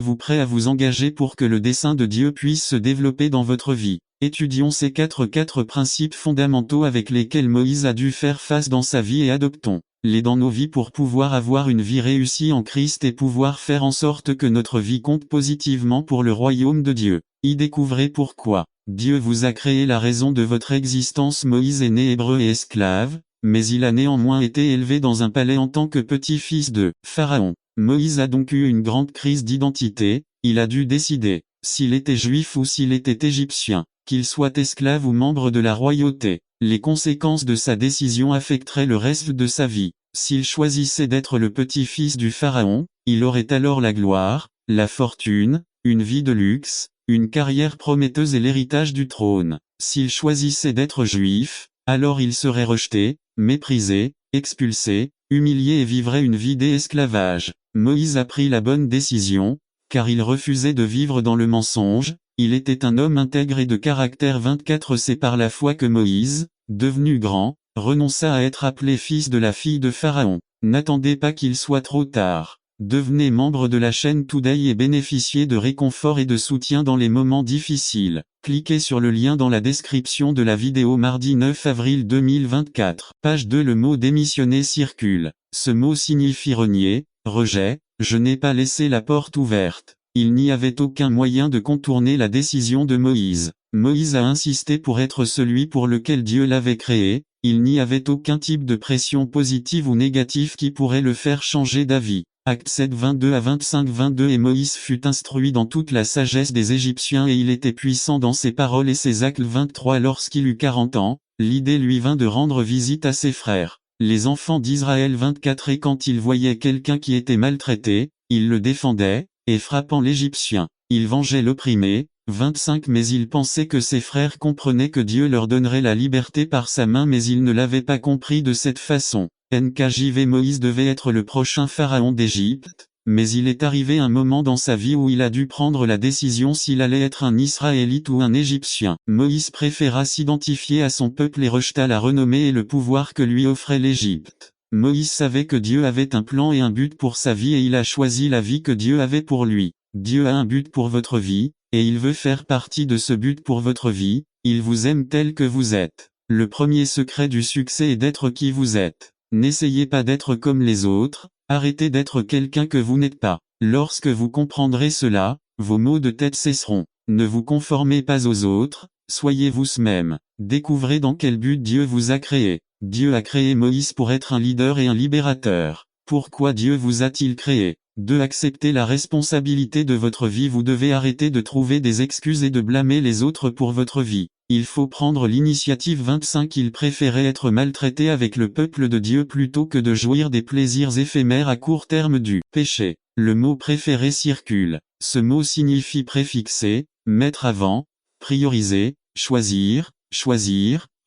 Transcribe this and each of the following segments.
Êtes-vous prêt à vous engager pour que le dessein de Dieu puisse se développer dans votre vie? Étudions ces quatre principes fondamentaux avec lesquels Moïse a dû faire face dans sa vie et adoptons-les dans nos vies pour pouvoir avoir une vie réussie en Christ et pouvoir faire en sorte que notre vie compte positivement pour le royaume de Dieu. Y découvrez pourquoi Dieu vous a créé, la raison de votre existence. Moïse est né hébreu et esclave, mais il a néanmoins été élevé dans un palais en tant que petit-fils de Pharaon. Moïse a donc eu une grande crise d'identité, il a dû décider s'il était juif ou s'il était égyptien, qu'il soit esclave ou membre de la royauté. Les conséquences de sa décision affecteraient le reste de sa vie. S'il choisissait d'être le petit-fils du Pharaon, il aurait alors la gloire, la fortune, une vie de luxe, une carrière prometteuse et l'héritage du trône. S'il choisissait d'être juif, alors il serait rejeté, méprisé, expulsé, humilié et vivrait une vie d'esclavage. Moïse a pris la bonne décision, car il refusait de vivre dans le mensonge. Il était un homme intègre et de caractère 24. C'est par la foi que Moïse, devenu grand, renonça à être appelé fils de la fille de Pharaon. N'attendez pas qu'il soit trop tard. Devenez membre de la chaîne Today et bénéficiez de réconfort et de soutien dans les moments difficiles. Cliquez sur le lien dans la description de la vidéo. Mardi 9 avril 2024. Page 2. Le mot démissionner circule. Ce mot signifie renier, rejet. Je n'ai pas laissé la porte ouverte. Il n'y avait aucun moyen de contourner la décision de Moïse. Moïse a insisté pour être celui pour lequel Dieu l'avait créé. Il n'y avait aucun type de pression positive ou négative qui pourrait le faire changer d'avis. Actes 7 22 à 25-22. Et Moïse fut instruit dans toute la sagesse des Égyptiens et il était puissant dans ses paroles et ses actes. 23. Lorsqu'il eut 40 ans, l'idée lui vint de rendre visite à ses frères, les enfants d'Israël. 24. Et quand il voyait quelqu'un qui était maltraité, il le défendait, et frappant l'Égyptien, il vengeait l'opprimé. 25. Mais il pensait que ses frères comprenaient que Dieu leur donnerait la liberté par sa main, mais ils ne l'avaient pas compris de cette façon. NKJV. Moïse devait être le prochain pharaon d'Égypte, mais il est arrivé un moment dans sa vie où il a dû prendre la décision s'il allait être un Israélite ou un Égyptien. Moïse préféra s'identifier à son peuple et rejeta la renommée et le pouvoir que lui offrait l'Égypte. Moïse savait que Dieu avait un plan et un but pour sa vie et il a choisi la vie que Dieu avait pour lui. Dieu a un but pour votre vie, et il veut faire partie de ce but pour votre vie. Il vous aime tel que vous êtes. Le premier secret du succès est d'être qui vous êtes. N'essayez pas d'être comme les autres, arrêtez d'être quelqu'un que vous n'êtes pas. Lorsque vous comprendrez cela, vos maux de tête cesseront. Ne vous conformez pas aux autres, soyez vous-même. Découvrez dans quel but Dieu vous a créé. Dieu a créé Moïse pour être un leader et un libérateur. Pourquoi Dieu vous a-t-il créé? 2. Acceptez la responsabilité de votre vie. Vous devez arrêter de trouver des excuses et de blâmer les autres pour votre vie. Il faut prendre l'initiative. 25. Il préférait être maltraité avec le peuple de Dieu plutôt que de jouir des plaisirs éphémères à court terme du péché. Le mot préféré circule. Ce mot signifie préfixer, mettre avant, prioriser, choisir,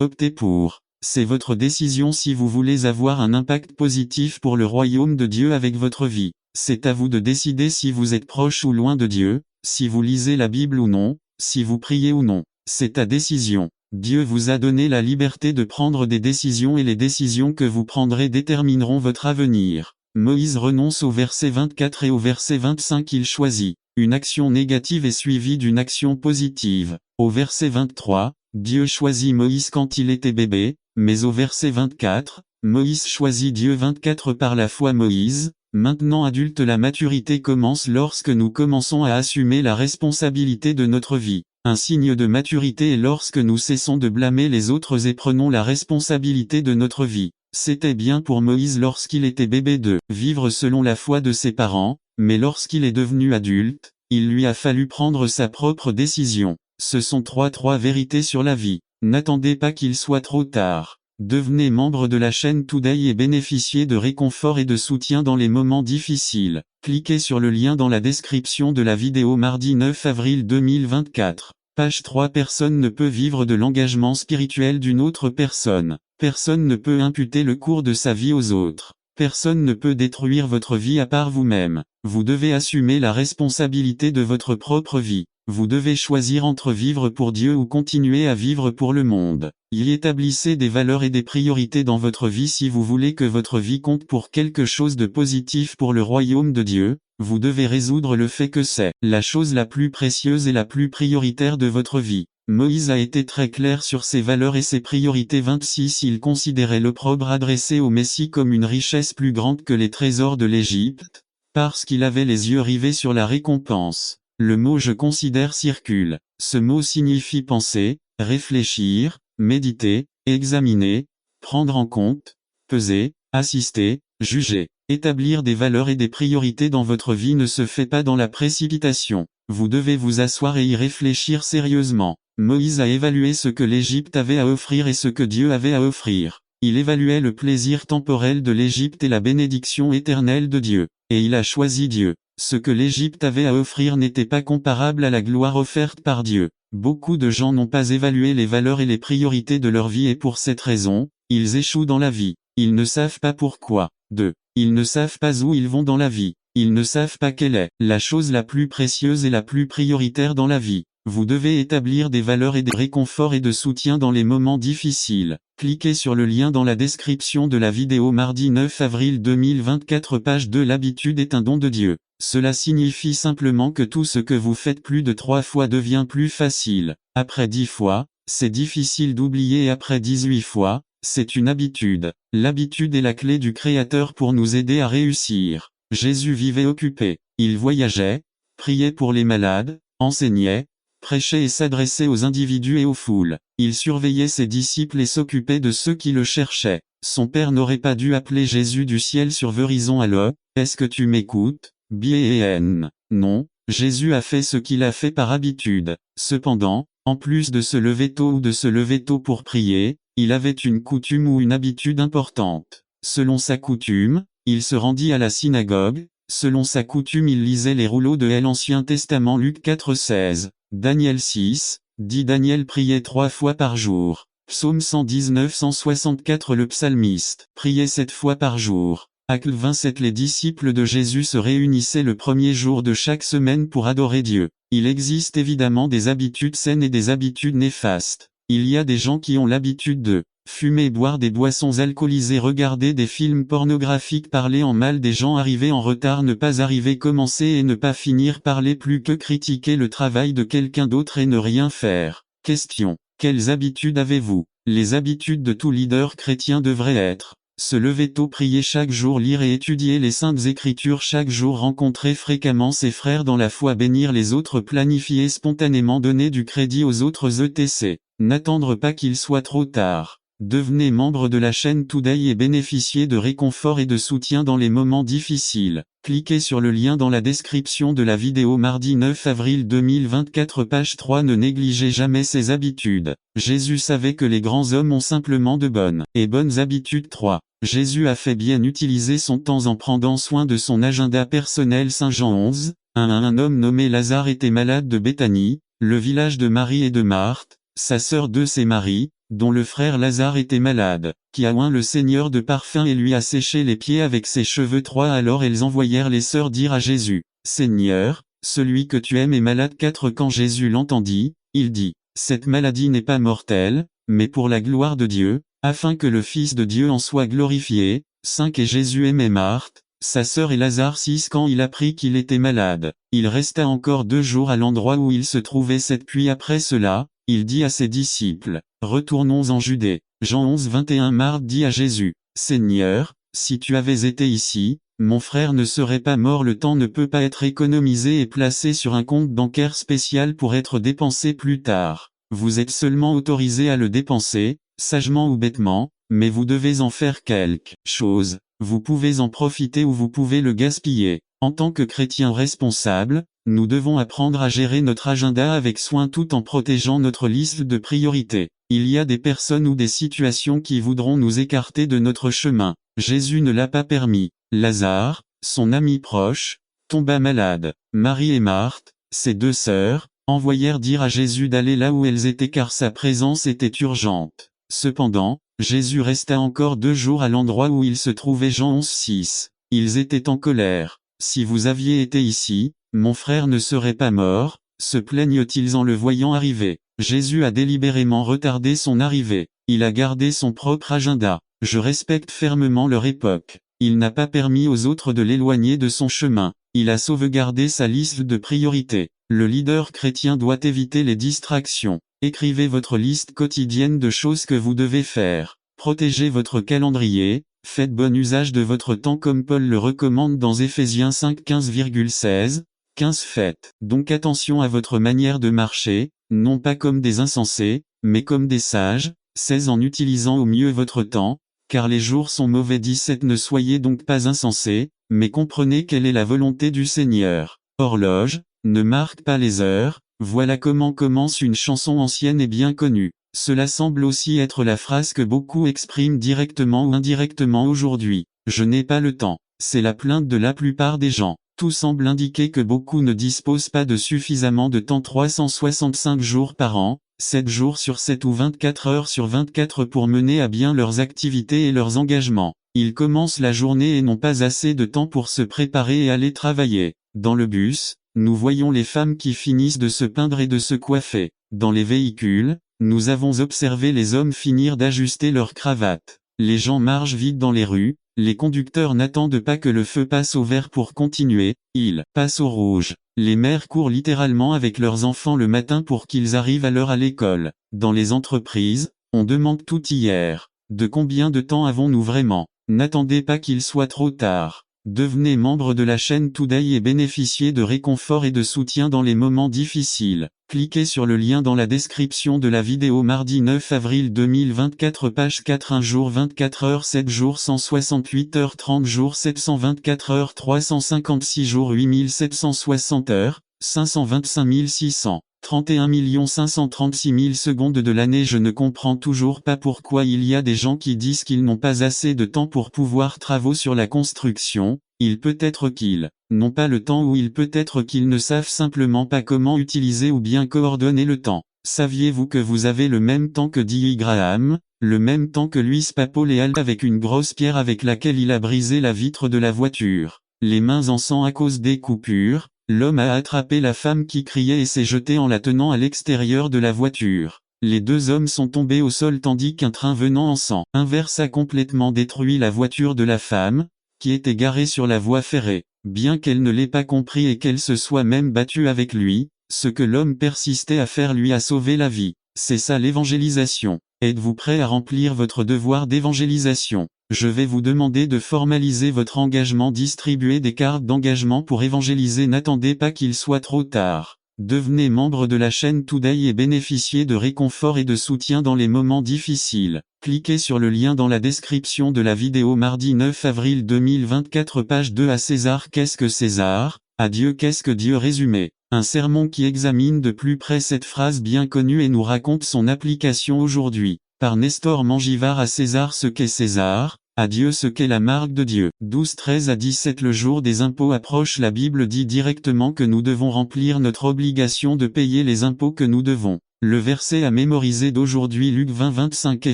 opter pour. C'est votre décision si vous voulez avoir un impact positif pour le royaume de Dieu avec votre vie. C'est à vous de décider si vous êtes proche ou loin de Dieu, si vous lisez la Bible ou non, si vous priez ou non. C'est ta décision. Dieu vous a donné la liberté de prendre des décisions et les décisions que vous prendrez détermineront votre avenir. Moïse renonce au verset 24 et au verset 25 il choisit. Une action négative est suivie d'une action positive. Au verset 23, Dieu choisit Moïse quand il était bébé, mais au verset 24, Moïse choisit Dieu. 24. Par la foi Moïse, maintenant adulte. La maturité commence lorsque nous commençons à assumer la responsabilité de notre vie. Un signe de maturité est lorsque nous cessons de blâmer les autres et prenons la responsabilité de notre vie. C'était bien pour Moïse lorsqu'il était bébé de vivre selon la foi de ses parents, mais lorsqu'il est devenu adulte, il lui a fallu prendre sa propre décision. Ce sont trois vérités sur la vie. N'attendez pas qu'il soit trop tard. Devenez membre de la chaîne Today et bénéficiez de réconfort et de soutien dans les moments difficiles. Cliquez sur le lien dans la description de la vidéo. Mardi 9 avril 2024. Page 3. Personne ne peut vivre de l'engagement spirituel d'une autre personne. Personne ne peut imputer le cours de sa vie aux autres. Personne ne peut détruire votre vie à part vous-même. Vous devez assumer la responsabilité de votre propre vie. Vous devez choisir entre vivre pour Dieu ou continuer à vivre pour le monde. Y établissez des valeurs et des priorités dans votre vie si vous voulez que votre vie compte pour quelque chose de positif pour le royaume de Dieu. Vous devez résoudre le fait que c'est la chose la plus précieuse et la plus prioritaire de votre vie. Moïse a été très clair sur ses valeurs et ses priorités. 26. Il considérait l'opprobre adressé au Messie comme une richesse plus grande que les trésors de l'Égypte, parce qu'il avait les yeux rivés sur la récompense. Le mot « je considère » circule. Ce mot signifie penser, réfléchir, méditer, examiner, prendre en compte, peser, assister, juger. Établir des valeurs et des priorités dans votre vie ne se fait pas dans la précipitation. Vous devez vous asseoir et y réfléchir sérieusement. Moïse a évalué ce que l'Égypte avait à offrir et ce que Dieu avait à offrir. Il évaluait le plaisir temporel de l'Égypte et la bénédiction éternelle de Dieu. Et il a choisi Dieu. Ce que l'Égypte avait à offrir n'était pas comparable à la gloire offerte par Dieu. Beaucoup de gens n'ont pas évalué les valeurs et les priorités de leur vie et pour cette raison, ils échouent dans la vie. Ils ne savent pas pourquoi. 2. Ils ne savent pas où ils vont dans la vie. Ils ne savent pas quelle est la chose la plus précieuse et la plus prioritaire dans la vie. Vous devez établir des valeurs et des réconforts et de soutien dans les moments difficiles. Cliquez sur le lien dans la description de la vidéo mardi 9 avril 2024 page 2. L'habitude est un don de Dieu. Cela signifie simplement que tout ce que vous faites plus de 3 fois devient plus facile. Après 10 fois, c'est difficile d'oublier et après 18 fois, c'est une habitude. L'habitude est la clé du Créateur pour nous aider à réussir. Jésus vivait occupé. Il voyageait, priait pour les malades, enseignait, prêchait et s'adressait aux individus et aux foules. Il surveillait ses disciples et s'occupait de ceux qui le cherchaient. Son père n'aurait pas dû appeler Jésus du ciel sur Verizon. Allô, est-ce que tu m'écoutes? Bien. Non, Jésus a fait ce qu'il a fait par habitude. Cependant, en plus de se lever tôt ou de se lever tôt pour prier, il avait une coutume ou une habitude importante. Selon sa coutume, il se rendit à la synagogue. Selon sa coutume, il lisait les rouleaux de l'Ancien Testament. Luc 4:16. Daniel 6, dit Daniel priait 3 fois par jour. Psaume 119-164. Le psalmiste priait 7 fois par jour. Acte 27. Les disciples de Jésus se réunissaient le premier jour de chaque semaine pour adorer Dieu. Il existe évidemment des habitudes saines et des habitudes néfastes. Il y a des gens qui ont l'habitude de fumer et boire des boissons alcoolisées, regarder des films pornographiques, parler en mal des gens, arriver en retard, ne pas arriver, commencer et ne pas finir, parler plus que critiquer le travail de quelqu'un d'autre et ne rien faire. Question. Quelles habitudes avez-vous? Les habitudes de tout leader chrétien devraient être: se lever tôt, prier chaque jour, lire et étudier les Saintes Écritures chaque jour, rencontrer fréquemment ses frères dans la foi, bénir les autres, planifier spontanément, donner du crédit aux autres, etc. N'attendre pas qu'il soit trop tard. Devenez membre de la chaîne Today et bénéficiez de réconfort et de soutien dans les moments difficiles. Cliquez sur le lien dans la description de la vidéo mardi 9 avril 2024 page 3. Ne négligez jamais ces habitudes. Jésus savait que les grands hommes ont simplement de bonnes habitudes. 3. Jésus a fait bien utiliser son temps en prenant soin de son agenda personnel. Saint Jean 11, 1. Un homme nommé Lazare était malade de Béthanie, le village de Marie et de Marthe, sa sœur. 2. C'est Marie, dont le frère Lazare était malade, qui a oint le Seigneur de parfum et lui a séché les pieds avec ses cheveux. 3. Alors elles envoyèrent les sœurs dire à Jésus: Seigneur, celui que tu aimes est malade. 4. Quand Jésus l'entendit, il dit: cette maladie n'est pas mortelle, mais pour la gloire de Dieu, afin que le Fils de Dieu en soit glorifié. 5. Et Jésus aimait Marthe, sa sœur et Lazare. 6. Quand il apprit qu'il était malade, il resta encore 2 jours à l'endroit où il se trouvait. 7. Puis après cela, il dit à ses disciples: retournons en Judée. Jean 11, 21. Marthe dit à Jésus: Seigneur, si tu avais été ici, mon frère ne serait pas mort. Le temps ne peut pas être économisé et placé sur un compte bancaire spécial pour être dépensé plus tard. Vous êtes seulement autorisé à le dépenser, sagement ou bêtement, mais vous devez en faire quelque chose. Vous pouvez en profiter ou vous pouvez le gaspiller. En tant que chrétiens responsables, nous devons apprendre à gérer notre agenda avec soin tout en protégeant notre liste de priorités. Il y a des personnes ou des situations qui voudront nous écarter de notre chemin. Jésus ne l'a pas permis. Lazare, son ami proche, tomba malade. Marie et Marthe, ses 2 sœurs, envoyèrent dire à Jésus d'aller là où elles étaient car sa présence était urgente. Cependant, Jésus resta encore 2 jours à l'endroit où il se trouvait. Jean 11, 6. Ils étaient en colère. Si vous aviez été ici, mon frère ne serait pas mort, se plaignent-ils en le voyant arriver. Jésus a délibérément retardé son arrivée. Il a gardé son propre agenda. Je respecte fermement leur époque. Il n'a pas permis aux autres de l'éloigner de son chemin. Il a sauvegardé sa liste de priorités. Le leader chrétien doit éviter les distractions. Écrivez votre liste quotidienne de choses que vous devez faire. Protégez votre calendrier. Faites bon usage de votre temps comme Paul le recommande dans Éphésiens 5 15,16. 15 Faites donc attention à votre manière de marcher, non pas comme des insensés, mais comme des sages. 16 En utilisant au mieux votre temps, car les jours sont mauvais. 17 Ne soyez donc pas insensés, mais comprenez quelle est la volonté du Seigneur. Horloge, ne marque pas les heures, voilà comment commence une chanson ancienne et bien connue. Cela semble aussi être la phrase que beaucoup expriment directement ou indirectement aujourd'hui. Je n'ai pas le temps. C'est la plainte de la plupart des gens. Tout semble indiquer que beaucoup ne disposent pas de suffisamment de temps 365 jours par an, 7 jours sur 7 ou 24 heures sur 24 pour mener à bien leurs activités et leurs engagements. Ils commencent la journée et n'ont pas assez de temps pour se préparer et aller travailler. Dans le bus, nous voyons les femmes qui finissent de se peindre et de se coiffer. Dans les véhicules, nous avons observé les hommes finir d'ajuster leur cravate. Les gens marchent vite dans les rues, les conducteurs n'attendent pas que le feu passe au vert pour continuer, ils passent au rouge. Les mères courent littéralement avec leurs enfants le matin pour qu'ils arrivent à l'heure à l'école. Dans les entreprises, on demande tout hier. De combien de temps avons-nous vraiment? N'attendez pas qu'il soit trop tard. Devenez membre de la chaîne Today et bénéficiez de réconfort et de soutien dans les moments difficiles. Cliquez sur le lien dans la description de la vidéo. Mardi 9 avril 2024 page 4 1 jour 24 heures 7 jours 168 heures 30 jours 724 heures 356 jours 8760 heures, 525 600. 31 536 000 secondes de l'année. Je ne comprends toujours pas pourquoi il y a des gens qui disent qu'ils n'ont pas assez de temps pour pouvoir travailler sur la construction. Il peut être qu'ils n'ont pas le temps ou il peut être qu'ils ne savent simplement pas comment utiliser ou bien coordonner le temps. Saviez-vous que vous avez le même temps que D.I. Graham, le même temps que Luis Papo-Leal avec une grosse pierre avec laquelle il a brisé la vitre de la voiture, les mains en sang à cause des coupures? L'homme a attrapé la femme qui criait et s'est jeté en la tenant à l'extérieur de la voiture. Les deux hommes sont tombés au sol tandis qu'un train venant en sang inverse a complètement détruit la voiture de la femme, qui était garée sur la voie ferrée. Bien qu'elle ne l'ait pas compris et qu'elle se soit même battue avec lui, ce que l'homme persistait à faire lui a sauvé la vie. C'est ça l'évangélisation. Êtes-vous prêt à remplir votre devoir d'évangélisation? Je vais vous demander de formaliser votre engagement. Distribuer des cartes d'engagement pour évangéliser. N'attendez pas qu'il soit trop tard. Devenez membre de la chaîne Today et bénéficiez de réconfort et de soutien dans les moments difficiles. Cliquez sur le lien dans la description de la vidéo. Mardi 9 avril 2024 page 2 À César qu'est-ce que César? À Dieu qu'est-ce que Dieu? Résumé. Un sermon qui examine de plus près cette phrase bien connue et nous raconte son application aujourd'hui. Par Nestor Mangivard. À César ce qu'est César, à Dieu ce qu'est la marque de Dieu. 12-13 à 17 Le jour des impôts approche. La Bible dit directement que nous devons remplir notre obligation de payer les impôts que nous devons. Le verset à mémoriser d'aujourd'hui Luc 20-25 est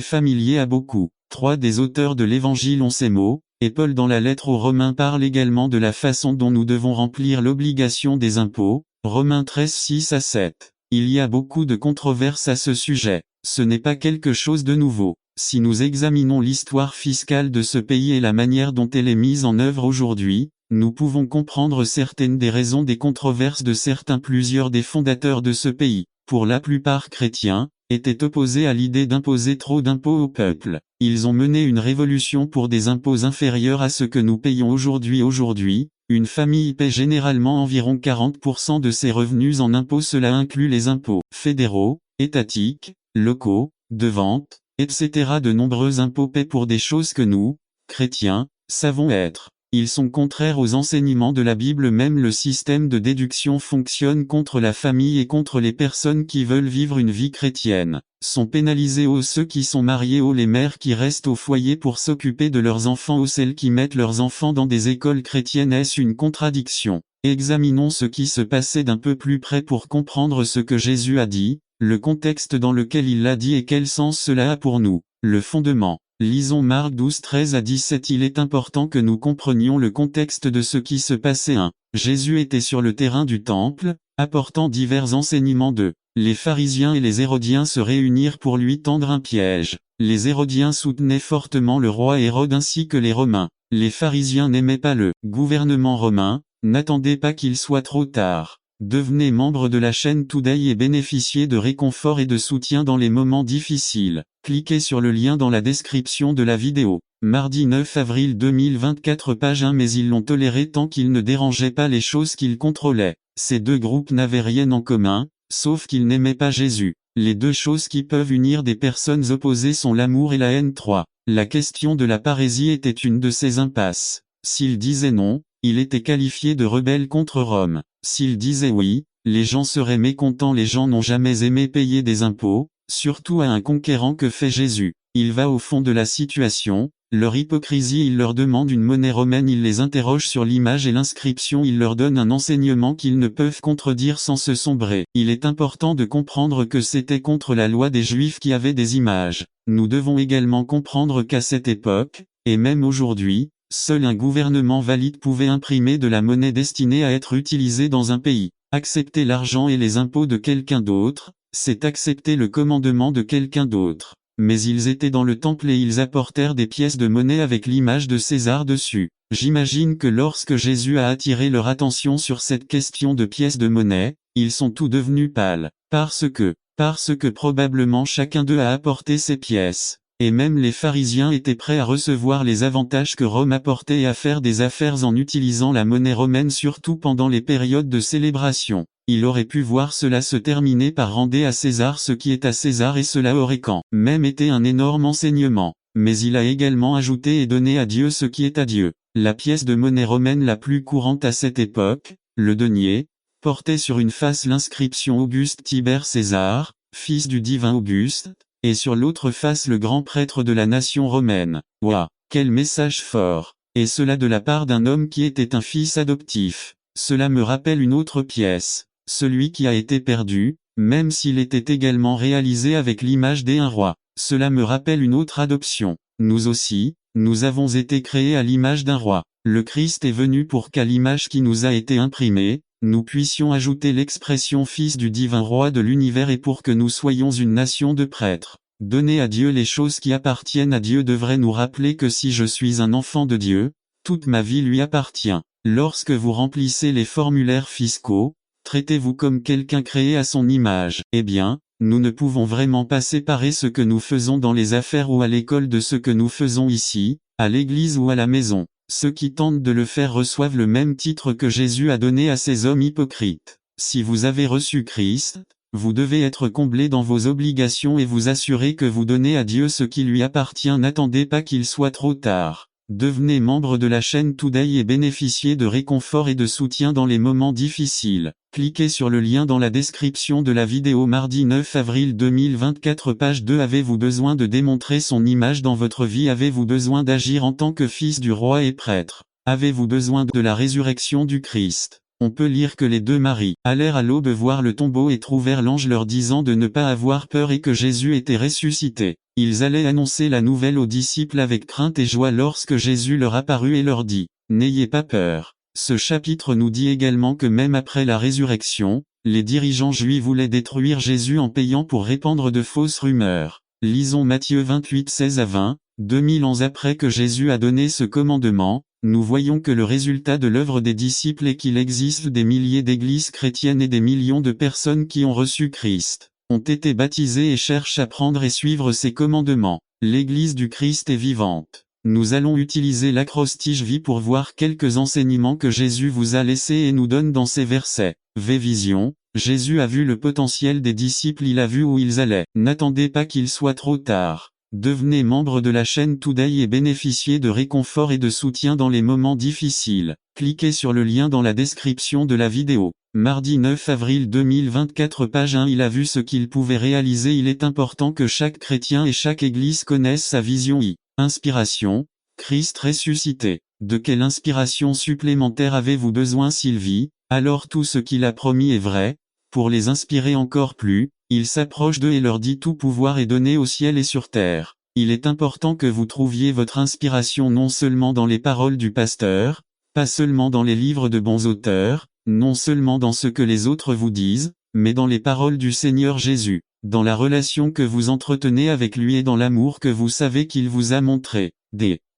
familier à beaucoup. 3 des auteurs de l'Évangile ont ces mots, et Paul dans la lettre aux Romains parle également de la façon dont nous devons remplir l'obligation des impôts. Romains 13 6 à 7. Il y a beaucoup de controverses à ce sujet. Ce n'est pas quelque chose de nouveau. Si nous examinons l'histoire fiscale de ce pays et la manière dont elle est mise en œuvre aujourd'hui, nous pouvons comprendre certaines des raisons des controverses de plusieurs des fondateurs de ce pays, pour la plupart chrétiens, étaient opposés à l'idée d'imposer trop d'impôts au peuple. Ils ont mené une révolution pour des impôts inférieurs à ce que nous payons aujourd'hui. Une famille paie généralement environ 40% de ses revenus en impôts. Cela inclut les impôts fédéraux, étatiques, locaux, de vente, etc. De nombreux impôts paient pour des choses que nous, chrétiens, savons être. Ils sont contraires aux enseignements de la Bible. Même le système de déduction fonctionne contre la famille et contre les personnes qui veulent vivre une vie chrétienne. Sont pénalisés ceux qui sont mariés, les mères qui restent au foyer pour s'occuper de leurs enfants, celles qui mettent leurs enfants dans des écoles chrétiennes. Est-ce une contradiction? Examinons ce qui se passait d'un peu plus près pour comprendre ce que Jésus a dit, le contexte dans lequel il l'a dit et quel sens cela a pour nous. Le fondement. Lisons Marc 12 13 à 17. Il est important que nous comprenions le contexte de ce qui se passait. 1. Jésus était sur le terrain du temple, apportant divers enseignements. 2. Les pharisiens et les hérodiens se réunirent pour lui tendre un piège. Les hérodiens soutenaient fortement le roi Hérode ainsi que les Romains. Les pharisiens n'aimaient pas le gouvernement romain, N'attendez pas qu'il soit trop tard. Devenez membre de la chaîne Today et bénéficiez de réconfort et de soutien dans les moments difficiles. Cliquez sur le lien dans la description de la vidéo. Mardi 9 avril 2024 page 1 Mais ils l'ont toléré tant qu'il ne dérangeait pas les choses qu'ils contrôlaient. Ces deux groupes n'avaient rien en commun, sauf qu'ils n'aimaient pas Jésus. Les deux choses qui peuvent unir des personnes opposées sont l'amour et la haine. 3. La question de la parésie était une de ces impasses. S'il disait non, il était qualifié de rebelle contre Rome. S'il disait oui, les gens seraient mécontents. Les gens n'ont jamais aimé payer des impôts, surtout à un conquérant que fait Jésus. Il va au fond de la situation, leur hypocrisie. Il leur demande une monnaie romaine, il les interroge sur l'image et l'inscription, il leur donne un enseignement qu'ils ne peuvent contredire sans se sombrer. Il est important de comprendre que c'était contre la loi des Juifs qui avaient des images. Nous devons également comprendre qu'à cette époque, et même aujourd'hui, seul un gouvernement valide pouvait imprimer de la monnaie destinée à être utilisée dans un pays. Accepter l'argent et les impôts de quelqu'un d'autre, c'est accepter le commandement de quelqu'un d'autre. Mais ils étaient dans le temple et ils apportèrent des pièces de monnaie avec l'image de César dessus. J'imagine que lorsque Jésus a attiré leur attention sur cette question de pièces de monnaie, ils sont tous devenus pâles. Parce que probablement chacun d'eux a apporté ses pièces. Et même les pharisiens étaient prêts à recevoir les avantages que Rome apportait et à faire des affaires en utilisant la monnaie romaine, surtout pendant les périodes de célébration. Il aurait pu voir cela se terminer par rendre à César ce qui est à César et cela aurait quand même été un énorme enseignement. Mais il a également ajouté et donné à Dieu ce qui est à Dieu. La pièce de monnaie romaine la plus courante à cette époque, le denier, portait sur une face l'inscription Auguste Tibère César, fils du divin Auguste, et sur l'autre face le grand prêtre de la nation romaine. Ouah, quel message fort! Et cela de la part d'un homme qui était un fils adoptif. Cela me rappelle une autre pièce. Celui qui a été perdu, même s'il était également réalisé avec l'image d'un roi. Cela me rappelle une autre adoption. Nous aussi, nous avons été créés à l'image d'un roi. Le Christ est venu pour qu'à l'image qui nous a été imprimée, nous puissions ajouter l'expression fils du divin roi de l'univers et pour que nous soyons une nation de prêtres. Donner à Dieu les choses qui appartiennent à Dieu devrait nous rappeler que si je suis un enfant de Dieu, toute ma vie lui appartient. Lorsque vous remplissez les formulaires fiscaux, traitez-vous comme quelqu'un créé à son image. Eh bien, nous ne pouvons vraiment pas séparer ce que nous faisons dans les affaires ou à l'école de ce que nous faisons ici, à l'église ou à la maison. Ceux qui tentent de le faire reçoivent le même titre que Jésus a donné à ces hommes hypocrites. Si vous avez reçu Christ, vous devez être comblé dans vos obligations et vous assurer que vous donnez à Dieu ce qui lui appartient. N'attendez pas qu'il soit trop tard. Devenez membre de la chaîne Today et bénéficiez de réconfort et de soutien dans les moments difficiles. Cliquez sur le lien dans la description de la vidéo. Mardi 9 avril 2024 page 2 Avez-vous besoin de démontrer son image dans votre vie? Avez-vous besoin d'agir en tant que fils du roi et prêtre? Avez-vous besoin de la résurrection du Christ? On peut lire que les deux maris allèrent à l'aube voir le tombeau et trouvèrent l'ange leur disant de ne pas avoir peur et que Jésus était ressuscité. Ils allaient annoncer la nouvelle aux disciples avec crainte et joie lorsque Jésus leur apparut et leur dit « N'ayez pas peur ». Ce chapitre nous dit également que même après la résurrection, les dirigeants juifs voulaient détruire Jésus en payant pour répandre de fausses rumeurs. Lisons Matthieu 28 16 à 20, 2000 ans après que Jésus a donné ce commandement, nous voyons que le résultat de l'œuvre des disciples est qu'il existe des milliers d'églises chrétiennes et des millions de personnes qui ont reçu Christ, ont été baptisées et cherchent à prendre et suivre ses commandements. L'Église du Christ est vivante. Nous allons utiliser l'acrostiche vie pour voir quelques enseignements que Jésus vous a laissés et nous donne dans ces versets. Vision, Jésus a vu le potentiel des disciples, il a vu où ils allaient. N'attendez pas qu'il soit trop tard. Devenez membre de la chaîne Today et bénéficiez de réconfort et de soutien dans les moments difficiles. Cliquez sur le lien dans la description de la vidéo. Mardi 9 avril 2024 page 1 Il a vu ce qu'il pouvait réaliser. Il est important que chaque chrétien et chaque église connaisse sa vision. Inspiration, Christ ressuscité. De quelle inspiration supplémentaire avez-vous besoin, Sylvie? Alors tout ce qu'il a promis est vrai. Pour les inspirer encore plus, il s'approche d'eux et leur dit tout pouvoir est donné au ciel et sur terre. Il est important que vous trouviez votre inspiration non seulement dans les paroles du pasteur, pas seulement dans les livres de bons auteurs, non seulement dans ce que les autres vous disent, mais dans les paroles du Seigneur Jésus, dans la relation que vous entretenez avec lui et dans l'amour que vous savez qu'il vous a montré.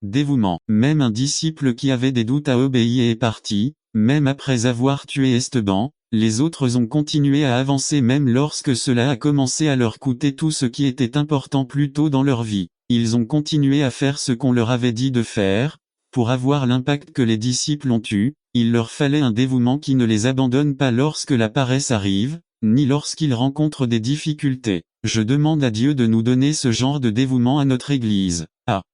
Dévouement. Même un disciple qui avait des doutes a obéi et est parti, Même après avoir tué Esteban, les autres ont continué à avancer même lorsque cela a commencé à leur coûter tout ce qui était important plus tôt dans leur vie. Ils ont continué à faire ce qu'on leur avait dit de faire. Pour avoir l'impact que les disciples ont eu, il leur fallait un dévouement qui ne les abandonne pas lorsque la paresse arrive, ni lorsqu'ils rencontrent des difficultés. Je demande à Dieu de nous donner ce genre de dévouement à notre Église.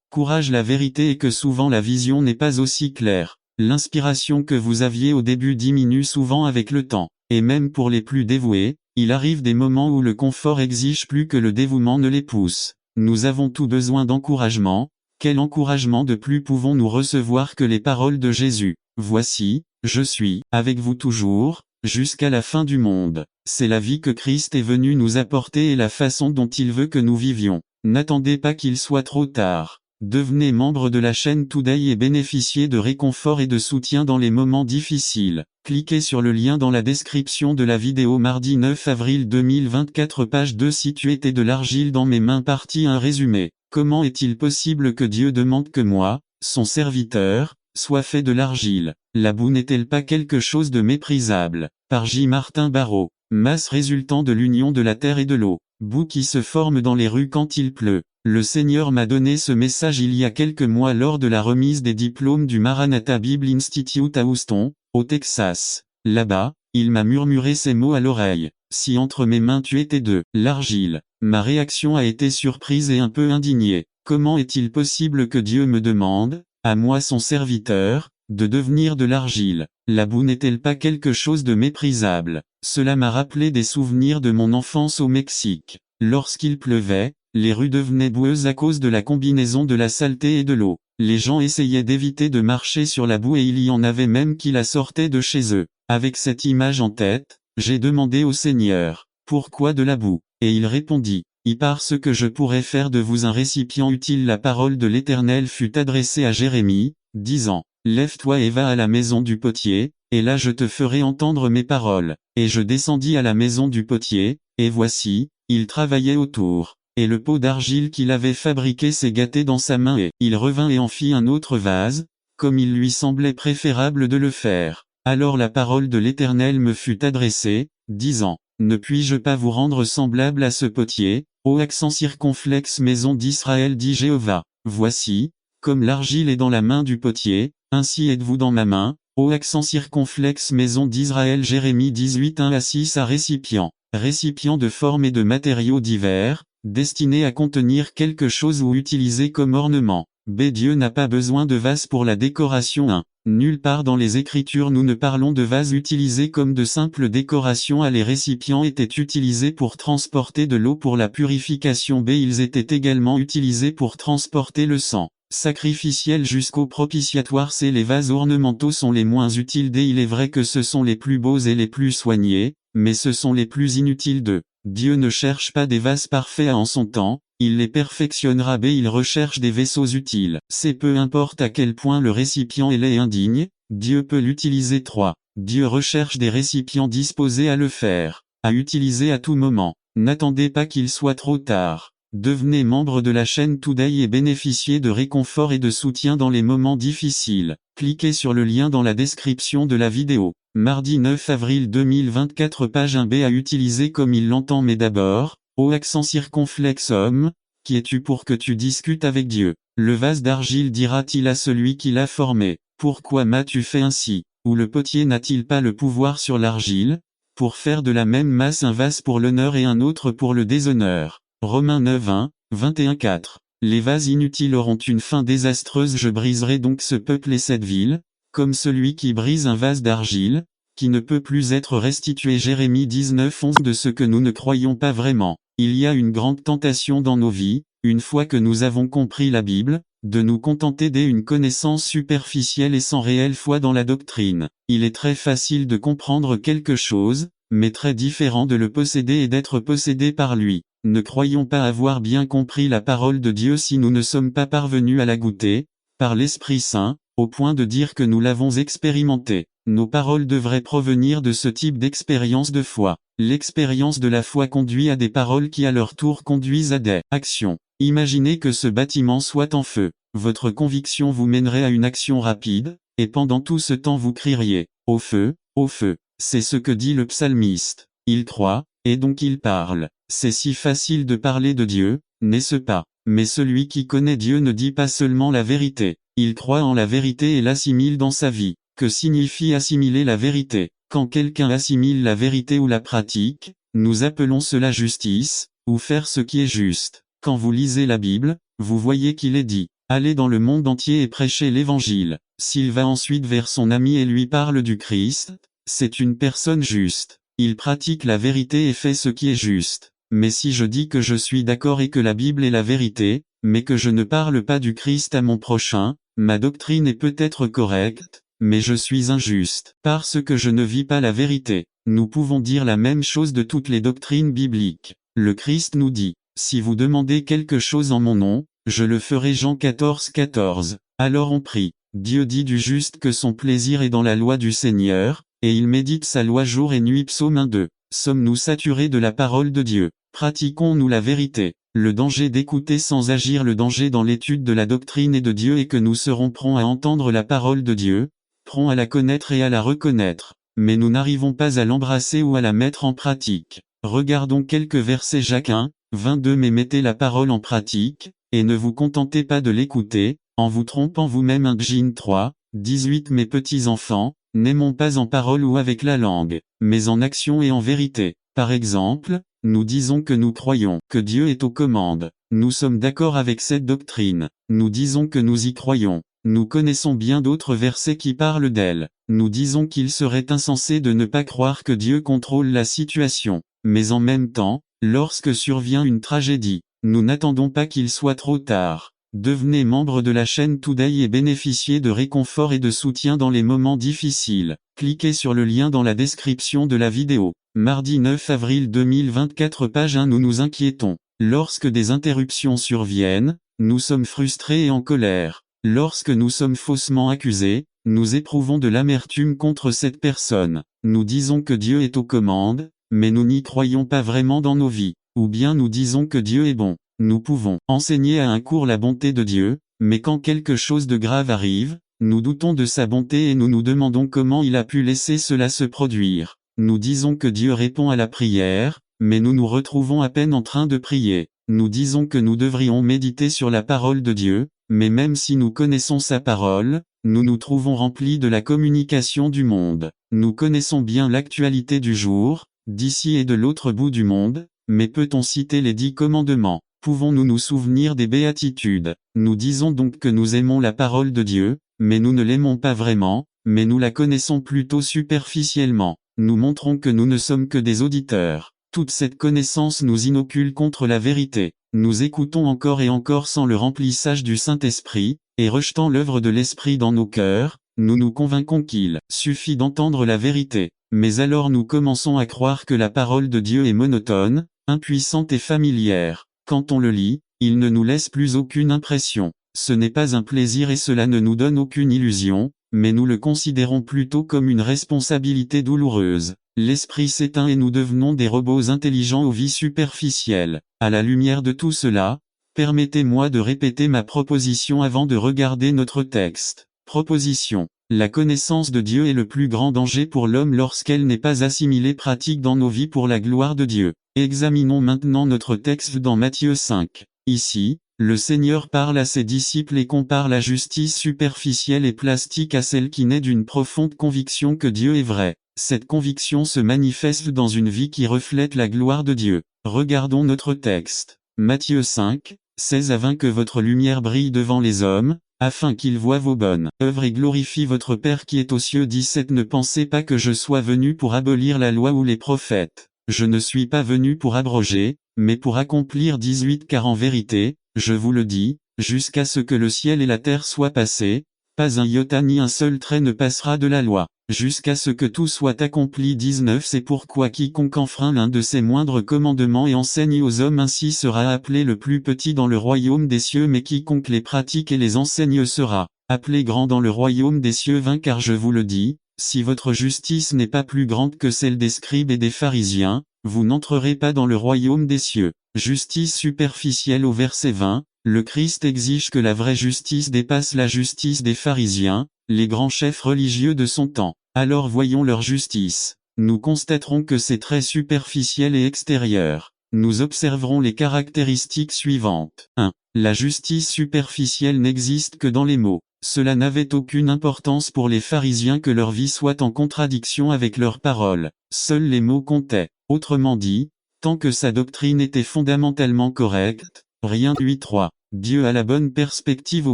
Courage. La vérité est que souvent la vision n'est pas aussi claire. L'inspiration que vous aviez au début diminue souvent avec le temps. Et même pour les plus dévoués, il arrive des moments où le confort exige plus que le dévouement ne les pousse. Nous avons tous besoin d'encouragement. Quel encouragement de plus pouvons-nous recevoir que les paroles de Jésus? Voici, je suis avec vous toujours, jusqu'à la fin du monde. C'est la vie que Christ est venu nous apporter et la façon dont il veut que nous vivions. N'attendez pas qu'il soit trop tard. Devenez membre de la chaîne Today et bénéficiez de réconfort et de soutien dans les moments difficiles. Cliquez sur le lien dans la description de la vidéo. Mardi 9 avril 2024 page 2. Si tu étais de l'argile dans mes mains. Partie 1 résumé. Comment est-il possible que Dieu demande que moi, son serviteur, soit fait de l'argile? La boue n'est-elle pas quelque chose de méprisable? Par J. Martin Barrault. Masse résultant de l'union de la terre et de l'eau. Boue qui se forme dans les rues quand il pleut. Le Seigneur m'a donné ce message il y a quelques mois lors de la remise des diplômes du Maranatha Bible Institute à Houston, au Texas. Là-bas, il m'a murmuré ces mots à l'oreille. Si entre mes mains tu étais de l'argile. Ma réaction a été surprise et un peu indignée. Comment est-il possible que Dieu me demande, à moi son serviteur, de devenir de l'argile? La boue n'est-elle pas quelque chose de méprisable? Cela m'a rappelé des souvenirs de mon enfance au Mexique. Lorsqu'il pleuvait, les rues devenaient boueuses à cause de la combinaison de la saleté et de l'eau. Les gens essayaient d'éviter de marcher sur la boue et il y en avait même qui la sortaient de chez eux. Avec cette image en tête, j'ai demandé au Seigneur, pourquoi de la boue? Et il répondit, parce que je pourrais faire de vous un récipient utile. La parole de l'Éternel fut adressée à Jérémie, disant, lève-toi et va à la maison du potier, et là je te ferai entendre mes paroles. Et je descendis à la maison du potier, et voici, il travaillait autour. Et le pot d'argile qu'il avait fabriqué s'est gâté dans sa main et il revint et en fit un autre vase, comme il lui semblait préférable de le faire. Alors la parole de l'Éternel me fut adressée, disant, ne puis-je pas vous rendre semblable à ce potier, ô accent circonflexe maison d'Israël dit Jéhovah. Voici, comme l'argile est dans la main du potier, ainsi êtes-vous dans ma main, ô accent circonflexe maison d'Israël. Jérémie 18 1 à 6 à récipient. Récipient de forme et de matériaux divers, destiné à contenir quelque chose ou utilisé comme ornement. Dieu n'a pas besoin de vase pour la décoration. 1. Nulle part dans les Écritures nous ne parlons de vases utilisés comme de simples décorations. Les récipients étaient utilisés pour transporter de l'eau pour la purification. Ils étaient également utilisés pour transporter le sang sacrificiel jusqu'au propitiatoire. Les vases ornementaux sont les moins utiles. Il est vrai que ce sont les plus beaux et les plus soignés, mais ce sont les plus inutiles d'eux. Dieu ne cherche pas des vases parfaits en son temps, il les perfectionnera. Il recherche des vaisseaux utiles. Peu importe à quel point le récipient est laid et indigne, Dieu peut l'utiliser. 3. Dieu recherche des récipients disposés à le faire, à utiliser à tout moment. N'attendez pas qu'il soit trop tard. Devenez membre de la chaîne Today et bénéficiez de réconfort et de soutien dans les moments difficiles. Cliquez sur le lien dans la description de la vidéo. Mardi 9 avril 2024 page 1b à utiliser comme il l'entend. Mais d'abord, ô accent circonflexe homme, qui es-tu pour que tu discutes avec Dieu? Le vase d'argile dira-t-il à celui qui l'a formé, pourquoi m'as-tu fait ainsi? Ou le potier n'a-t-il pas le pouvoir sur l'argile, pour faire de la même masse un vase pour l'honneur et un autre pour le déshonneur? Romains 9 1, 21 4. Les vases inutiles auront une fin désastreuse. Je briserai donc ce peuple et cette ville, comme celui qui brise un vase d'argile, qui ne peut plus être restitué. Jérémie 19 11. De ce que nous ne croyons pas vraiment. Il y a une grande tentation dans nos vies, une fois que nous avons compris la Bible, de nous contenter d'une connaissance superficielle et sans réelle foi dans la doctrine. Il est très facile de comprendre quelque chose, mais très différent de le posséder et d'être possédé par lui. Ne croyons pas avoir bien compris la parole de Dieu si nous ne sommes pas parvenus à la goûter, par l'Esprit Saint, au point de dire que nous l'avons expérimentée. Nos paroles devraient provenir de ce type d'expérience de foi. L'expérience de la foi conduit à des paroles qui à leur tour conduisent à des actions. Imaginez que ce bâtiment soit en feu. Votre conviction vous mènerait à une action rapide, et pendant tout ce temps vous crieriez, Au feu, au feu. C'est ce que dit le psalmiste. Il croit, et donc il parle. C'est si facile de parler de Dieu, n'est-ce pas? Mais celui qui connaît Dieu ne dit pas seulement la vérité. Il croit en la vérité et l'assimile dans sa vie. Que signifie assimiler la vérité? Quand quelqu'un assimile la vérité ou la pratique, nous appelons cela justice, ou faire ce qui est juste. Quand vous lisez la Bible, vous voyez qu'il est dit, allez dans le monde entier et prêchez l'évangile. S'il va ensuite vers son ami et lui parle du Christ, c'est une personne juste. Il pratique la vérité et fait ce qui est juste. Mais si je dis que je suis d'accord et que la Bible est la vérité, mais que je ne parle pas du Christ à mon prochain, ma doctrine est peut-être correcte, mais je suis injuste, parce que je ne vis pas la vérité. Nous pouvons dire la même chose de toutes les doctrines bibliques. Le Christ nous dit, si vous demandez quelque chose en mon nom, je le ferai. Jean 14, 14. Alors on prie. Dieu dit du juste que son plaisir est dans la loi du Seigneur, et il médite sa loi jour et nuit. Psaume 1-2. Sommes-nous saturés de la parole de Dieu? Pratiquons-nous la vérité? Le danger d'écouter sans agir. Le danger dans l'étude de la doctrine et de Dieu est que nous serons prompts à entendre la parole de Dieu, prompts à la connaître et à la reconnaître, mais nous n'arrivons pas à l'embrasser ou à la mettre en pratique. Regardons quelques versets. Jacques 1, 22. Mais mettez la parole en pratique, et ne vous contentez pas de l'écouter, en vous trompant vous-même. 1 Jean 3, 18. Mes petits enfants, n'aimons pas en parole ou avec la langue, mais en action et en vérité. Par exemple, nous disons que nous croyons que Dieu est aux commandes. Nous sommes d'accord avec cette doctrine. Nous disons que nous y croyons. Nous connaissons bien d'autres versets qui parlent d'elle. Nous disons qu'il serait insensé de ne pas croire que Dieu contrôle la situation. Mais en même temps, lorsque survient une tragédie, nous n'attendons pas qu'il soit trop tard. Devenez membre de la chaîne Today et bénéficiez de réconfort et de soutien dans les moments difficiles. Cliquez sur le lien dans la description de la vidéo. Mardi 9 avril 2024. Page 1. Nous nous inquiétons. Lorsque des interruptions surviennent, nous sommes frustrés et en colère. Lorsque nous sommes faussement accusés, nous éprouvons de l'amertume contre cette personne. Nous disons que Dieu est aux commandes, mais nous n'y croyons pas vraiment dans nos vies. Ou bien nous disons que Dieu est bon. Nous pouvons enseigner à un cours la bonté de Dieu, mais quand quelque chose de grave arrive, nous doutons de sa bonté et nous nous demandons comment il a pu laisser cela se produire. Nous disons que Dieu répond à la prière, mais nous nous retrouvons à peine en train de prier. Nous disons que nous devrions méditer sur la parole de Dieu, mais même si nous connaissons sa parole, nous nous trouvons remplis de la communication du monde. Nous connaissons bien l'actualité du jour, d'ici et de l'autre bout du monde, mais peut-on citer les 10 commandements? Pouvons-nous nous souvenir des béatitudes? Nous disons donc que nous aimons la parole de Dieu, mais nous ne l'aimons pas vraiment, mais nous la connaissons plutôt superficiellement. Nous montrons que nous ne sommes que des auditeurs. Toute cette connaissance nous inocule contre la vérité. Nous écoutons encore et encore sans le remplissage du Saint-Esprit, et rejetant l'œuvre de l'Esprit dans nos cœurs, nous nous convainquons qu'il suffit d'entendre la vérité. Mais alors nous commençons à croire que la parole de Dieu est monotone, impuissante et familière. Quand on le lit, il ne nous laisse plus aucune impression. Ce n'est pas un plaisir et cela ne nous donne aucune illusion, mais nous le considérons plutôt comme une responsabilité douloureuse. L'esprit s'éteint et nous devenons des robots intelligents aux vies superficielles. À la lumière de tout cela, permettez-moi de répéter ma proposition avant de regarder notre texte. Proposition. La connaissance de Dieu est le plus grand danger pour l'homme lorsqu'elle n'est pas assimilée pratique dans nos vies pour la gloire de Dieu. Examinons maintenant notre texte dans Matthieu 5. Ici, le Seigneur parle à ses disciples et compare la justice superficielle et plastique à celle qui naît d'une profonde conviction que Dieu est vrai. Cette conviction se manifeste dans une vie qui reflète la gloire de Dieu. Regardons notre texte. Matthieu 5, 16 à 20. Que votre lumière brille devant les hommes, afin qu'ils voient vos bonnes œuvres et glorifient votre Père qui est aux cieux. 17. Ne pensez pas que je sois venu pour abolir la loi ou les prophètes. Je ne suis pas venu pour abroger, mais pour accomplir. 18. Car en vérité, je vous le dis, jusqu'à ce que le ciel et la terre soient passés, pas un iota ni un seul trait ne passera de la loi, jusqu'à ce que tout soit accompli. 19. C'est pourquoi quiconque enfreint l'un de ces moindres commandements et enseigne aux hommes ainsi sera appelé le plus petit dans le royaume des cieux, mais quiconque les pratique et les enseigne sera appelé grand dans le royaume des cieux. 20. Car je vous le dis, si votre justice n'est pas plus grande que celle des scribes et des pharisiens, vous n'entrerez pas dans le royaume des cieux. Justice superficielle. Au verset 20, le Christ exige que la vraie justice dépasse la justice des pharisiens, les grands chefs religieux de son temps. Alors voyons leur justice. Nous constaterons que c'est très superficiel et extérieur. Nous observerons les caractéristiques suivantes. 1. La justice superficielle n'existe que dans les mots. Cela n'avait aucune importance pour les pharisiens que leur vie soit en contradiction avec leurs paroles. Seuls les mots comptaient. Autrement dit, tant que sa doctrine était fondamentalement correcte, rien. 8.3. Dieu a la bonne perspective au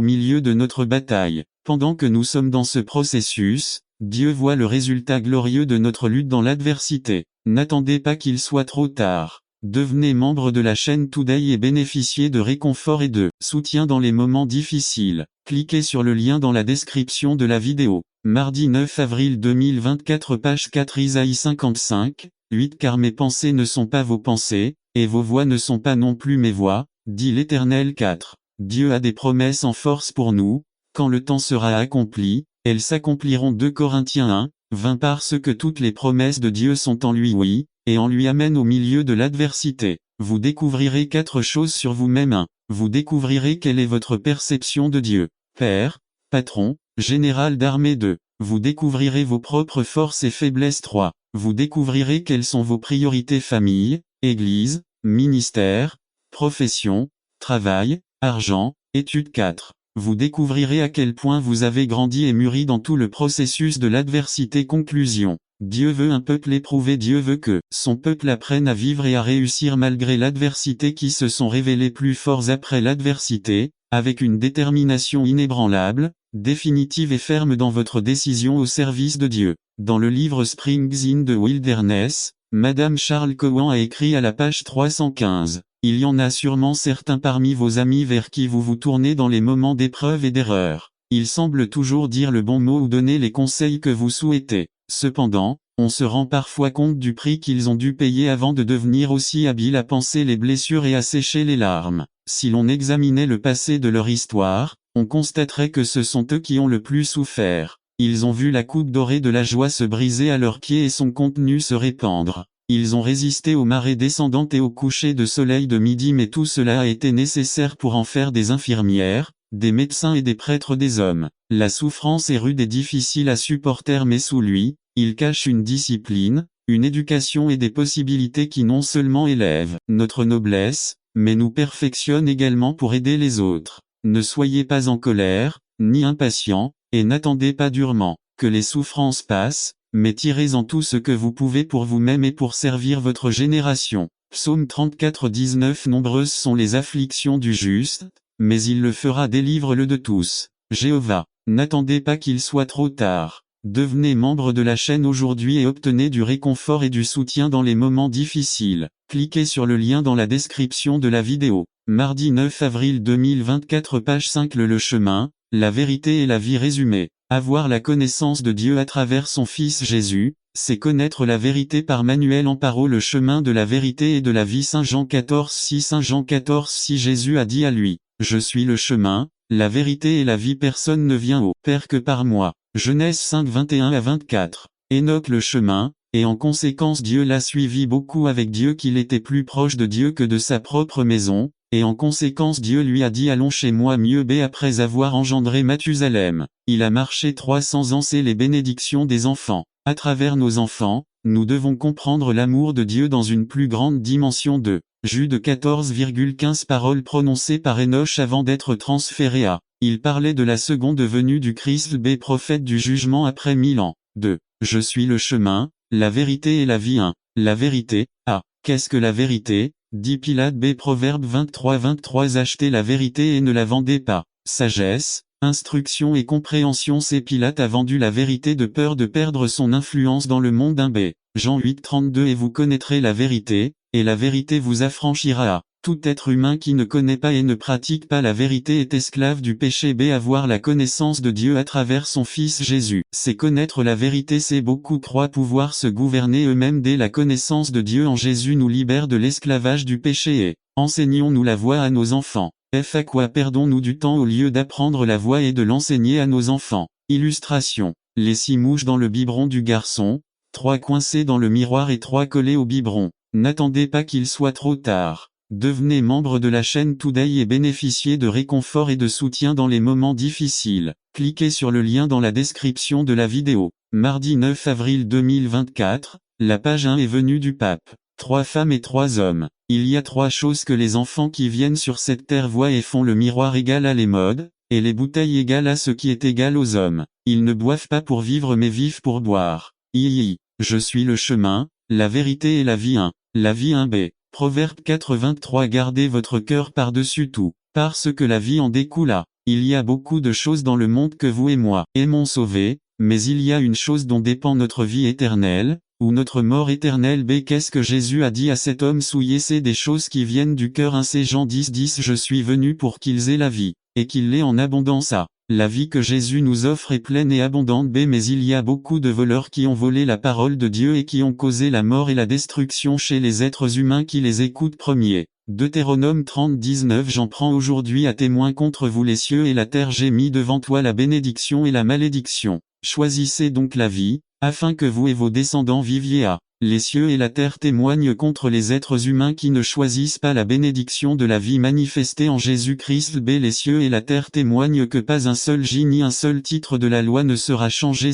milieu de notre bataille. Pendant que nous sommes dans ce processus, Dieu voit le résultat glorieux de notre lutte dans l'adversité. N'attendez pas qu'il soit trop tard. Devenez membre de la chaîne Today et bénéficiez de réconfort et de soutien dans les moments difficiles. Cliquez sur le lien dans la description de la vidéo. Mardi 9 avril 2024 page 4 Isaïe 55, 8 Car mes pensées ne sont pas vos pensées, et vos voix ne sont pas non plus mes voix, dit l'Éternel. 4. Dieu a des promesses en force pour nous, quand le temps sera accompli, elles s'accompliront. 2 Corinthiens 1, 20 Parce que toutes les promesses de Dieu sont en lui oui, et en lui amen au milieu de l'adversité. Vous découvrirez 4 choses sur vous-même. 1. Vous découvrirez quelle est votre perception de Dieu. Père, patron, général d'armée. 2. Vous découvrirez vos propres forces et faiblesses. 3. Vous découvrirez quelles sont vos priorités: famille, église, ministère, profession, travail, argent, études. 4. Vous découvrirez à quel point vous avez grandi et mûri dans tout le processus de l'adversité. Conclusion. Dieu veut un peuple éprouvé. Dieu veut que son peuple apprenne à vivre et à réussir malgré l'adversité, qui se sont révélés plus forts après l'adversité, avec une détermination inébranlable, définitive et ferme dans votre décision au service de Dieu. Dans le livre Springs in the Wilderness, Madame Charles Cowan a écrit à la page 315. Il y en a sûrement certains parmi vos amis vers qui vous vous tournez dans les moments d'épreuve et d'erreur. Ils semblent toujours dire le bon mot ou donner les conseils que vous souhaitez. Cependant, on se rend parfois compte du prix qu'ils ont dû payer avant de devenir aussi habiles à panser les blessures et à sécher les larmes. Si l'on examinait le passé de leur histoire, on constaterait que ce sont eux qui ont le plus souffert. Ils ont vu la coupe dorée de la joie se briser à leurs pieds et son contenu se répandre. Ils ont résisté aux marées descendantes et au coucher de soleil de midi, mais tout cela a été nécessaire pour en faire des infirmières, des médecins et des prêtres des hommes. La souffrance est rude et difficile à supporter, mais sous lui, il cache une discipline, une éducation et des possibilités qui non seulement élèvent notre noblesse, mais nous perfectionnent également pour aider les autres. Ne soyez pas en colère, ni impatient, et n'attendez pas durement que les souffrances passent, mais tirez-en tout ce que vous pouvez pour vous-même et pour servir votre génération. Psaume 34, 19 Nombreuses sont les afflictions du juste, mais il le fera, délivre-le de tous. Jéhovah, n'attendez pas qu'il soit trop tard. Devenez membre de la chaîne aujourd'hui et obtenez du réconfort et du soutien dans les moments difficiles. Cliquez sur le lien dans la description de la vidéo. Mardi 9 avril 2024 page 5 Le chemin, la vérité et la vie résumée. Avoir la connaissance de Dieu à travers son Fils Jésus, c'est connaître la vérité. Par Manuel Amparo. Le chemin de la vérité et de la vie. Saint Jean 14:6 Saint Jean 14:6 Jésus a dit à lui: Je suis le chemin, la vérité et la vie, personne ne vient au Père que par moi. Genèse 5, 21-24. Enoch le chemin, et en conséquence Dieu l'a suivi beaucoup avec Dieu, qu'il était plus proche de Dieu que de sa propre maison, et en conséquence Dieu lui a dit: Allons chez moi. Mieux B. Après avoir engendré Mathusalem, il a marché 300 ans. C'est les bénédictions des enfants. À travers nos enfants, nous devons comprendre l'amour de Dieu dans une plus grande dimension. De Jude 14,15 Paroles prononcées par Enoch avant d'être transféré à. Il parlait de la seconde venue du Christ. B. Prophète du jugement après 1000 ans. 2. Je suis le chemin, la vérité et la vie. 1. La vérité. A. Qu'est-ce que la vérité? Dit Pilate. B. Proverbe 23-23 Achetez la vérité et ne la vendez pas. Sagesse, instruction et compréhension. C. Pilate a vendu la vérité de peur de perdre son influence dans le monde. 1 B. Jean 8:32 Et vous connaîtrez la vérité, et la vérité vous affranchira. Tout être humain qui ne connaît pas et ne pratique pas la vérité est esclave du péché. B. Avoir la connaissance de Dieu à travers son Fils Jésus, c'est connaître la vérité. C'est beaucoup croient pouvoir se gouverner eux-mêmes. D. La connaissance de Dieu en Jésus nous libère de l'esclavage du péché et enseignons-nous la voie à nos enfants. F. À quoi perdons-nous du temps au lieu d'apprendre la voie et de l'enseigner à nos enfants? Illustration. Les 6 mouches dans le biberon du garçon, 3 coincées dans le miroir et 3 collées au biberon. N'attendez pas qu'il soit trop tard. Devenez membre de la chaîne Today et bénéficiez de réconfort et de soutien dans les moments difficiles. Cliquez sur le lien dans la description de la vidéo. Mardi 9 avril 2024, la page 1 est venue du pape. 3 femmes et 3 hommes. Il y a 3 choses que les enfants qui viennent sur cette terre voient et font: le miroir égal à les modes, et les bouteilles égales à ce qui est égal aux hommes. Ils ne boivent pas pour vivre mais vivent pour boire. Je suis le chemin, la vérité et la vie. 1. La vie 1b. Proverbe 4:23. Gardez votre cœur par-dessus tout, parce que la vie en découla. Il y a beaucoup de choses dans le monde que vous et moi aimons sauver, mais il y a une chose dont dépend notre vie éternelle, ou notre mort éternelle. Qu'est-ce que Jésus a dit à cet homme souillé? C'est des choses qui viennent du cœur. 1 Jean 10:10. Je suis venu pour qu'ils aient la vie, et qu'ils l'aient en abondance. La vie que Jésus nous offre est pleine et abondante. Mais il y a beaucoup de voleurs qui ont volé la parole de Dieu et qui ont causé la mort et la destruction chez les êtres humains qui les écoutent. 1er Deutéronome 30:19. J'en prends aujourd'hui à témoin contre vous les cieux et la terre. J'ai mis devant toi la bénédiction et la malédiction. Choisissez donc la vie, afin que vous et vos descendants viviez. Les cieux et la terre témoignent contre les êtres humains qui ne choisissent pas la bénédiction de la vie manifestée en Jésus-Christ. Les cieux et la terre témoignent que pas un seul J ni un seul titre de la loi ne sera changé.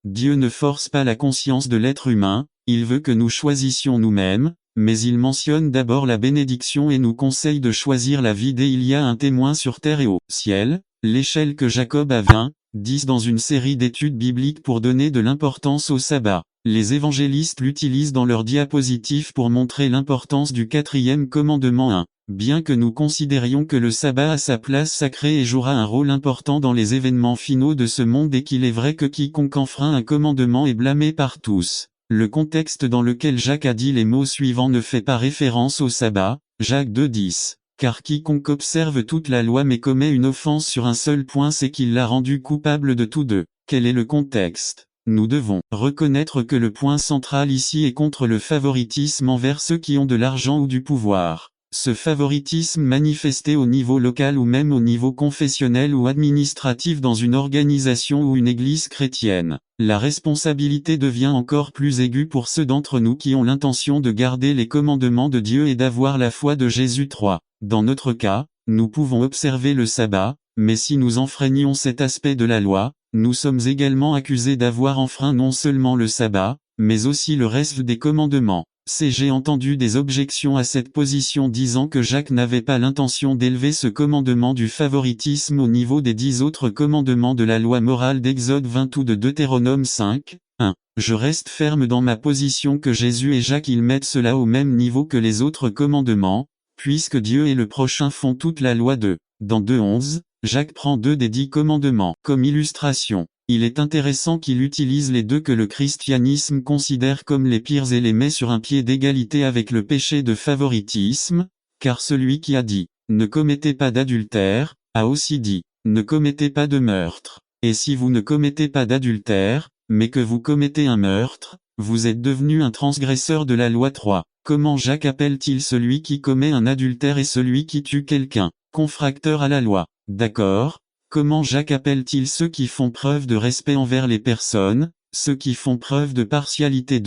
Dieu ne force pas la conscience de l'être humain, il veut que nous choisissions nous-mêmes, mais il mentionne d'abord la bénédiction et nous conseille de choisir la vie. Il y a un témoin sur terre et au ciel, l'échelle que Jacob a 10 dans une série d'études bibliques pour donner de l'importance au sabbat. Les évangélistes l'utilisent dans leurs diapositives pour montrer l'importance du 4e commandement. 1. Bien que nous considérions que le sabbat a sa place sacrée et jouera un rôle important dans les événements finaux de ce monde et qu'il est vrai que quiconque enfreint un commandement est blâmé par tous, le contexte dans lequel Jacques a dit les mots suivants ne fait pas référence au sabbat, Jacques 2:10. Car quiconque observe toute la loi mais commet une offense sur un seul point, c'est qu'il l'a rendu coupable de tous deux. Quel est le contexte? Nous devons reconnaître que le point central ici est contre le favoritisme envers ceux qui ont de l'argent ou du pouvoir. Ce favoritisme manifesté au niveau local ou même au niveau confessionnel ou administratif dans une organisation ou une église chrétienne. La responsabilité devient encore plus aiguë pour ceux d'entre nous qui ont l'intention de garder les commandements de Dieu et d'avoir la foi de Jésus. 3. Dans notre cas, nous pouvons observer le sabbat, mais si nous enfreignons cet aspect de la loi, nous sommes également accusés d'avoir enfreint non seulement le sabbat, mais aussi le reste des commandements. J'ai entendu des objections à cette position disant que Jacques n'avait pas l'intention d'élever ce commandement du favoritisme au niveau des 10 autres commandements de la loi morale d'Exode 20 ou de Deutéronome 5. 1. Je reste ferme dans ma position que Jésus et Jacques ils mettent cela au même niveau que les autres commandements, puisque Dieu et le prochain font toute la loi. Dans 2:11, Jacques prend 2 des 10 commandements comme illustration. Il est intéressant qu'il utilise les 2 que le christianisme considère comme les pires et les met sur un pied d'égalité avec le péché de favoritisme, car celui qui a dit « Ne commettez pas d'adultère » a aussi dit « Ne commettez pas de meurtre ». Et si vous ne commettez pas d'adultère, mais que vous commettez un meurtre, vous êtes devenu un transgresseur de la loi. 3. Comment Jacques appelle-t-il celui qui commet un adultère et celui qui tue quelqu'un? Confracteur à la loi. D'accord. Comment Jacques appelle-t-il ceux qui font preuve de respect envers les personnes, ceux qui font preuve de partialité?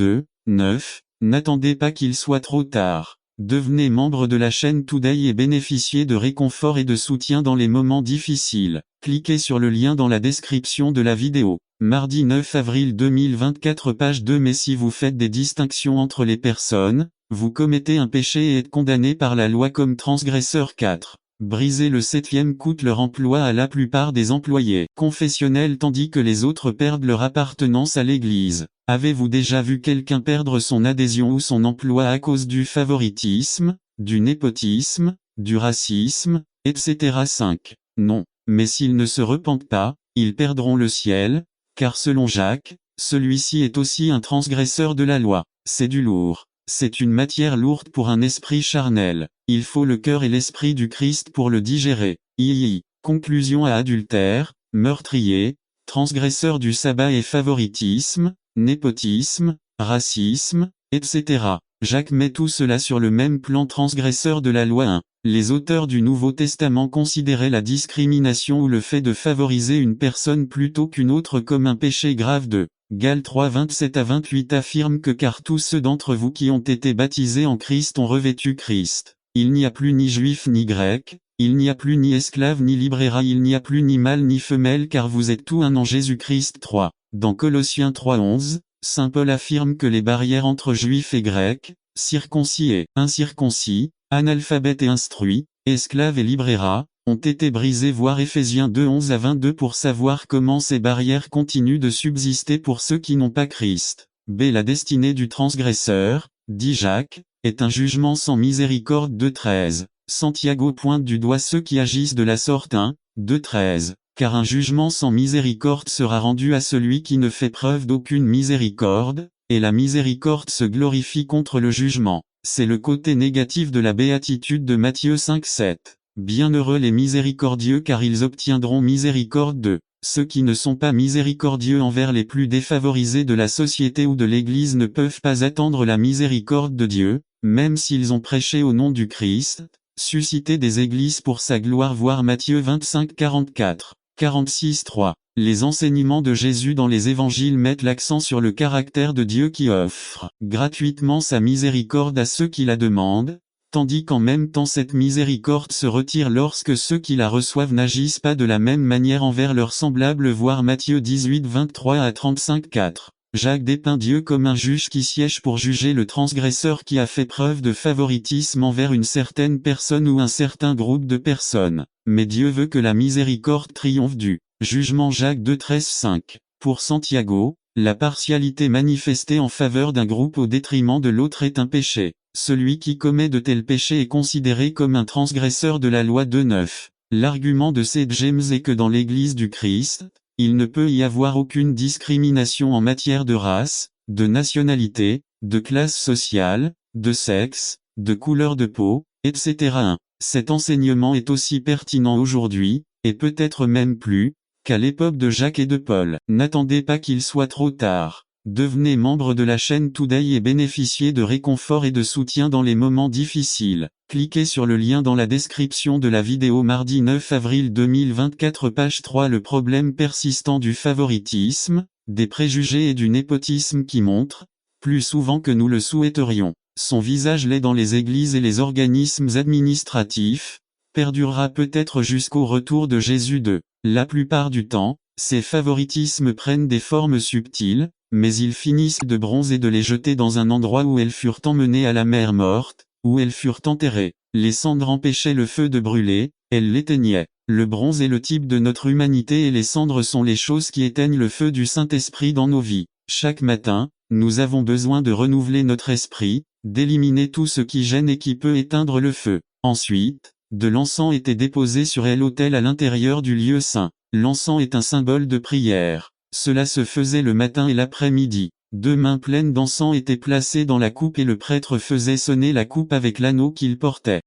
9. N'attendez pas qu'il soit trop tard. Devenez membre de la chaîne Today et bénéficiez de réconfort et de soutien dans les moments difficiles. Cliquez sur le lien dans la description de la vidéo. Mardi 9 avril 2024 page 2. Mais si vous faites des distinctions entre les personnes, vous commettez un péché et êtes condamné par la loi comme transgresseur. 4. Briser le 7e coûte leur emploi à la plupart des employés confessionnels tandis que les autres perdent leur appartenance à l'église. Avez-vous déjà vu quelqu'un perdre son adhésion ou son emploi à cause du favoritisme, du népotisme, du racisme, etc. 5. Non. Mais s'ils ne se repentent pas, ils perdront le ciel, car selon Jacques, celui-ci est aussi un transgresseur de la loi. C'est du lourd. C'est une matière lourde pour un esprit charnel. Il faut le cœur et l'esprit du Christ pour le digérer. Conclusion à adultère, meurtrier, transgresseur du sabbat et favoritisme, népotisme, racisme, etc. Jacques met tout cela sur le même plan. Transgresseur de la loi. 1. Les auteurs du Nouveau Testament considéraient la discrimination ou le fait de favoriser une personne plutôt qu'une autre comme un péché grave. Galates 3 27-28 affirme que car tous ceux d'entre vous qui ont été baptisés en Christ ont revêtu Christ. Il n'y a plus ni juif ni grec, il n'y a plus ni esclave ni libre, il n'y a plus ni mâle ni femelle car vous êtes tous un en Jésus-Christ. 3. Dans Colossiens 3:11, saint Paul affirme que les barrières entre juifs et grecs, circoncis et incirconcis, analphabètes et instruits, esclaves et libérats, ont été brisées, voire Éphésiens 2:11-22 pour savoir comment ces barrières continuent de subsister pour ceux qui n'ont pas Christ. B. La destinée du transgresseur, dit Jacques, est un jugement sans miséricorde. 2:13. Santiago pointe du doigt ceux qui agissent de la sorte. 2:13. Car un jugement sans miséricorde sera rendu à celui qui ne fait preuve d'aucune miséricorde, et la miséricorde se glorifie contre le jugement. C'est le côté négatif de la béatitude de Matthieu 5:7. Bienheureux les miséricordieux car ils obtiendront miséricorde d'eux. Ceux qui ne sont pas miséricordieux envers les plus défavorisés de la société ou de l'Église ne peuvent pas attendre la miséricorde de Dieu, même s'ils ont prêché au nom du Christ, suscité des églises pour sa gloire. Voir Matthieu 25:44. 46:3. Les enseignements de Jésus dans les évangiles mettent l'accent sur le caractère de Dieu qui offre gratuitement sa miséricorde à ceux qui la demandent, tandis qu'en même temps cette miséricorde se retire lorsque ceux qui la reçoivent n'agissent pas de la même manière envers leurs semblables. Voir Matthieu 18:23-35-4. Jacques dépeint Dieu comme un juge qui siège pour juger le transgresseur qui a fait preuve de favoritisme envers une certaine personne ou un certain groupe de personnes. Mais Dieu veut que la miséricorde triomphe du jugement. Jacques 2:13-5. Pour Santiago, la partialité manifestée en faveur d'un groupe au détriment de l'autre est un péché. Celui qui commet de tels péchés est considéré comme un transgresseur de la loi. 2:9. L'argument de C. James est que dans l'Église du Christ, il ne peut y avoir aucune discrimination en matière de race, de nationalité, de classe sociale, de sexe, de couleur de peau, etc. Cet enseignement est aussi pertinent aujourd'hui, et peut-être même plus, qu'à l'époque de Jacques et de Paul. N'attendez pas qu'il soit trop tard. Devenez membre de la chaîne Today et bénéficiez de réconfort et de soutien dans les moments difficiles. Cliquez sur le lien dans la description de la vidéo. Mardi 9 avril 2024, page 3. Le problème persistant du favoritisme, des préjugés et du népotisme qui montre, plus souvent que nous le souhaiterions, son visage laid dans les églises et les organismes administratifs, perdurera peut-être jusqu'au retour de Jésus. La plupart du temps, ces favoritismes prennent des formes subtiles, mais ils finissent de bronzer et de les jeter dans un endroit où elles furent emmenées à la mer morte, où elles furent enterrées. Les cendres empêchaient le feu de brûler, elles l'éteignaient. Le bronze est le type de notre humanité et les cendres sont les choses qui éteignent le feu du Saint-Esprit dans nos vies. Chaque matin, nous avons besoin de renouveler notre esprit, d'éliminer tout ce qui gêne et qui peut éteindre le feu. Ensuite, de l'encens était déposé sur l'autel à l'intérieur du lieu saint. L'encens est un symbole de prière. Cela se faisait le matin et l'après-midi. 2 mains pleines d'encens étaient placées dans la coupe et le prêtre faisait sonner la coupe avec l'anneau qu'il portait.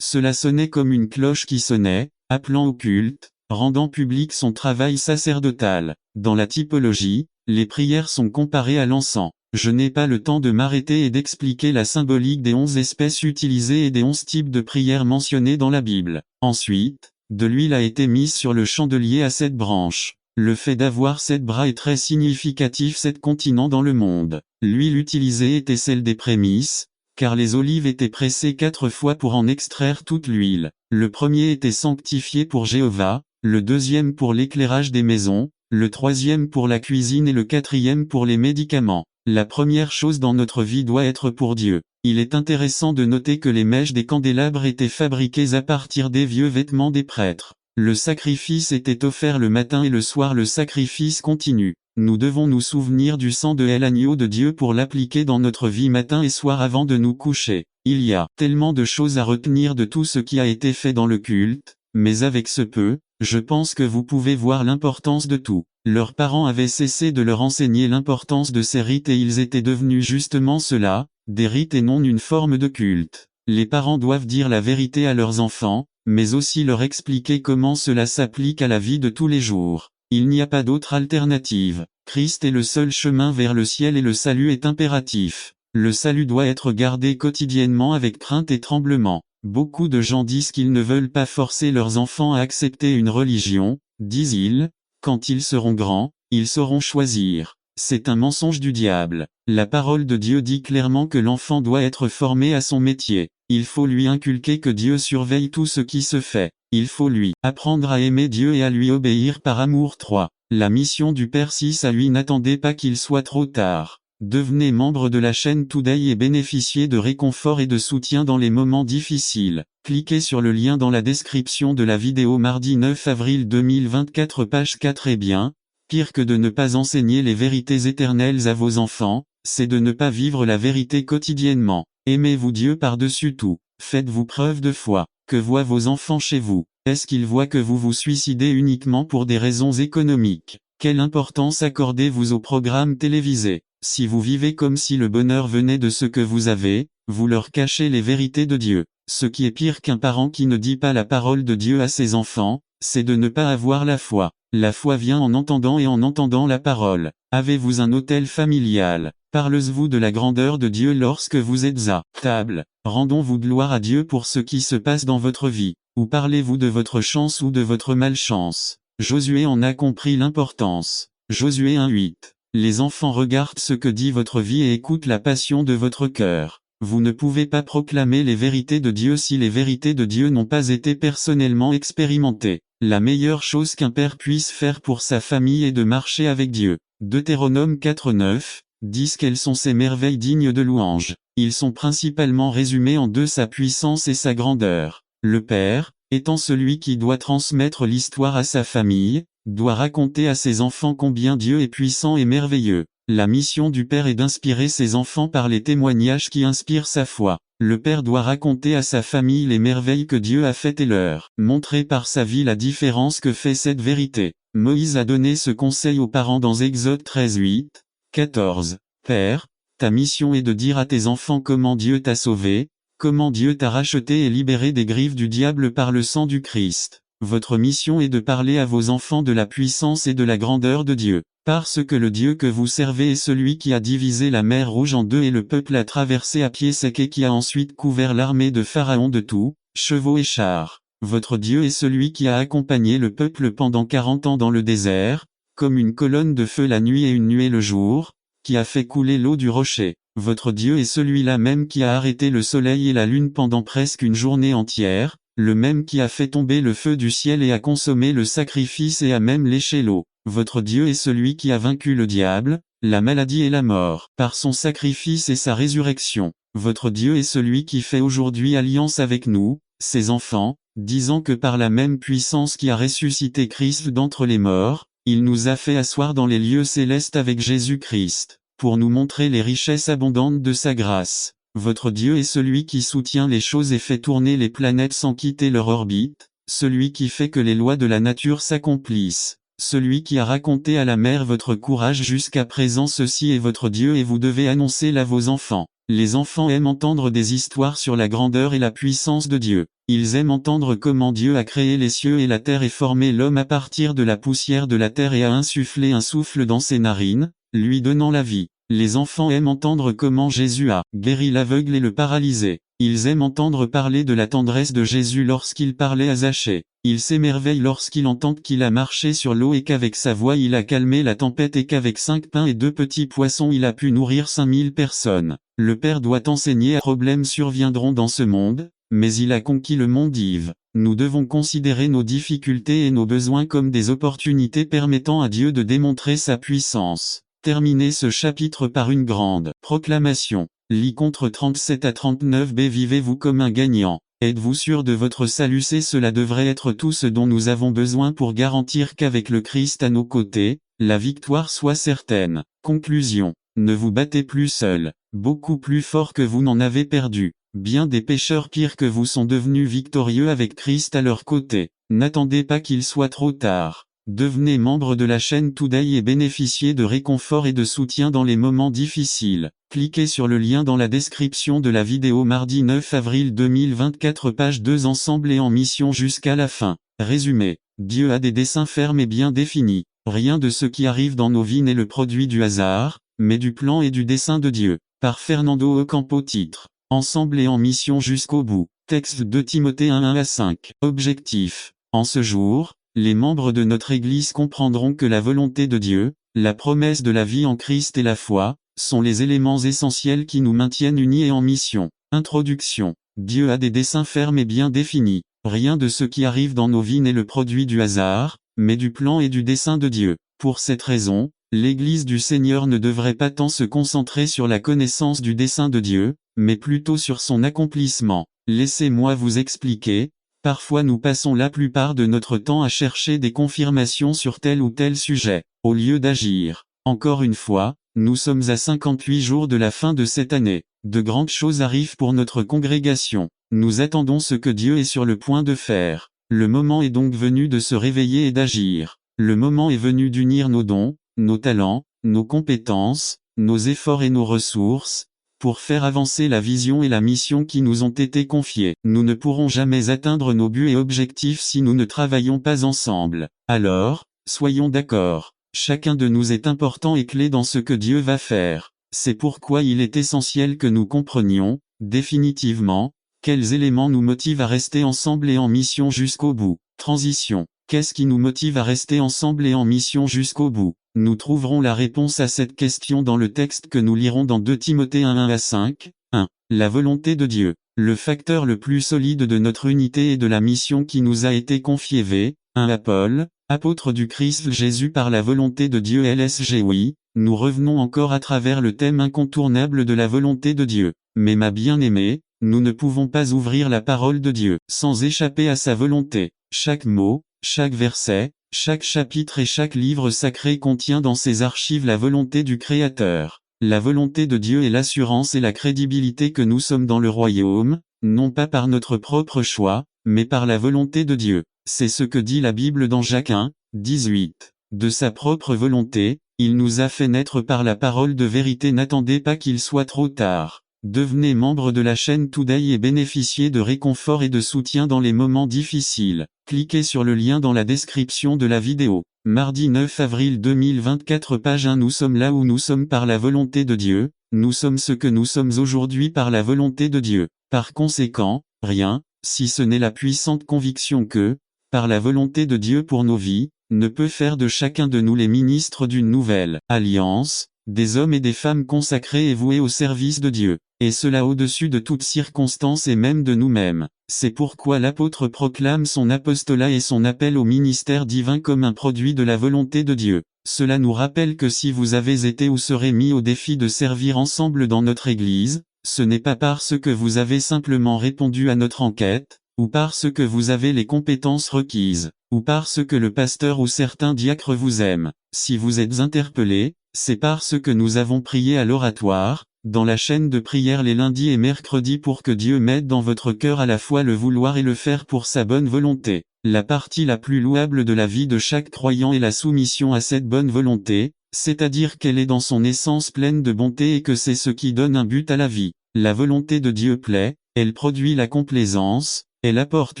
Cela sonnait comme une cloche qui sonnait, appelant au culte, rendant public son travail sacerdotal. Dans la typologie, les prières sont comparées à l'encens. Je n'ai pas le temps de m'arrêter et d'expliquer la symbolique des 11 espèces utilisées et des 11 types de prières mentionnés dans la Bible. Ensuite, de l'huile a été mise sur le chandelier à 7 branches. Le fait d'avoir 7 bras est très significatif. 7 continents dans le monde. L'huile utilisée était celle des prémices, car les olives étaient pressées 4 fois pour en extraire toute l'huile. Le premier était sanctifié pour Jéhovah, le deuxième pour l'éclairage des maisons, le troisième pour la cuisine et le quatrième pour les médicaments. La première chose dans notre vie doit être pour Dieu. Il est intéressant de noter que les mèches des candélabres étaient fabriquées à partir des vieux vêtements des prêtres. Le sacrifice était offert le matin et le soir. Le sacrifice continue. Nous devons nous souvenir du sang de l'agneau de Dieu pour l'appliquer dans notre vie matin et soir avant de nous coucher. Il y a tellement de choses à retenir de tout ce qui a été fait dans le culte, mais avec ce peu, je pense que vous pouvez voir l'importance de tout. Leurs parents avaient cessé de leur enseigner l'importance de ces rites et ils étaient devenus justement cela, des rites et non une forme de culte. Les parents doivent dire la vérité à leurs enfants, mais aussi leur expliquer comment cela s'applique à la vie de tous les jours. Il n'y a pas d'autre alternative. Christ est le seul chemin vers le ciel et le salut est impératif. Le salut doit être gardé quotidiennement avec crainte et tremblement. Beaucoup de gens disent qu'ils ne veulent pas forcer leurs enfants à accepter une religion, disent-ils. Quand ils seront grands, ils sauront choisir. C'est un mensonge du diable. La parole de Dieu dit clairement que l'enfant doit être formé à son métier. Il faut lui inculquer que Dieu surveille tout ce qui se fait. Il faut lui apprendre à aimer Dieu et à lui obéir par amour. 3. La mission du Père 6 à lui. N'attendez pas qu'il soit trop tard. Devenez membre de la chaîne Today et bénéficiez de réconfort et de soutien dans les moments difficiles. Cliquez sur le lien dans la description de la vidéo mardi 9 avril 2024 page 4. Eh bien, pire que de ne pas enseigner les vérités éternelles à vos enfants, c'est de ne pas vivre la vérité quotidiennement. Aimez-vous Dieu par-dessus tout. Faites-vous preuve de foi. Que voient vos enfants chez vous? Est-ce qu'ils voient que vous vous suicidez uniquement pour des raisons économiques? Quelle importance accordez-vous aux programmes télévisés? Si vous vivez comme si le bonheur venait de ce que vous avez, vous leur cachez les vérités de Dieu. Ce qui est pire qu'un parent qui ne dit pas la parole de Dieu à ses enfants, c'est de ne pas avoir la foi. La foi vient en entendant et en entendant la parole. Avez-vous un autel familial? Parlez-vous de la grandeur de Dieu lorsque vous êtes à table? Rendons-vous gloire à Dieu pour ce qui se passe dans votre vie? Ou parlez-vous de votre chance ou de votre malchance? Josué en a compris l'importance. Josué 1:8. Les enfants regardent ce que dit votre vie et écoutent la passion de votre cœur. Vous ne pouvez pas proclamer les vérités de Dieu si les vérités de Dieu n'ont pas été personnellement expérimentées. La meilleure chose qu'un père puisse faire pour sa famille est de marcher avec Dieu. Deutéronome 4:9, disent quelles sont ces merveilles dignes de louange. Ils sont principalement résumés en deux: sa puissance et sa grandeur. Le père, étant celui qui doit transmettre l'histoire à sa famille, doit raconter à ses enfants combien Dieu est puissant et merveilleux. La mission du père est d'inspirer ses enfants par les témoignages qui inspirent sa foi. Le père doit raconter à sa famille les merveilles que Dieu a faites et leur montrer par sa vie la différence que fait cette vérité. Moïse a donné ce conseil aux parents dans Exode 13:8, 14. Père, ta mission est de dire à tes enfants comment Dieu t'a sauvé, comment Dieu t'a racheté et libéré des griffes du diable par le sang du Christ. Votre mission est de parler à vos enfants de la puissance et de la grandeur de Dieu. Parce que le Dieu que vous servez est celui qui a divisé la mer Rouge en deux et le peuple a traversé à pied sec et qui a ensuite couvert l'armée de Pharaon de tout, chevaux et chars. Votre Dieu est celui qui a accompagné le peuple pendant 40 ans dans le désert, comme une colonne de feu la nuit et une nuée le jour, qui a fait couler l'eau du rocher. Votre Dieu est celui-là même qui a arrêté le soleil et la lune pendant presque une journée entière, le même qui a fait tomber le feu du ciel et a consommé le sacrifice et a même léché l'eau. Votre Dieu est celui qui a vaincu le diable, la maladie et la mort, par son sacrifice et sa résurrection. Votre Dieu est celui qui fait aujourd'hui alliance avec nous, ses enfants, disant que par la même puissance qui a ressuscité Christ d'entre les morts, il nous a fait asseoir dans les lieux célestes avec Jésus-Christ, pour nous montrer les richesses abondantes de sa grâce. Votre Dieu est celui qui soutient les choses et fait tourner les planètes sans quitter leur orbite, celui qui fait que les lois de la nature s'accomplissent, celui qui a raconté à la mer votre courage jusqu'à présent. Ceci est votre Dieu et vous devez annoncer-la à vos enfants. Les enfants aiment entendre des histoires sur la grandeur et la puissance de Dieu. Ils aiment entendre comment Dieu a créé les cieux et la terre et formé l'homme à partir de la poussière de la terre et a insufflé un souffle dans ses narines, lui donnant la vie. Les enfants aiment entendre comment Jésus a guéri l'aveugle et le paralysé. Ils aiment entendre parler de la tendresse de Jésus lorsqu'il parlait à Zachée. Ils s'émerveillent lorsqu'ils entendent qu'il a marché sur l'eau et qu'avec sa voix il a calmé la tempête et qu'avec 5 pains et 2 petits poissons il a pu nourrir 5000 personnes. Le Père doit enseigner à problèmes surviendront dans ce monde, mais il a conquis le monde Yves. Nous devons considérer nos difficultés et nos besoins comme des opportunités permettant à Dieu de démontrer sa puissance. Terminez ce chapitre par une grande proclamation. Lit contre 37 à 39b. Vivez-vous comme un gagnant. Êtes-vous sûr de votre salut? Cela devrait être tout ce dont nous avons besoin pour garantir qu'avec le Christ à nos côtés, la victoire soit certaine. Conclusion. Ne vous battez plus seul. Beaucoup plus fort que vous n'en avez perdu. Bien des pécheurs pires que vous sont devenus victorieux avec Christ à leur côté. N'attendez pas qu'il soit trop tard. Devenez membre de la chaîne Today et bénéficiez de réconfort et de soutien dans les moments difficiles. Cliquez sur le lien dans la description de la vidéo mardi 9 avril 2024 page 2. Ensemble et en mission jusqu'à la fin. Résumé. Dieu a des desseins fermes et bien définis. Rien de ce qui arrive dans nos vies n'est le produit du hasard, mais du plan et du dessein de Dieu. Par Fernando Ocampo. Titre. Ensemble et en mission jusqu'au bout. Texte de Timothée 1:1 à 5. Objectif. En ce jour, les membres de notre Église comprendront que la volonté de Dieu, la promesse de la vie en Christ et la foi, sont les éléments essentiels qui nous maintiennent unis et en mission. Introduction. Dieu a des desseins fermes et bien définis. Rien de ce qui arrive dans nos vies n'est le produit du hasard, mais du plan et du dessein de Dieu. Pour cette raison, l'Église du Seigneur ne devrait pas tant se concentrer sur la connaissance du dessein de Dieu, mais plutôt sur son accomplissement. Laissez-moi vous expliquer. Parfois nous passons la plupart de notre temps à chercher des confirmations sur tel ou tel sujet, au lieu d'agir. Encore une fois, nous sommes à 58 jours de la fin de cette année. De grandes choses arrivent pour notre congrégation. Nous attendons ce que Dieu est sur le point de faire. Le moment est donc venu de se réveiller et d'agir. Le moment est venu d'unir nos dons, nos talents, nos compétences, nos efforts et nos ressources, pour faire avancer la vision et la mission qui nous ont été confiées. Nous ne pourrons jamais atteindre nos buts et objectifs si nous ne travaillons pas ensemble. Alors, soyons d'accord. Chacun de nous est important et clé dans ce que Dieu va faire. C'est pourquoi il est essentiel que nous comprenions, définitivement, quels éléments nous motivent à rester ensemble et en mission jusqu'au bout. Transition. Qu'est-ce qui nous motive à rester ensemble et en mission jusqu'au bout? Nous trouverons la réponse à cette question dans le texte que nous lirons dans 2 Timothée 1:1-5. 1. La volonté de Dieu. Le facteur le plus solide de notre unité et de la mission qui nous a été confiée v. 1 Paul, apôtre du Christ Jésus par la volonté de Dieu LSG. Oui, nous revenons encore à travers le thème incontournable de la volonté de Dieu. Mais ma bien-aimée, nous ne pouvons pas ouvrir la parole de Dieu sans échapper à sa volonté. Chaque mot, chaque verset, chaque chapitre et chaque livre sacré contient dans ses archives la volonté du Créateur. La volonté de Dieu est l'assurance et la crédibilité que nous sommes dans le royaume, non pas par notre propre choix, mais par la volonté de Dieu. C'est ce que dit la Bible dans Jacques 1:18. De sa propre volonté, il nous a fait naître par la parole de vérité. N'attendez pas qu'il soit trop tard. Devenez membre de la chaîne Today et bénéficiez de réconfort et de soutien dans les moments difficiles. Cliquez sur le lien dans la description de la vidéo. Mardi 9 avril 2024 page 1. Nous sommes là où nous sommes par la volonté de Dieu, nous sommes ce que nous sommes aujourd'hui par la volonté de Dieu. Par conséquent, rien, si ce n'est la puissante conviction que, par la volonté de Dieu pour nos vies, ne peut faire de chacun de nous les ministres d'une nouvelle alliance, des hommes et des femmes consacrés et voués au service de Dieu, et cela au-dessus de toute circonstance et même de nous-mêmes. C'est pourquoi l'apôtre proclame son apostolat et son appel au ministère divin comme un produit de la volonté de Dieu. Cela nous rappelle que si vous avez été ou serez mis au défi de servir ensemble dans notre Église, ce n'est pas parce que vous avez simplement répondu à notre enquête, ou parce que vous avez les compétences requises, ou parce que le pasteur ou certains diacres vous aiment. Si vous êtes interpellé, c'est parce que nous avons prié à l'oratoire, dans la chaîne de prière les lundis et mercredis pour que Dieu mette dans votre cœur à la fois le vouloir et le faire pour sa bonne volonté. La partie la plus louable de la vie de chaque croyant est la soumission à cette bonne volonté, c'est-à-dire qu'elle est dans son essence pleine de bonté et que c'est ce qui donne un but à la vie. La volonté de Dieu plaît, elle produit la complaisance, elle apporte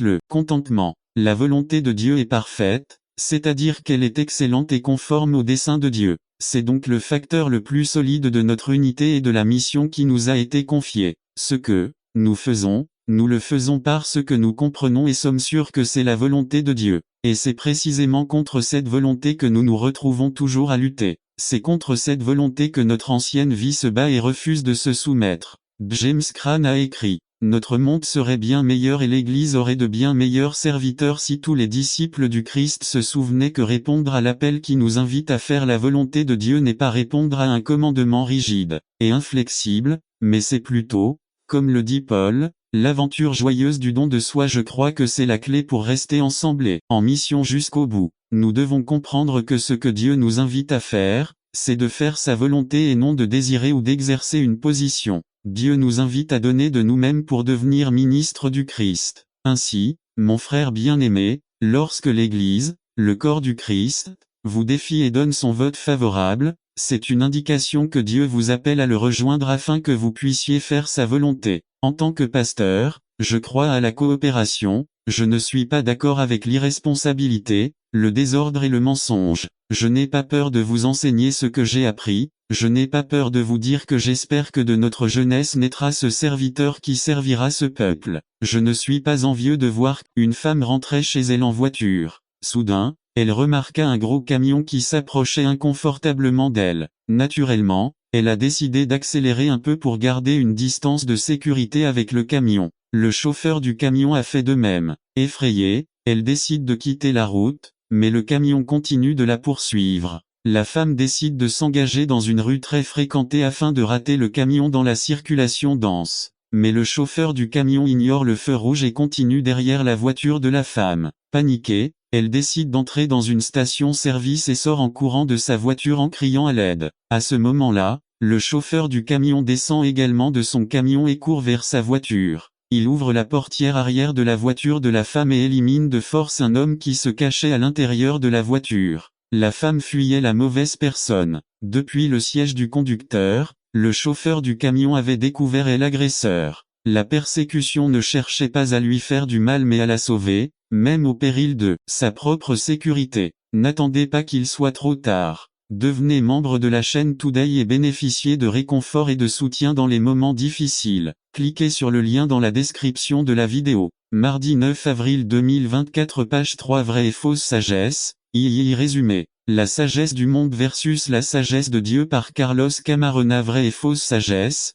le contentement. La volonté de Dieu est parfaite, c'est-à-dire qu'elle est excellente et conforme au dessein de Dieu. C'est donc le facteur le plus solide de notre unité et de la mission qui nous a été confiée. Ce que nous faisons, nous le faisons parce que nous comprenons et sommes sûrs que c'est la volonté de Dieu. Et c'est précisément contre cette volonté que nous nous retrouvons toujours à lutter. C'est contre cette volonté que notre ancienne vie se bat et refuse de se soumettre. James Cran a écrit: notre monde serait bien meilleur et l'Église aurait de bien meilleurs serviteurs si tous les disciples du Christ se souvenaient que répondre à l'appel qui nous invite à faire la volonté de Dieu n'est pas répondre à un commandement rigide et inflexible, mais c'est plutôt, comme le dit Paul, l'aventure joyeuse du don de soi. Je crois que c'est la clé pour rester ensemble et en mission jusqu'au bout. Nous devons comprendre que ce que Dieu nous invite à faire, c'est de faire sa volonté et non de désirer ou d'exercer une position. Dieu nous invite à donner de nous-mêmes pour devenir ministres du Christ. Ainsi, mon frère bien-aimé, lorsque l'Église, le corps du Christ, vous défie et donne son vote favorable, c'est une indication que Dieu vous appelle à le rejoindre afin que vous puissiez faire sa volonté. En tant que pasteur, je crois à la coopération, je ne suis pas d'accord avec l'irresponsabilité, le désordre et le mensonge. Je n'ai pas peur de vous enseigner ce que j'ai appris, je n'ai pas peur de vous dire que j'espère que de notre jeunesse naîtra ce serviteur qui servira ce peuple. Je ne suis pas envieux de voir qu'une femme rentrait chez elle en voiture. Soudain, elle remarqua un gros camion qui s'approchait inconfortablement d'elle. Naturellement, elle a décidé d'accélérer un peu pour garder une distance de sécurité avec le camion. Le chauffeur du camion a fait de même. Effrayée, elle décide de quitter la route, mais le camion continue de la poursuivre. La femme décide de s'engager dans une rue très fréquentée afin de rater le camion dans la circulation dense. Mais le chauffeur du camion ignore le feu rouge et continue derrière la voiture de la femme. Paniquée, elle décide d'entrer dans une station-service et sort en courant de sa voiture en criant à l'aide. À ce moment-là, le chauffeur du camion descend également de son camion et court vers sa voiture. Il ouvre la portière arrière de la voiture de la femme et élimine de force un homme qui se cachait à l'intérieur de la voiture. La femme fuyait la mauvaise personne. Depuis le siège du conducteur, le chauffeur du camion avait découvert l'agresseur. La persécution ne cherchait pas à lui faire du mal mais à la sauver, même au péril de sa propre sécurité. N'attendez pas qu'il soit trop tard. Devenez membre de la chaîne Today et bénéficiez de réconfort et de soutien dans les moments difficiles. Cliquez sur le lien dans la description de la vidéo. Mardi 9 avril 2024 page 3 Vraie et fausse sagesse. Résumé. La sagesse du monde versus la sagesse de Dieu par Carlos Camarena. Vraie et fausse sagesse.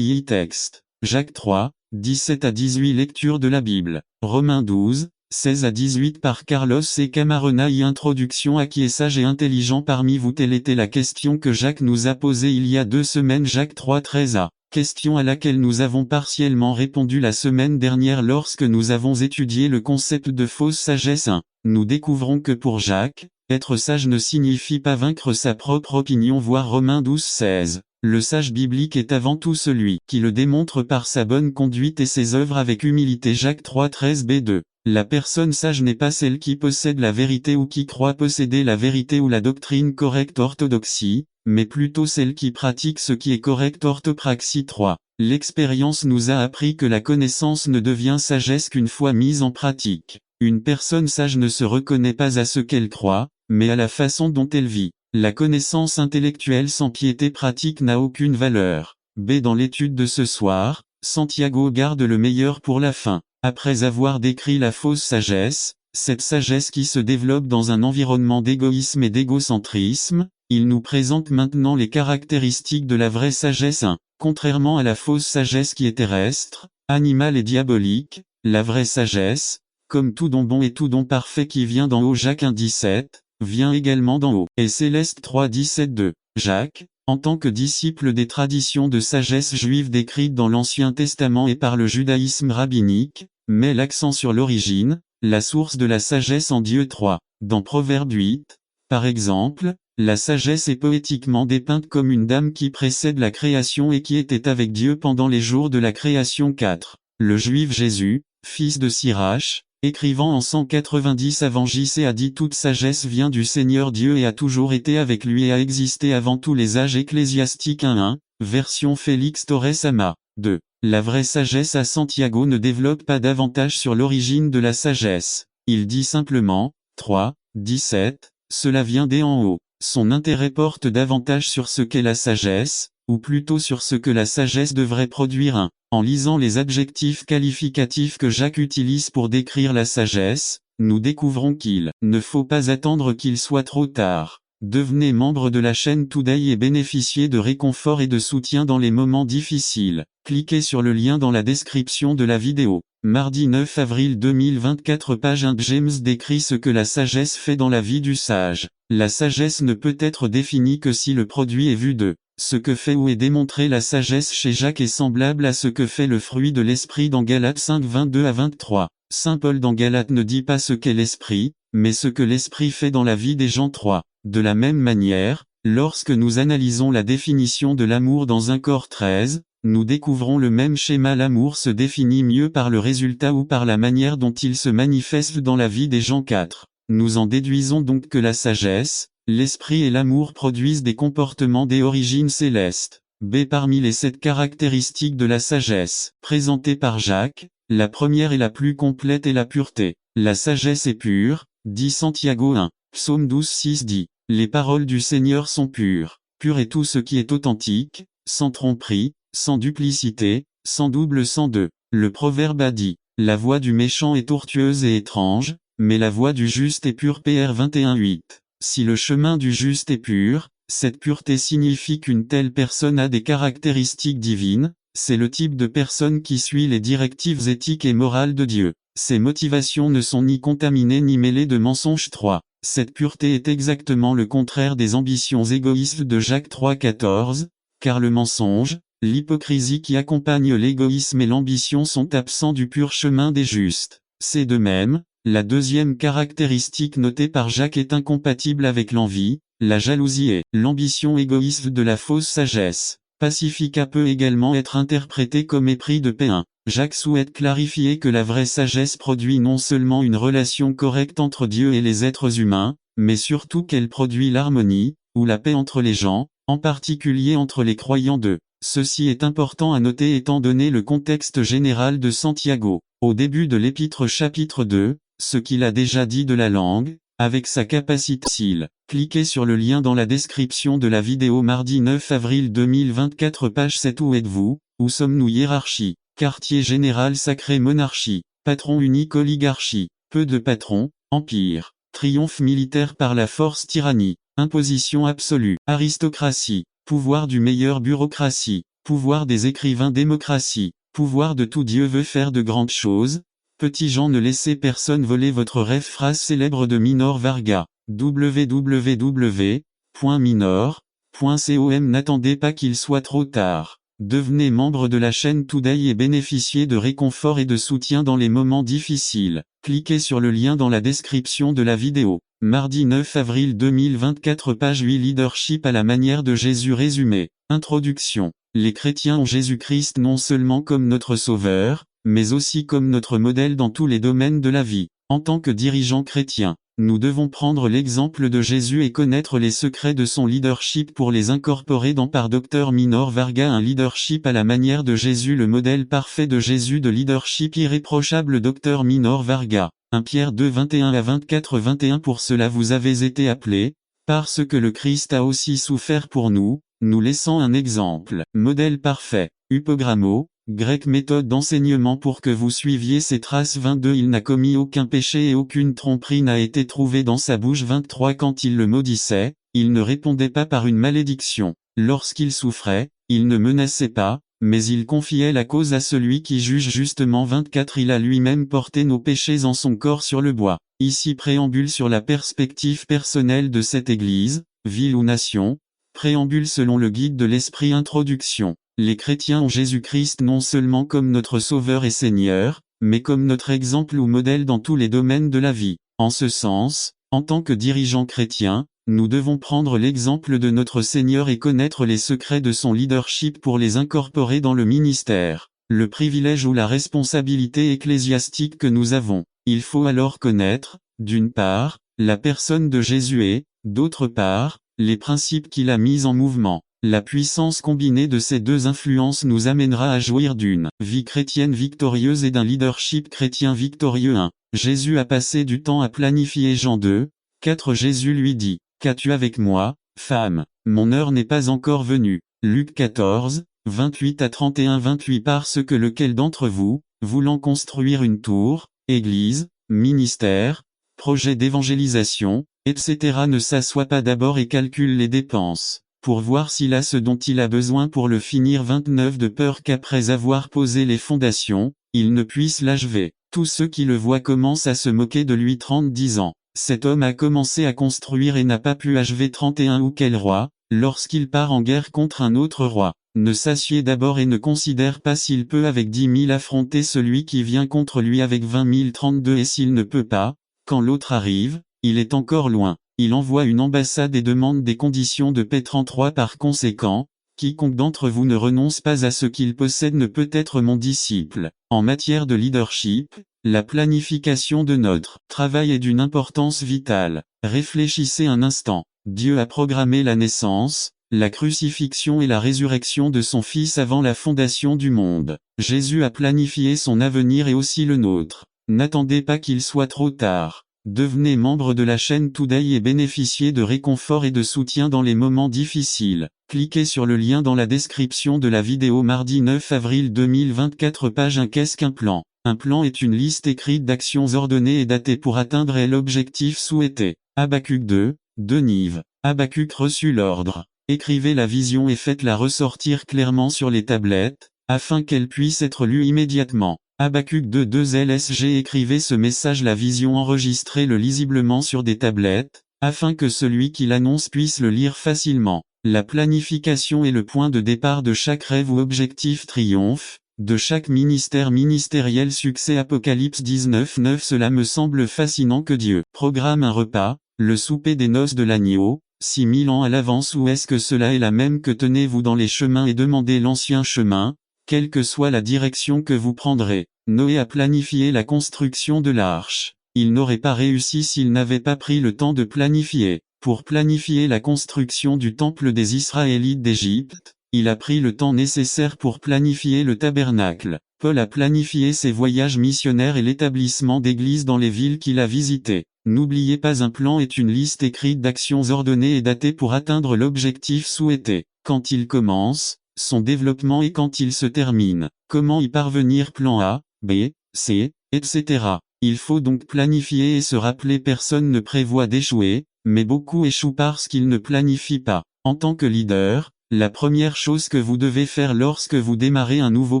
Texte. Jacques 3, 17 à 18 Lecture de la Bible. Romains 12, 16 à 18 par Carlos C. Camarena. Introduction. À qui est sage et intelligent parmi vous? Telle était la question que Jacques nous a posée il y a 2 semaines. Jacques 3, 13 à. Question à laquelle nous avons partiellement répondu la semaine dernière lorsque nous avons étudié le concept de fausse sagesse 1. Nous découvrons que pour Jacques, être sage ne signifie pas vaincre sa propre opinion. Voir Romains 12, 16. Le sage biblique est avant tout celui qui le démontre par sa bonne conduite et ses œuvres avec humilité. Jacques 3, 13 b2. La personne sage n'est pas celle qui possède la vérité ou qui croit posséder la vérité ou la doctrine correcte orthodoxie, mais plutôt celle qui pratique ce qui est correct orthopraxie. 3. L'expérience nous a appris que la connaissance ne devient sagesse qu'une fois mise en pratique. Une personne sage ne se reconnaît pas à ce qu'elle croit, mais à la façon dont elle vit. La connaissance intellectuelle sans piété pratique n'a aucune valeur. B. Dans l'étude de ce soir, Santiago garde le meilleur pour la fin. Après avoir décrit la fausse sagesse, cette sagesse qui se développe dans un environnement d'égoïsme et d'égocentrisme, il nous présente maintenant les caractéristiques de la vraie sagesse 1. Contrairement à la fausse sagesse qui est terrestre, animale et diabolique, la vraie sagesse, comme tout don bon et tout don parfait qui vient d'en haut. Jacques 1, 17, vient également d'en haut. Et Céleste 3, 17 2. Jacques, en tant que disciple des traditions de sagesse juive décrites dans l'Ancien Testament et par le judaïsme rabbinique, met l'accent sur l'origine, la source de la sagesse en Dieu. 3. Dans Proverbe 8, par exemple, la sagesse est poétiquement dépeinte comme une dame qui précède la création et qui était avec Dieu pendant les jours de la création. 4. Le juif Jésus, fils de Sirach, écrivant en 190 avant JC a dit: toute sagesse vient du Seigneur Dieu et a toujours été avec lui et a existé avant tous les âges. Ecclésiastique 1.1, version Félix Torres Ama. 2. La vraie sagesse à Santiago ne développe pas davantage sur l'origine de la sagesse. Il dit simplement, 3, 17, cela vient d'en haut. Son intérêt porte davantage sur ce qu'est la sagesse, ou plutôt sur ce que la sagesse devrait produire. 1. En lisant les adjectifs qualificatifs que Jacques utilise pour décrire la sagesse, nous découvrons qu'il ne faut pas attendre qu'il soit trop tard. Devenez membre de la chaîne Today et bénéficiez de réconfort et de soutien dans les moments difficiles. Cliquez sur le lien dans la description de la vidéo. Mardi 9 avril 2024 page 1 James décrit ce que la sagesse fait dans la vie du sage. La sagesse ne peut être définie que si le produit est vu de ce que fait ou est démontré. La sagesse chez Jacques est semblable à ce que fait le fruit de l'esprit dans Galates 5 22 à 23. Saint Paul dans Galates ne dit pas ce qu'est l'esprit, mais ce que l'esprit fait dans la vie des gens. 3. De la même manière, lorsque nous analysons la définition de l'amour dans 1 Corinthiens 13, nous découvrons le même schéma. L'amour se définit mieux par le résultat ou par la manière dont il se manifeste dans la vie des gens. 4. Nous en déduisons donc que la sagesse, l'esprit et l'amour produisent des comportements d'origine céleste. B. Parmi les 7 caractéristiques de la sagesse présentées par Jacques, la première et la plus complète est la pureté. La sagesse est pure, dit Santiago 1. Psaume 12, 6 dit: les paroles du Seigneur sont pures. Pur est tout ce qui est authentique, sans tromperie, sans duplicité, sans double. 102. Le proverbe a dit: la voix du méchant est tortueuse et étrange, mais la voix du juste est pure. Pr 21, 8. Si le chemin du juste est pur, cette pureté signifie qu'une telle personne a des caractéristiques divines, c'est le type de personne qui suit les directives éthiques et morales de Dieu. Ses motivations ne sont ni contaminées ni mêlées de mensonges. 3. Cette pureté est exactement le contraire des ambitions égoïstes de Jacques 3,14, car le mensonge, l'hypocrisie qui accompagne l'égoïsme et l'ambition sont absents du pur chemin des justes. C'est de même, la deuxième caractéristique notée par Jacques est incompatible avec l'envie, la jalousie et l'ambition égoïste de la fausse sagesse. Pacifica peut également être interprété comme épris de paix. Jacques souhaite clarifier que la vraie sagesse produit non seulement une relation correcte entre Dieu et les êtres humains, mais surtout qu'elle produit l'harmonie, ou la paix entre les gens, en particulier entre les croyants d'eux. Ceci est important à noter étant donné le contexte général de Santiago. Au début de l'épître chapitre 2, ce qu'il a déjà dit de la langue, avec sa capacité facile. Cliquez sur le lien dans la description de la vidéo mardi 9 avril 2024 page 7. Où êtes-vous? Où sommes-nous? Hiérarchie. Quartier général sacré monarchie. Patron unique oligarchie. Peu de patrons, empire. Triomphe militaire par la force tyrannie. Imposition absolue. Aristocratie. Pouvoir du meilleur bureaucratie. Pouvoir des écrivains démocratie. Pouvoir de tout Dieu veut faire de grandes choses. Petits gens ne laissez personne voler votre rêve. Phrase célèbre de Minor Varga. www.minor.com. N'attendez pas qu'il soit trop tard. Devenez membre de la chaîne Today et bénéficiez de réconfort et de soutien dans les moments difficiles. Cliquez sur le lien dans la description de la vidéo. Mardi 9 avril 2024 page 8 Leadership à la manière de Jésus résumé. Introduction. Les chrétiens ont Jésus-Christ non seulement comme notre sauveur, mais aussi comme notre modèle dans tous les domaines de la vie. En tant que dirigeants chrétiens, nous devons prendre l'exemple de Jésus et connaître les secrets de son leadership pour les incorporer dans par Dr Minor Varga. Un leadership à la manière de Jésus, le modèle parfait de Jésus de leadership irréprochable. Dr Minor Varga. 1 Pierre 2 21 à 24 21. Pour cela vous avez été appelés, parce que le Christ a aussi souffert pour nous, nous laissant un exemple. Modèle parfait. Upogrammo, grec méthode d'enseignement pour que vous suiviez ses traces. 22 Il n'a commis aucun péché et aucune tromperie n'a été trouvée dans sa bouche. 23 Quand il le maudissait, il ne répondait pas par une malédiction. Lorsqu'il souffrait, il ne menaçait pas, mais il confiait la cause à celui qui juge justement. 24 Il a lui-même porté nos péchés en son corps sur le bois. Ici préambule sur la perspective personnelle de cette Église, ville ou nation. Préambule selon le guide de l'Esprit. Introduction. Les chrétiens ont Jésus-Christ non seulement comme notre Sauveur et Seigneur, mais comme notre exemple ou modèle dans tous les domaines de la vie. En ce sens, en tant que dirigeants chrétiens, nous devons prendre l'exemple de notre Seigneur et connaître les secrets de son leadership pour les incorporer dans le ministère. Le privilège ou la responsabilité ecclésiastique que nous avons. Il faut alors connaître, d'une part, la personne de Jésus et, d'autre part, les principes qu'il a mis en mouvement. La puissance combinée de ces deux influences nous amènera à jouir d'une vie chrétienne victorieuse et d'un leadership chrétien victorieux. 1. Jésus a passé du temps à planifier. Jean 2, 4 Jésus lui dit, « Qu'as-tu avec moi, femme? Mon heure n'est pas encore venue. » Luc 14, 28 à 31 28 Parce que lequel d'entre vous, voulant construire une tour, église, ministère, projet d'évangélisation, etc. ne s'assoit pas d'abord et calcule les dépenses, pour voir s'il a ce dont il a besoin pour le finir. 29 De peur qu'après avoir posé les fondations, il ne puisse l'achever. Tous ceux qui le voient commencent à se moquer de lui. 30 10 ans. Cet homme a commencé à construire et n'a pas pu achever. 31 Ou quel roi, lorsqu'il part en guerre contre un autre roi, ne s'assied d'abord et ne considère pas s'il peut avec 10 000 affronter celui qui vient contre lui avec 20 000. 32 Et s'il ne peut pas, quand l'autre arrive, il est encore loin. Il envoie une ambassade et demande des conditions de paix. 33 Par conséquent, quiconque d'entre vous ne renonce pas à ce qu'il possède ne peut être mon disciple. En matière de leadership, la planification de notre travail est d'une importance vitale. Réfléchissez un instant. Dieu a programmé la naissance, la crucifixion et la résurrection de son Fils avant la fondation du monde. Jésus a planifié son avenir et aussi le nôtre. N'attendez pas qu'il soit trop tard. Devenez membre de la chaîne Today et bénéficiez de réconfort et de soutien dans les moments difficiles. Cliquez sur le lien dans la description de la vidéo mardi 9 avril 2024 page 1 Qu'est-ce qu'un plan? Un plan est une liste écrite d'actions ordonnées et datées pour atteindre l'objectif souhaité. Habacuc 2, Nive. Habacuc reçut l'ordre. Écrivez la vision et faites-la ressortir clairement sur les tablettes, afin qu'elle puisse être lue immédiatement. Habacuc 2 LSG écrivez ce message, la vision enregistrez-le lisiblement sur des tablettes, afin que celui qui l'annonce puisse le lire facilement. La planification est le point de départ de chaque rêve ou objectif triomphe, de chaque ministère ministériel succès. Apocalypse 19:9. Cela me semble fascinant que Dieu programme un repas, le souper des noces de l'agneau, 6000 ans à l'avance. Ou est-ce que cela est la même que tenez-vous dans les chemins et demandez l'ancien chemin, quelle que soit la direction que vous prendrez. Noé a planifié la construction de l'arche. Il n'aurait pas réussi s'il n'avait pas pris le temps de planifier. Pour planifier la construction du temple des Israélites d'Égypte, il a pris le temps nécessaire pour planifier le tabernacle. Paul a planifié ses voyages missionnaires et l'établissement d'églises dans les villes qu'il a visitées. N'oubliez pas, un plan est une liste écrite d'actions ordonnées et datées pour atteindre l'objectif souhaité. Quand il commence, son développement et quand il se termine. Comment y parvenir? Plan A, B, C, etc. Il faut donc planifier et se rappeler, personne ne prévoit d'échouer, mais beaucoup échouent parce qu'ils ne planifient pas. En tant que leader, la première chose que vous devez faire lorsque vous démarrez un nouveau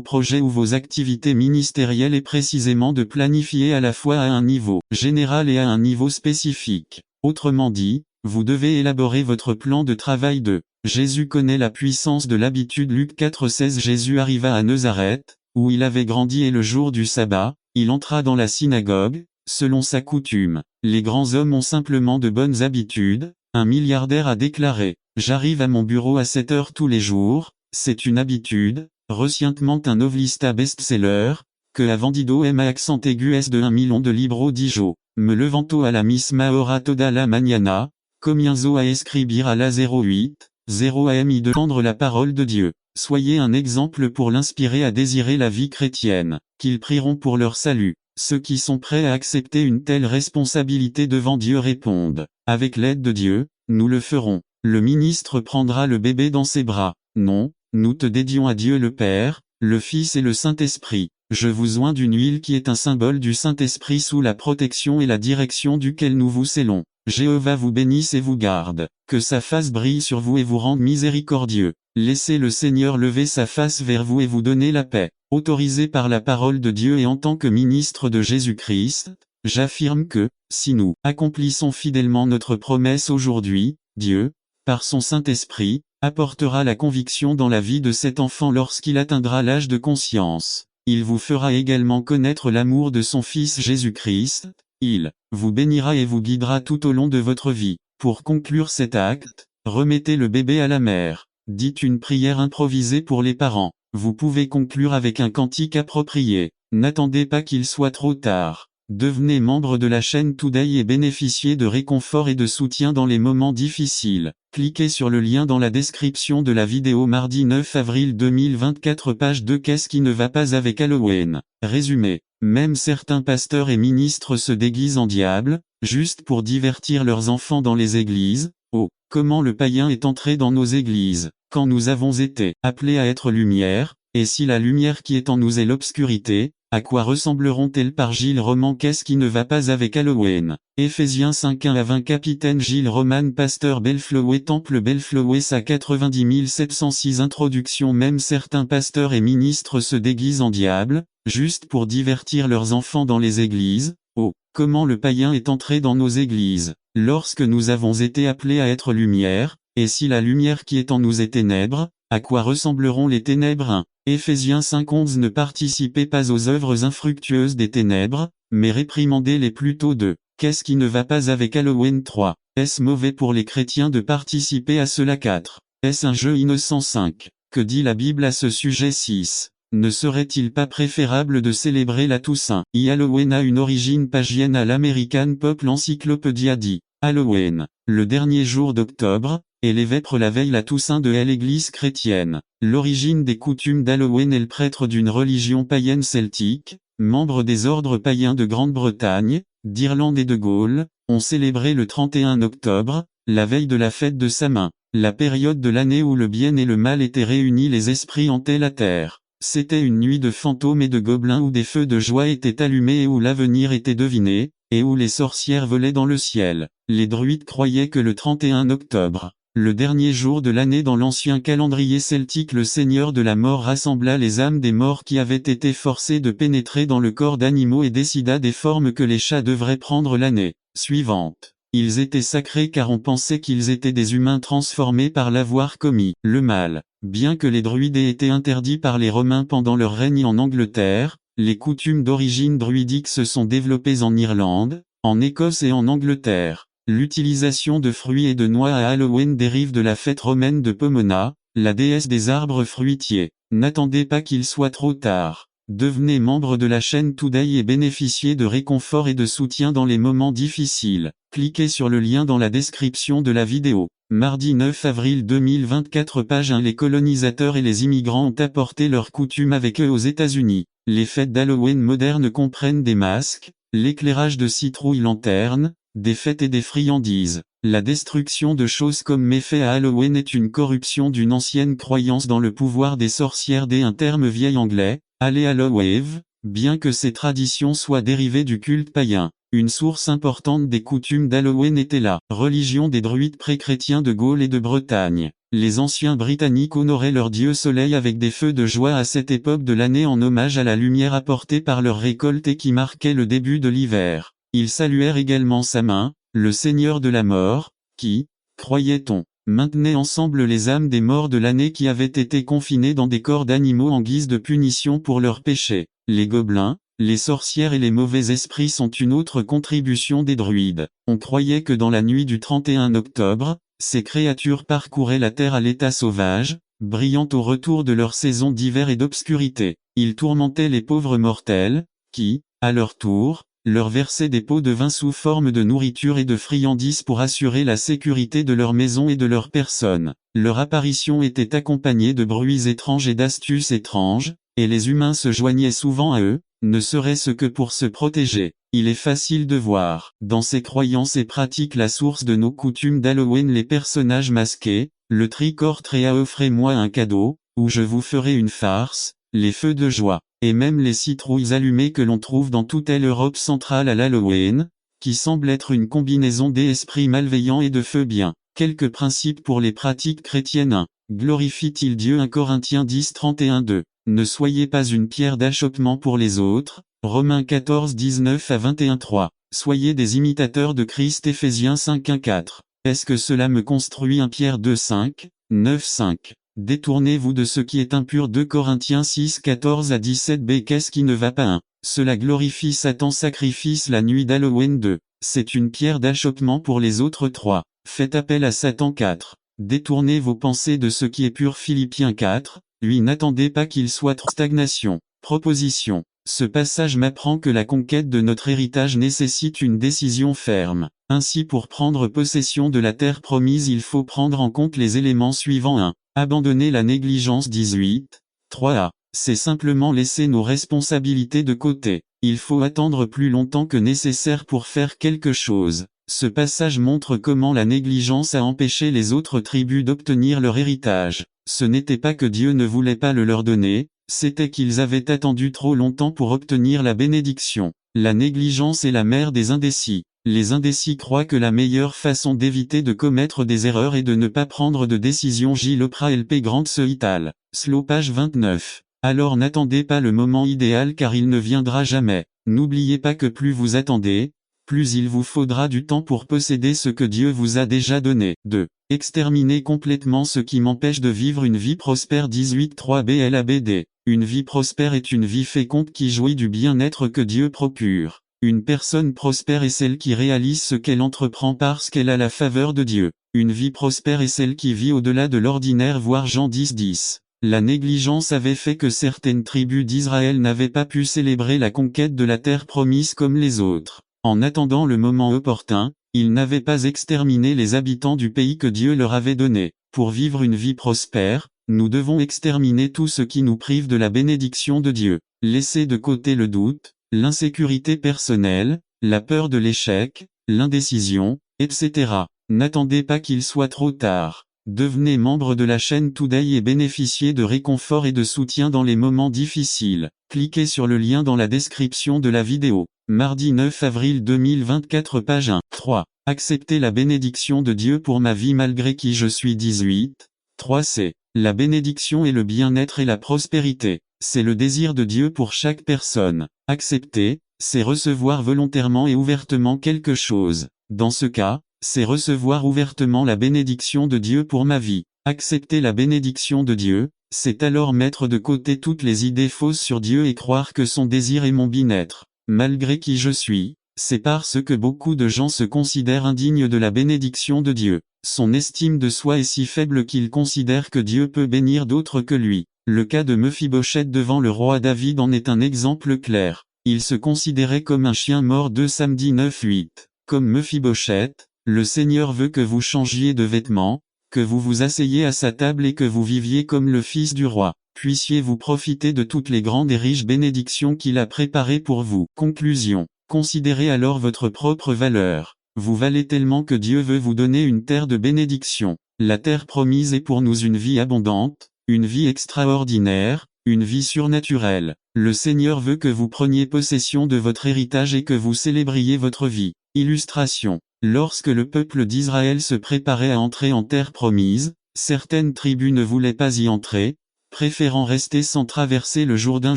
projet ou vos activités ministérielles est précisément de planifier à la fois à un niveau général et à un niveau spécifique. Autrement dit, vous devez élaborer votre plan de travail de Jésus connaît la puissance de l'habitude. Luc 4:16. Jésus arriva à Nazareth, où il avait grandi, et le jour du sabbat, il entra dans la synagogue, selon sa coutume. Les grands hommes ont simplement de bonnes habitudes. Un milliardaire a déclaré: j'arrive à mon bureau à 7 heures tous les jours, c'est une habitude. Recientement un novelista best-seller, que a vendido m accent aigu s de 1 million de libros dijo. Me levanto a la misma hora toda la mañana, comienzo a escribir a la 08:0 am y défendre la parole de Dieu. Soyez un exemple pour l'inspirer à désirer la vie chrétienne, qu'ils prieront pour leur salut. Ceux qui sont prêts à accepter une telle responsabilité devant Dieu répondent: avec l'aide de Dieu, nous le ferons. Le ministre prendra le bébé dans ses bras. Non, nous te dédions à Dieu le Père, le Fils et le Saint-Esprit. Je vous oins d'une huile qui est un symbole du Saint-Esprit, sous la protection et la direction duquel nous vous scellons. Jéhovah vous bénisse et vous garde. Que sa face brille sur vous et vous rende miséricordieux. Laissez le Seigneur lever sa face vers vous et vous donner la paix. Autorisé par la parole de Dieu et en tant que ministre de Jésus-Christ, j'affirme que, si nous accomplissons fidèlement notre promesse aujourd'hui, Dieu, par son Saint-Esprit, apportera la conviction dans la vie de cet enfant lorsqu'il atteindra l'âge de conscience. Il vous fera également connaître l'amour de son Fils Jésus-Christ. Il vous bénira et vous guidera tout au long de votre vie. Pour conclure cet acte, remettez le bébé à la mère. Dites une prière improvisée pour les parents. Vous pouvez conclure avec un cantique approprié. N'attendez pas qu'il soit trop tard. Devenez membre de la chaîne Today et bénéficiez de réconfort et de soutien dans les moments difficiles. Cliquez sur le lien dans la description de la vidéo. Mardi 9 avril 2024, page 2. Qu'est-ce qui ne va pas avec Halloween? Résumé. Même certains pasteurs et ministres se déguisent en diable, juste pour divertir leurs enfants dans les églises. Oh, comment le païen est entré dans nos églises, quand nous avons été appelés à être lumière, et si la lumière qui est en nous est l'obscurité, à quoi ressembleront-elles? Par Gilles Roman. Qu'est-ce qui ne va pas avec Halloween? Éphésiens 5:1-20. Capitaine Gilles Roman, pasteur Bellflower, Temple Bellflower, ça 90 706. Introduction. Même certains pasteurs et ministres se déguisent en diable, juste pour divertir leurs enfants dans les églises. Oh, comment le païen est entré dans nos églises, lorsque nous avons été appelés à être lumière, et si la lumière qui est en nous est ténèbres, à quoi ressembleront les ténèbres? 1. Éphésiens 5:11. Ne participez pas aux œuvres infructueuses des ténèbres, mais réprimandez-les plutôt. 2. Qu'est-ce qui ne va pas avec Halloween? 3. Est-ce mauvais pour les chrétiens de participer à cela? 4. Est-ce un jeu innocent? 5. Que dit la Bible à ce sujet? 6. Ne serait-il pas préférable de célébrer la Toussaint? Halloween a une origine pagienne. À l'American Pop, l'encyclopédia dit: Halloween, le dernier jour d'octobre, et les vêpres la veille la Toussaint de l'Église chrétienne. L'origine des coutumes d'Halloween est le prêtre d'une religion païenne celtique, membre des ordres païens de Grande-Bretagne, d'Irlande et de Gaule, ont célébré le 31 octobre, la veille de la fête de Samhain, la période de l'année où le bien et le mal étaient réunis, les esprits hantaient la terre. C'était une nuit de fantômes et de gobelins où des feux de joie étaient allumés et où l'avenir était deviné, et où les sorcières volaient dans le ciel. Les druides croyaient que le 31 octobre, Le dernier jour de l'année dans l'ancien calendrier celtique, le Seigneur de la mort rassembla les âmes des morts qui avaient été forcés de pénétrer dans le corps d'animaux et décida des formes que les chats devraient prendre l'année suivante. Ils étaient sacrés car on pensait qu'ils étaient des humains transformés par l'avoir commis le mal. Bien que les druides aient été interdits par les Romains pendant leur règne en Angleterre, les coutumes d'origine druidique se sont développées en Irlande, en Écosse et en Angleterre. L'utilisation de fruits et de noix à Halloween dérive de la fête romaine de Pomona, la déesse des arbres fruitiers. N'attendez pas qu'il soit trop tard. Devenez membre de la chaîne Today et bénéficiez de réconfort et de soutien dans les moments difficiles. Cliquez sur le lien dans la description de la vidéo. Mardi 9 avril 2024 page 1. Les colonisateurs et les immigrants ont apporté leurs coutumes avec eux aux États-Unis. Les fêtes d'Halloween modernes comprennent des masques, l'éclairage de citrouilles-lanternes, des fêtes et des friandises. La destruction de choses comme méfaits à Halloween est une corruption d'une ancienne croyance dans le pouvoir des sorcières un terme vieil anglais, Halloween, bien que ces traditions soient dérivées du culte païen. Une source importante des coutumes d'Halloween était la religion des druides pré-chrétiens de Gaule et de Bretagne. Les anciens Britanniques honoraient leur dieu soleil avec des feux de joie à cette époque de l'année en hommage à la lumière apportée par leur récolte et qui marquait le début de l'hiver. Ils saluèrent également sa main, le Seigneur de la mort, qui, croyait-on, maintenait ensemble les âmes des morts de l'année qui avaient été confinés dans des corps d'animaux en guise de punition pour leurs péchés. Les gobelins, les sorcières et les mauvais esprits sont une autre contribution des druides. On croyait que dans la nuit du 31 octobre, ces créatures parcouraient la terre à l'état sauvage, brillant au retour de leur saison d'hiver et d'obscurité. Ils tourmentaient les pauvres mortels, qui, à leur tour, leur versaient des pots de vin sous forme de nourriture et de friandises pour assurer la sécurité de leur maison et de leur personne. Leur apparition était accompagnée de bruits étranges et d'astuces étranges, et les humains se joignaient souvent à eux, ne serait-ce que pour se protéger. Il est facile de voir, dans ces croyances et pratiques la source de nos coutumes d'Halloween, les personnages masqués, le trick-or-treat offrez-moi un cadeau, ou je vous ferai une farce, les feux de joie, et même les citrouilles allumées que l'on trouve dans toute l'Europe centrale à l'Halloween, qui semble être une combinaison d'esprits malveillants et de feux bien. Quelques principes pour les pratiques chrétiennes. 1. Glorifie-t-il Dieu 1 Corinthiens 10 31 2. Ne soyez pas une pierre d'achoppement pour les autres. Romains 14 19 à 21 3. Soyez des imitateurs de Christ Éphésiens 5 1 4. Est-ce que cela me construit 1 Pierre 2 5, 9 5. Détournez-vous de ce qui est impur 2 Corinthiens 6 14 à 17 b. Qu'est-ce qui ne va pas 1. Cela glorifie Satan sacrifice la nuit d'Halloween 2. C'est une pierre d'achoppement pour les autres 3. Faites appel à Satan 4. Détournez vos pensées de ce qui est pur Philippiens 4. Lui n'attendez pas qu'il soit trop stagnation. Proposition. Ce passage m'apprend que la conquête de notre héritage nécessite une décision ferme. Ainsi pour prendre possession de la terre promise il faut prendre en compte les éléments suivants 1. Abandonner la négligence 18. 3a. C'est simplement laisser nos responsabilités de côté. Il faut attendre plus longtemps que nécessaire pour faire quelque chose. Ce passage montre comment la négligence a empêché les autres tribus d'obtenir leur héritage. Ce n'était pas que Dieu ne voulait pas le leur donner, c'était qu'ils avaient attendu trop longtemps pour obtenir la bénédiction. La négligence est la mère des indécis. Les indécis croient que la meilleure façon d'éviter de commettre des erreurs est de ne pas prendre de décision. J. Lepra LP Grande Seital. Slow page 29. Alors n'attendez pas le moment idéal car il ne viendra jamais. N'oubliez pas que plus vous attendez, plus il vous faudra du temps pour posséder ce que Dieu vous a déjà donné. 2. Exterminer complètement ce qui m'empêche de vivre une vie prospère 18.3 BLABD. Une vie prospère est une vie féconde qui jouit du bien-être que Dieu procure. Une personne prospère est celle qui réalise ce qu'elle entreprend parce qu'elle a la faveur de Dieu. Une vie prospère est celle qui vit au-delà de l'ordinaire voir Jean 10.10. La négligence avait fait que certaines tribus d'Israël n'avaient pas pu célébrer la conquête de la terre promise comme les autres. En attendant le moment opportun, ils n'avaient pas exterminé les habitants du pays que Dieu leur avait donné. Pour vivre une vie prospère, nous devons exterminer tout ce qui nous prive de la bénédiction de Dieu. Laissez de côté le doute, l'insécurité personnelle, la peur de l'échec, l'indécision, etc. N'attendez pas qu'il soit trop tard. Devenez membre de la chaîne Today et bénéficiez de réconfort et de soutien dans les moments difficiles. Cliquez sur le lien dans la description de la vidéo. Mardi 9 avril 2024 page 1. 3. Accepter la bénédiction de Dieu pour ma vie malgré qui je suis 18. 3 c. La bénédiction et le bien-être et la prospérité. C'est le désir de Dieu pour chaque personne. Accepter, c'est recevoir volontairement et ouvertement quelque chose. Dans ce cas, c'est recevoir ouvertement la bénédiction de Dieu pour ma vie. Accepter la bénédiction de Dieu, c'est alors mettre de côté toutes les idées fausses sur Dieu et croire que son désir est mon bien-être. Malgré qui je suis, c'est parce que beaucoup de gens se considèrent indignes de la bénédiction de Dieu. Son estime de soi est si faible qu'il considère que Dieu peut bénir d'autres que lui. Le cas de Mephibosheth devant le roi David en est un exemple clair. Il se considérait comme un chien mort 2 Samedi 9-8. Comme Mephibosheth, le Seigneur veut que vous changiez de vêtements, que vous vous asseyez à sa table et que vous viviez comme le fils du roi. Puissiez-vous profiter de toutes les grandes et riches bénédictions qu'il a préparées pour vous. Conclusion. Considérez alors votre propre valeur. Vous valez tellement que Dieu veut vous donner une terre de bénédiction. La terre promise est pour nous une vie abondante, une vie extraordinaire, une vie surnaturelle. Le Seigneur veut que vous preniez possession de votre héritage et que vous célébriez votre vie. Illustration. Lorsque le peuple d'Israël se préparait à entrer en terre promise, certaines tribus ne voulaient pas y entrer, préférant rester sans traverser le Jourdain.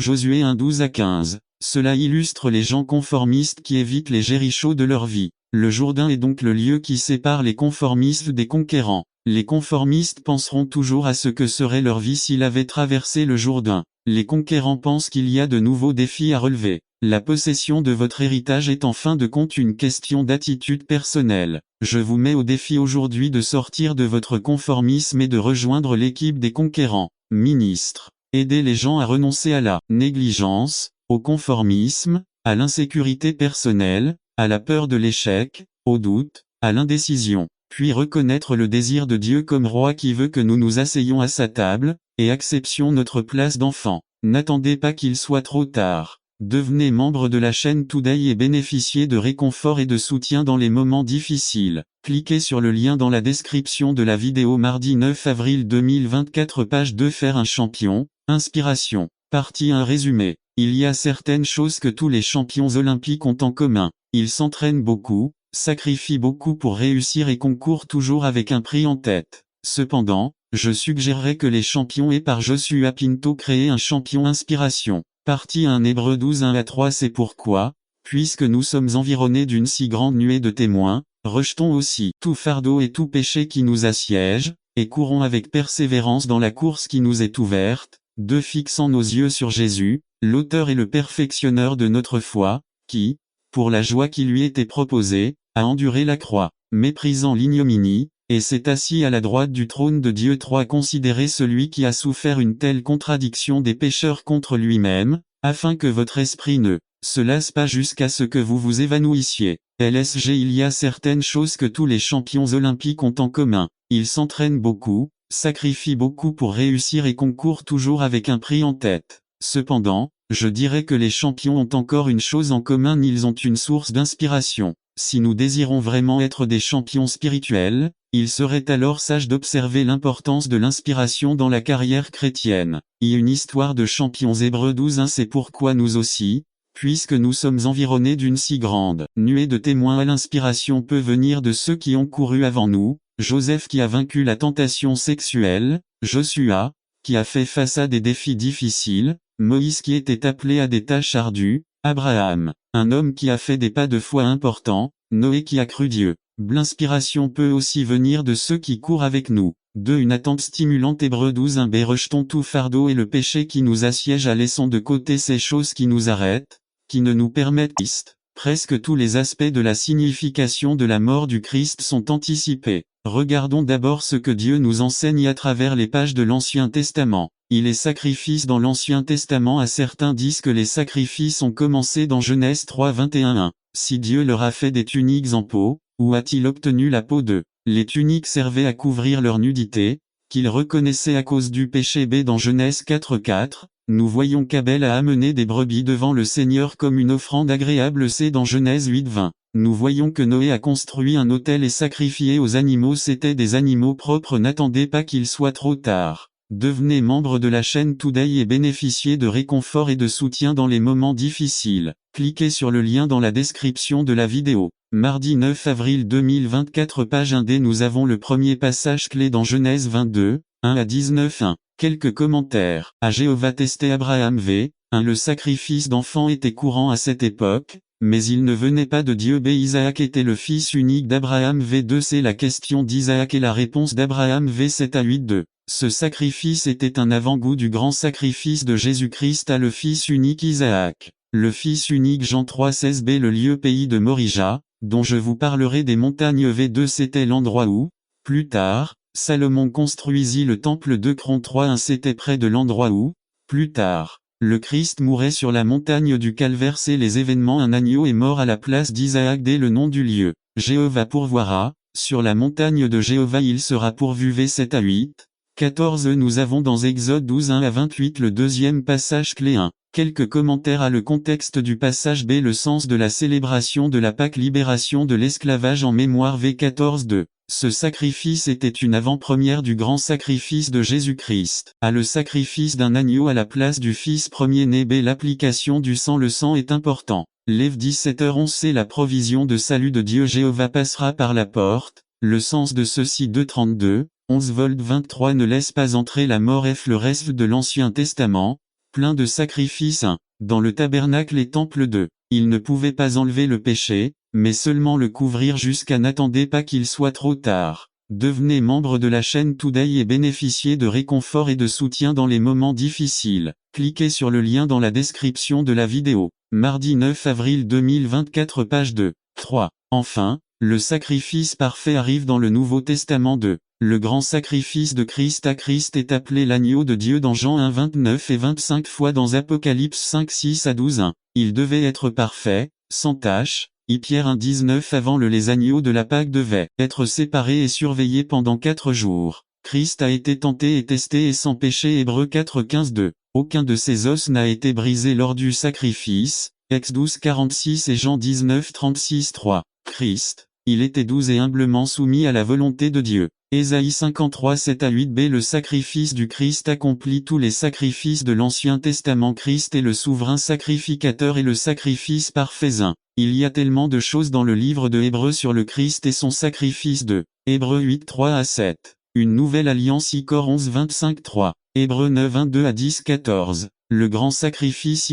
Josué 1:12-15. Cela illustre les gens conformistes qui évitent les Jérichos de leur vie. Le Jourdain est donc le lieu qui sépare les conformistes des conquérants. Les conformistes penseront toujours à ce que serait leur vie s'ils avaient traversé le Jourdain. Les conquérants pensent qu'il y a de nouveaux défis à relever. La possession de votre héritage est en fin de compte une question d'attitude personnelle. Je vous mets au défi aujourd'hui de sortir de votre conformisme et de rejoindre l'équipe des conquérants. Ministre. Aidez les gens à renoncer à la négligence, au conformisme, à l'insécurité personnelle, à la peur de l'échec, au doute, à l'indécision. Puis reconnaître le désir de Dieu comme roi qui veut que nous nous asseyions à sa table, et acceptions notre place d'enfant. N'attendez pas qu'il soit trop tard. Devenez membre de la chaîne Today et bénéficiez de réconfort et de soutien dans les moments difficiles. Cliquez sur le lien dans la description de la vidéo. Mardi 9 avril 2024 page 2 Faire un champion, inspiration. Partie 1 Résumé. Il y a certaines choses que tous les champions olympiques ont en commun. Ils s'entraînent beaucoup, sacrifient beaucoup pour réussir et concourent toujours avec un prix en tête. Cependant, je suggérerais que les champions aient par Joshua Pinto créé un champion inspiration. Partie 1 Hébreux 12:1-3 C'est pourquoi, puisque nous sommes environnés d'une si grande nuée de témoins, rejetons aussi tout fardeau et tout péché qui nous assiège, et courons avec persévérance dans la course qui nous est ouverte, fixant nos yeux sur Jésus, l'auteur et le perfectionneur de notre foi, qui, pour la joie qui lui était proposée, a enduré la croix, méprisant l'ignominie, et s'est assis à la droite du trône de Dieu. 3 Considérez celui qui a souffert une telle contradiction des pécheurs contre lui-même, afin que votre esprit ne se lasse pas jusqu'à ce que vous vous évanouissiez. LSG Il y a certaines choses que tous les champions olympiques ont en commun. Ils s'entraînent beaucoup, sacrifient beaucoup pour réussir et concourent toujours avec un prix en tête. Cependant, je dirais que les champions ont encore une chose en commun, ils ont une source d'inspiration. Si nous désirons vraiment être des champions spirituels, il serait alors sage d'observer l'importance de l'inspiration dans la carrière chrétienne. Il y a une histoire de champions. Hébreux 12:1 C'est pourquoi nous aussi, puisque nous sommes environnés d'une si grande nuée de témoins, à l'inspiration peut venir de ceux qui ont couru avant nous, Joseph qui a vaincu la tentation sexuelle, Joshua, qui a fait face à des défis difficiles, Moïse qui était appelé à des tâches ardues, Abraham, un homme qui a fait des pas de foi importants, Noé qui a cru Dieu. L'inspiration peut aussi venir de ceux qui courent avec nous. 2 Une attente stimulante. Hébreux 12:1 Rejetons tout fardeau et le péché qui nous assiège, laissons de côté ces choses qui nous arrêtent, qui ne nous permettent pas. Presque tous les aspects de la signification de la mort du Christ sont anticipés. Regardons d'abord ce que Dieu nous enseigne à travers les pages de l'Ancien Testament. Il est sacrifice dans l'Ancien Testament. À certains disent que les sacrifices ont commencé dans Genèse 3:21-1. Si Dieu leur a fait des tuniques en peau, où a-t-il obtenu la peau d'eux? Les tuniques servaient à couvrir leur nudité, qu'ils reconnaissaient à cause du péché. B Dans Genèse 4:4, nous voyons qu'Abel a amené des brebis devant le Seigneur comme une offrande agréable. C Dans Genèse 8:20, nous voyons que Noé a construit un autel et sacrifié aux animaux. C'étaient des animaux propres. N'attendez pas qu'il soit trop tard. Devenez membre de la chaîne Today et bénéficiez de réconfort et de soutien dans les moments difficiles. Cliquez sur le lien dans la description de la vidéo. Mardi 9 avril 2024 page 1d. Nous avons le premier passage clé dans Genèse 22, 1 à 19 1. Quelques commentaires. À Jéhovah testé Abraham v. 1. Le sacrifice d'enfants était courant à cette époque, mais il ne venait pas de Dieu. B. Isaac était le fils unique d'Abraham v. 2. C'est la question d'Isaac et la réponse d'Abraham v. 7 à 8 2. Ce sacrifice était un avant-goût du grand sacrifice de Jésus-Christ à le fils unique Isaac. Le fils unique Jean 3,16 b. Le lieu pays de Morija, dont je vous parlerai des montagnes V2. C'était l'endroit où, plus tard, Salomon construisit le temple de Cron 3,1. C'était près de l'endroit où, plus tard, le Christ mourait sur la montagne du Calvaire. C'est les événements. Un agneau est mort à la place d'Isaac. Dès le nom du lieu, Jéhovah pourvoira, sur la montagne de Jéhovah il sera pourvu. V 7 à 8. 14. Nous avons dans Exode 12 1 à 28 le deuxième passage clé 1. Quelques commentaires à le contexte du passage. B. Le sens de la célébration de la Pâque, libération de l'esclavage en mémoire. V 14 2. Ce sacrifice était une avant-première du grand sacrifice de Jésus-Christ. À le sacrifice d'un agneau à la place du fils premier-né. B. L'application du sang. Le sang est important. Lev 17h11. C'est la provision de salut de Dieu. Jéhovah passera par la porte. Le sens de ceci 2:32. 11 Volt 23. Ne laisse pas entrer la mort. F. Le reste de l'Ancien Testament, plein de sacrifices. 1. Dans le tabernacle et temple 2. Il ne pouvait pas enlever le péché, mais seulement le couvrir jusqu'à. N'attendez pas qu'il soit trop tard. Devenez membre de la chaîne Today et bénéficiez de réconfort et de soutien dans les moments difficiles. Cliquez sur le lien dans la description de la vidéo. Mardi 9 avril 2024 page 2. 3. Enfin, le sacrifice parfait arrive dans le Nouveau Testament 2. Le grand sacrifice de Christ. À Christ est appelé l'agneau de Dieu dans Jean 1 29 et 25 fois dans Apocalypse 5 6 à 12 1. Il devait être parfait, sans tache. Pierre 1 19. Avant les agneaux de la Pâque devaient être séparés et surveillés pendant 4 jours. Christ a été tenté et testé et sans péché. Hébreux 4 15 2. Aucun de ses os n'a été brisé lors du sacrifice. Ex 12 46 et Jean 19 36 3. Christ, il était doux et humblement soumis à la volonté de Dieu. Ésaïe 53 7 à 8 b. Le sacrifice du Christ accomplit tous les sacrifices de l'Ancien Testament. Christ est le souverain sacrificateur et le sacrifice parfait. 1. Il y a tellement de choses dans le livre de Hébreux sur le Christ et son sacrifice. 2. Hébreux 8 3 à 7. Une nouvelle alliance. Icor 11 25 3. Hébreux 9 1 2 à 10 14. Le grand sacrifice.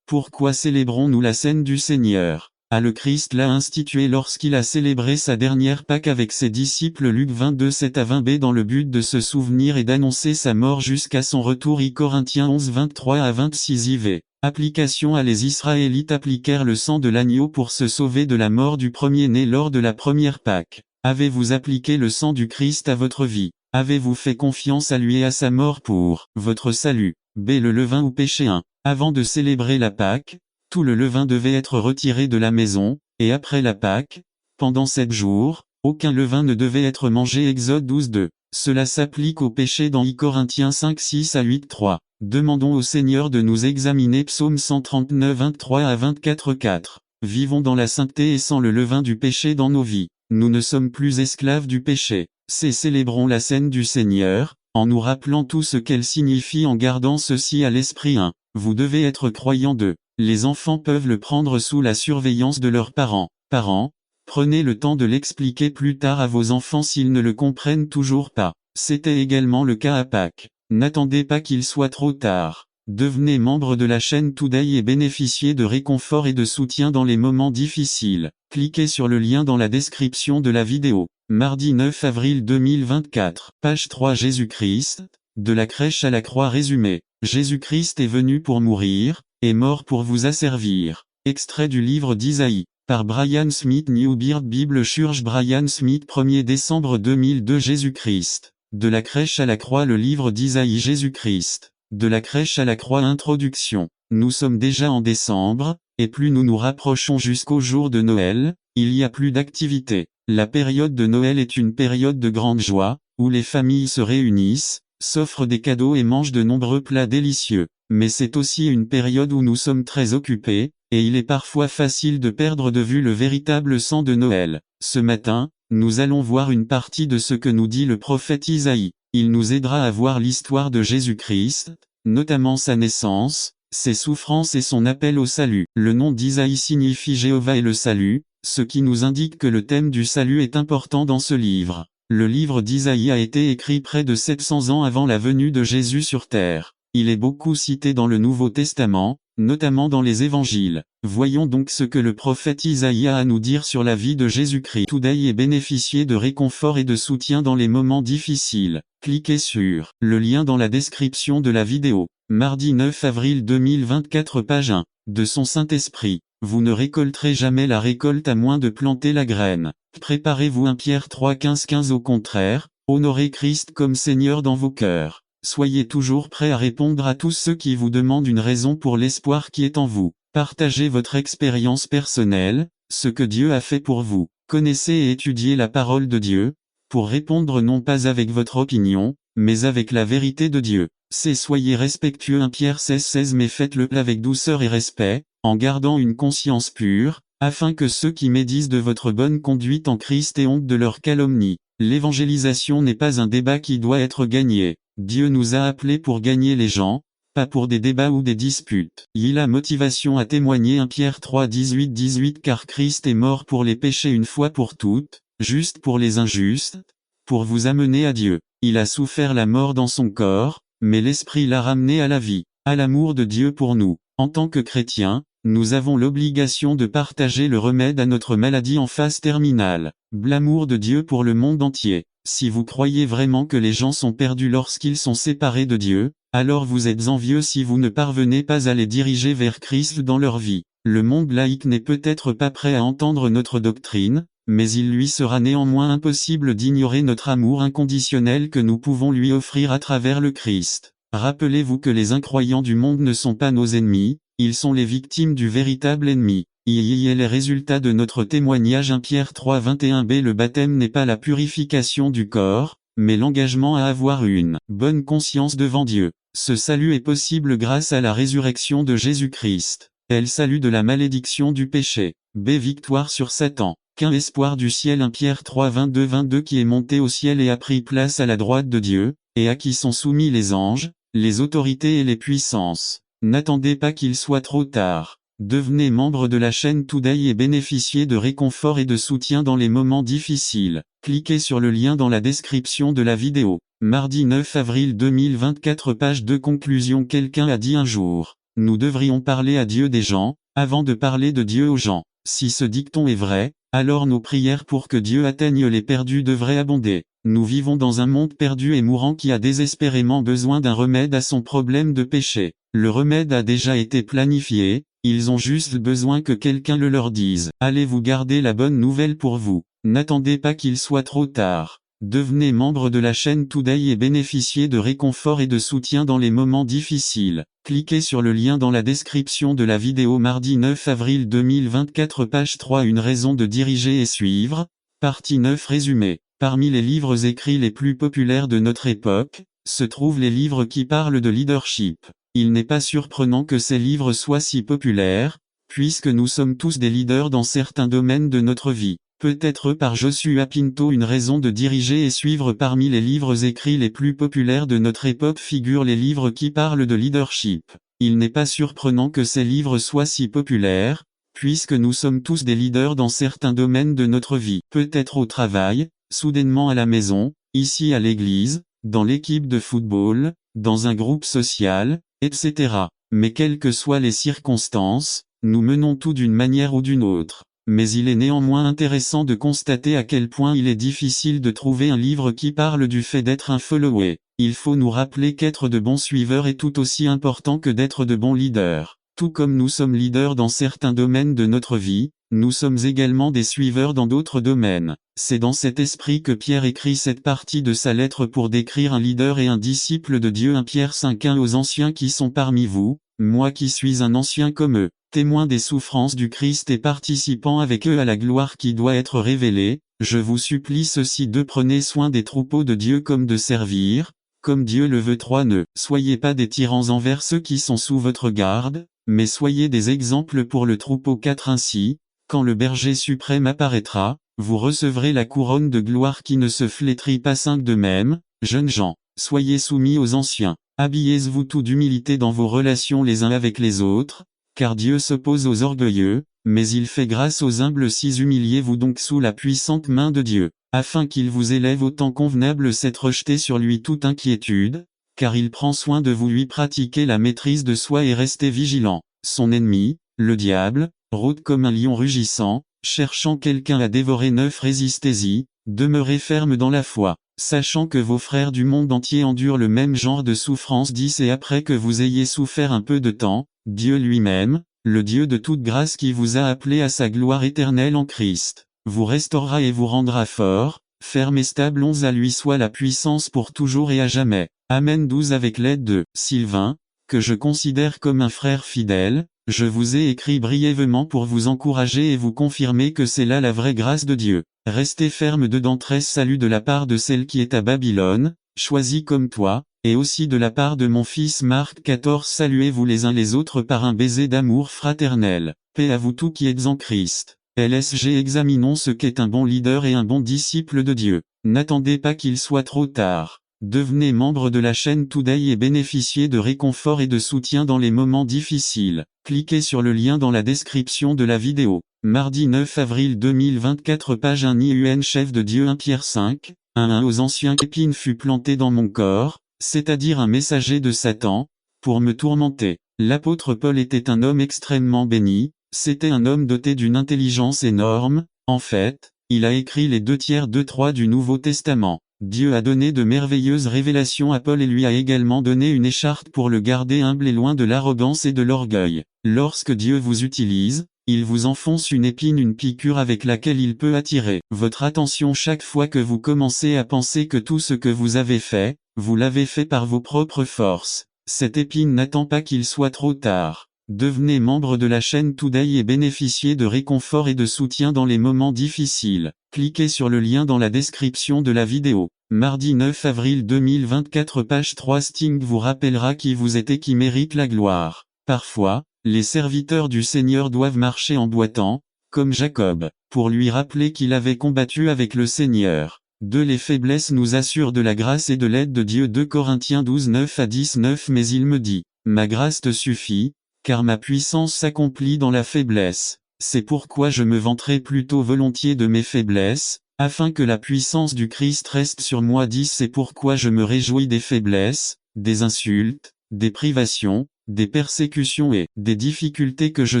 Pourquoi célébrons-nous la scène du Seigneur? Le Christ l'a institué lorsqu'il a célébré sa dernière Pâque avec ses disciples. Luc 22 7 à 20 b. Dans le but de se souvenir et d'annoncer sa mort jusqu'à son retour. Corinthiens 11 23 à 26 IV. Application. Les Israélites appliquèrent le sang de l'agneau pour se sauver de la mort du premier-né lors de la première Pâque. Avez-vous appliqué le sang du Christ à votre vie? Avez-vous fait confiance à lui et à sa mort pour votre salut? B. Le levain ou péché 1. Avant de célébrer la Pâque, tout le levain devait être retiré de la maison, et après la Pâque, pendant 7 jours, aucun levain ne devait être mangé. Exode 12 2. Cela s'applique au péché dans Corinthiens 5 6 à 8 3. Demandons au Seigneur de nous examiner. Psaume 139 23 à 24 4. Vivons dans la sainteté et sans le levain du péché dans nos vies. Nous ne sommes plus esclaves du péché. Célébrons la scène du Seigneur, en nous rappelant tout ce qu'elle signifie, en gardant ceci à l'esprit. 1. Vous devez être croyant. 2. Les enfants peuvent le prendre sous la surveillance de leurs parents. Parents, prenez le temps de l'expliquer plus tard à vos enfants s'ils ne le comprennent toujours pas. C'était également le cas à Pâques. N'attendez pas qu'il soit trop tard. Devenez membre de la chaîne Today et bénéficiez de réconfort et de soutien dans les moments difficiles. Cliquez sur le lien dans la description de la vidéo. Mardi 9 avril 2024. Page 3. Jésus-Christ, de la crèche à la croix. Résumé. Jésus-Christ est venu pour mourir, est mort pour vous asservir. Extrait du livre d'Isaïe, par Brian Smith. New Beard Bible Church. Brian Smith. 1er décembre 2002. Jésus-Christ, de la crèche à la croix. Le livre d'Isaïe. Jésus-Christ, de la crèche à la croix. Introduction. Nous sommes déjà en décembre, et plus nous nous rapprochons jusqu'au jour de Noël, il y a plus d'activités. La période de Noël est une période de grande joie, où les familles se réunissent, s'offrent des cadeaux et mangent de nombreux plats délicieux. Mais c'est aussi une période où nous sommes très occupés, et il est parfois facile de perdre de vue le véritable sens de Noël. Ce matin, nous allons voir une partie de ce que nous dit le prophète Isaïe. Il nous aidera à voir l'histoire de Jésus-Christ, notamment sa naissance, ses souffrances et son appel au salut. Le nom d'Isaïe signifie Jéhovah est le salut, ce qui nous indique que le thème du salut est important dans ce livre. Le livre d'Isaïe a été écrit près de 700 ans avant la venue de Jésus sur terre. Il est beaucoup cité dans le Nouveau Testament, notamment dans les évangiles. Voyons donc ce que le prophète Isaïe a à nous dire sur la vie de Jésus-Christ. Today et bénéficier de réconfort et de soutien dans les moments difficiles. Cliquez sur le lien dans la description de la vidéo. Mardi 9 avril 2024 page 1. De son Saint-Esprit. Vous ne récolterez jamais la récolte à moins de planter la graine. Préparez-vous 1 Pierre 3 15 au contraire, honorez Christ comme Seigneur dans vos cœurs. Soyez toujours prêts à répondre à tous ceux qui vous demandent une raison pour l'espoir qui est en vous. Partagez votre expérience personnelle, ce que Dieu a fait pour vous. Connaissez et étudiez la parole de Dieu, pour répondre non pas avec votre opinion, mais avec la vérité de Dieu. Soyez respectueux 1 Pierre 16 mais faites-le avec douceur et respect, en gardant une conscience pure, afin que ceux qui médisent de votre bonne conduite en Christ aient honte de leur calomnie. L'évangélisation n'est pas un débat qui doit être gagné. Dieu nous a appelés pour gagner les gens, pas pour des débats ou des disputes. Il a motivation à témoigner 1 Pierre 3 18 car Christ est mort pour les péchés une fois pour toutes, juste pour les injustes, pour vous amener à Dieu. Il a souffert la mort dans son corps, mais l'Esprit l'a ramené à la vie, à l'amour de Dieu pour nous. En tant que chrétiens, nous avons l'obligation de partager le remède à notre maladie en phase terminale. L'amour de Dieu pour le monde entier. Si vous croyez vraiment que les gens sont perdus lorsqu'ils sont séparés de Dieu, alors vous êtes envieux si vous ne parvenez pas à les diriger vers Christ dans leur vie. Le monde laïque n'est peut-être pas prêt à entendre notre doctrine, mais il lui sera néanmoins impossible d'ignorer notre amour inconditionnel que nous pouvons lui offrir à travers le Christ. Rappelez-vous que les incroyants du monde ne sont pas nos ennemis, ils sont les victimes du véritable ennemi. Il est les résultats de notre témoignage 1 Pierre 3 21b. Le baptême n'est pas la purification du corps, mais l'engagement à avoir une bonne conscience devant Dieu. Ce salut est possible grâce à la résurrection de Jésus-Christ. Elle salue de la malédiction du péché. Victoire sur Satan. Qu'un espoir du ciel 1 Pierre 3 22 qui est monté au ciel et a pris place à la droite de Dieu, et à qui sont soumis les anges, les autorités et les puissances. N'attendez pas qu'il soit trop tard. Devenez membre de la chaîne Today et bénéficiez de réconfort et de soutien dans les moments difficiles. Cliquez sur le lien dans la description de la vidéo. Mardi 9 avril 2024 page 2 conclusion. Quelqu'un a dit un jour, nous devrions parler à Dieu des gens, avant de parler de Dieu aux gens. Si ce dicton est vrai, alors nos prières pour que Dieu atteigne les perdus devraient abonder. Nous vivons dans un monde perdu et mourant qui a désespérément besoin d'un remède à son problème de péché. Le remède a déjà été planifié, ils ont juste besoin que quelqu'un le leur dise. Allez-vous garder la bonne nouvelle pour vous. N'attendez pas qu'il soit trop tard. Devenez membre de la chaîne Today et bénéficiez de réconfort et de soutien dans les moments difficiles. Cliquez sur le lien dans la description de la vidéo. Mardi 9 avril 2024 page 3 Une raison de diriger et suivre. Partie 9 résumé. Parmi les livres écrits les plus populaires de notre époque, se trouvent les livres qui parlent de leadership. Il n'est pas surprenant que ces livres soient si populaires, puisque nous sommes tous des leaders dans certains domaines de notre vie. Peut-être par Joshua Pinto une raison de diriger et suivre. Parmi les livres écrits les plus populaires de notre époque figurent les livres qui parlent de leadership. Il n'est pas surprenant que ces livres soient si populaires, puisque nous sommes tous des leaders dans certains domaines de notre vie. Peut-être au travail, soudainement à la maison, ici à l'église, dans l'équipe de football, dans un groupe social, etc. Mais quelles que soient les circonstances, nous menons tout d'une manière ou d'une autre. Mais il est néanmoins intéressant de constater à quel point il est difficile de trouver un livre qui parle du fait d'être un follower. Il faut nous rappeler qu'être de bons suiveurs est tout aussi important que d'être de bons leaders. Tout comme nous sommes leaders dans certains domaines de notre vie, nous sommes également des suiveurs dans d'autres domaines. C'est dans cet esprit que Pierre écrit cette partie de sa lettre pour décrire un leader et un disciple de Dieu. 1 Pierre 5:1 Aux anciens qui sont parmi vous, moi qui suis un ancien comme eux, témoin des souffrances du Christ et participant avec eux à la gloire qui doit être révélée, je vous supplie ceci prenez soin des troupeaux de Dieu comme de servir, comme Dieu le veut. Ne soyez pas des tyrans envers ceux qui sont sous votre garde, mais soyez des exemples pour le troupeau. Ainsi, quand le berger suprême apparaîtra, vous recevrez la couronne de gloire qui ne se flétrit pas. De même, jeunes gens, soyez soumis aux anciens. Habillez-vous tout d'humilité dans vos relations les uns avec les autres, car Dieu s'oppose aux orgueilleux, mais il fait grâce aux humbles. Humiliez-vous donc sous la puissante main de Dieu, afin qu'il vous élève au temps convenable. Rejetez sur lui toute inquiétude, car il prend soin de vous. Lui pratiquez la maîtrise de soi et restez vigilant. Son ennemi, le diable, rôde comme un lion rugissant, cherchant quelqu'un à dévorer. Résistez-y, demeurez ferme dans la foi, sachant que vos frères du monde entier endurent le même genre de souffrance. Et après que vous ayez souffert un peu de temps, Dieu lui-même, le Dieu de toute grâce qui vous a appelé à sa gloire éternelle en Christ, vous restaurera et vous rendra fort, ferme et stable. À lui soit la puissance pour toujours et à jamais. Amen. Avec l'aide de Sylvain, que je considère comme un frère fidèle, je vous ai écrit brièvement pour vous encourager et vous confirmer que c'est là la vraie grâce de Dieu. Restez ferme dedans. Salut de la part de celle qui est à Babylone, choisie comme toi, et aussi de la part de mon fils Marc. 14. Saluez-vous les uns les autres par un baiser d'amour fraternel. Paix à vous tous qui êtes en Christ. LSG. Examinons ce qu'est un bon leader et un bon disciple de Dieu. N'attendez pas qu'il soit trop tard. Devenez membre de la chaîne Today et bénéficiez de réconfort et de soutien dans les moments difficiles. Cliquez sur le lien dans la description de la vidéo. Mardi 9 avril 2024. Page 1. IUN. Chef de Dieu. 1 Pierre 5, 1 aux anciens. Épine fut plantée dans mon corps, c'est-à-dire un messager de Satan, pour me tourmenter. L'apôtre Paul était un homme extrêmement béni, c'était un homme doté d'une intelligence énorme. En fait, il a écrit les 2/3 du Nouveau Testament. Dieu a donné de merveilleuses révélations à Paul et lui a également donné une écharpe pour le garder humble et loin de l'arrogance et de l'orgueil. Lorsque Dieu vous utilise, il vous enfonce une épine, une piqûre avec laquelle il peut attirer votre attention chaque fois que vous commencez à penser que tout ce que vous avez fait, vous l'avez fait par vos propres forces. Cette épine n'attend pas qu'il soit trop tard. Devenez membre de la chaîne Today et bénéficiez de réconfort et de soutien dans les moments difficiles. Cliquez sur le lien dans la description de la vidéo. Mardi 9 avril 2024. Page 3. Sting vous rappellera qui vous êtes et qui mérite la gloire. Parfois, les serviteurs du Seigneur doivent marcher en boitant, comme Jacob, pour lui rappeler qu'il avait combattu avec le Seigneur. Les faiblesses nous assurent de la grâce et de l'aide de Dieu. 2 Corinthiens 12 9-19. Mais il me dit, ma grâce te suffit, car ma puissance s'accomplit dans la faiblesse. C'est pourquoi je me vanterai plutôt volontiers de mes faiblesses, afin que la puissance du Christ reste sur moi. C'est pourquoi je me réjouis des faiblesses, des insultes, des privations, des persécutions et des difficultés que je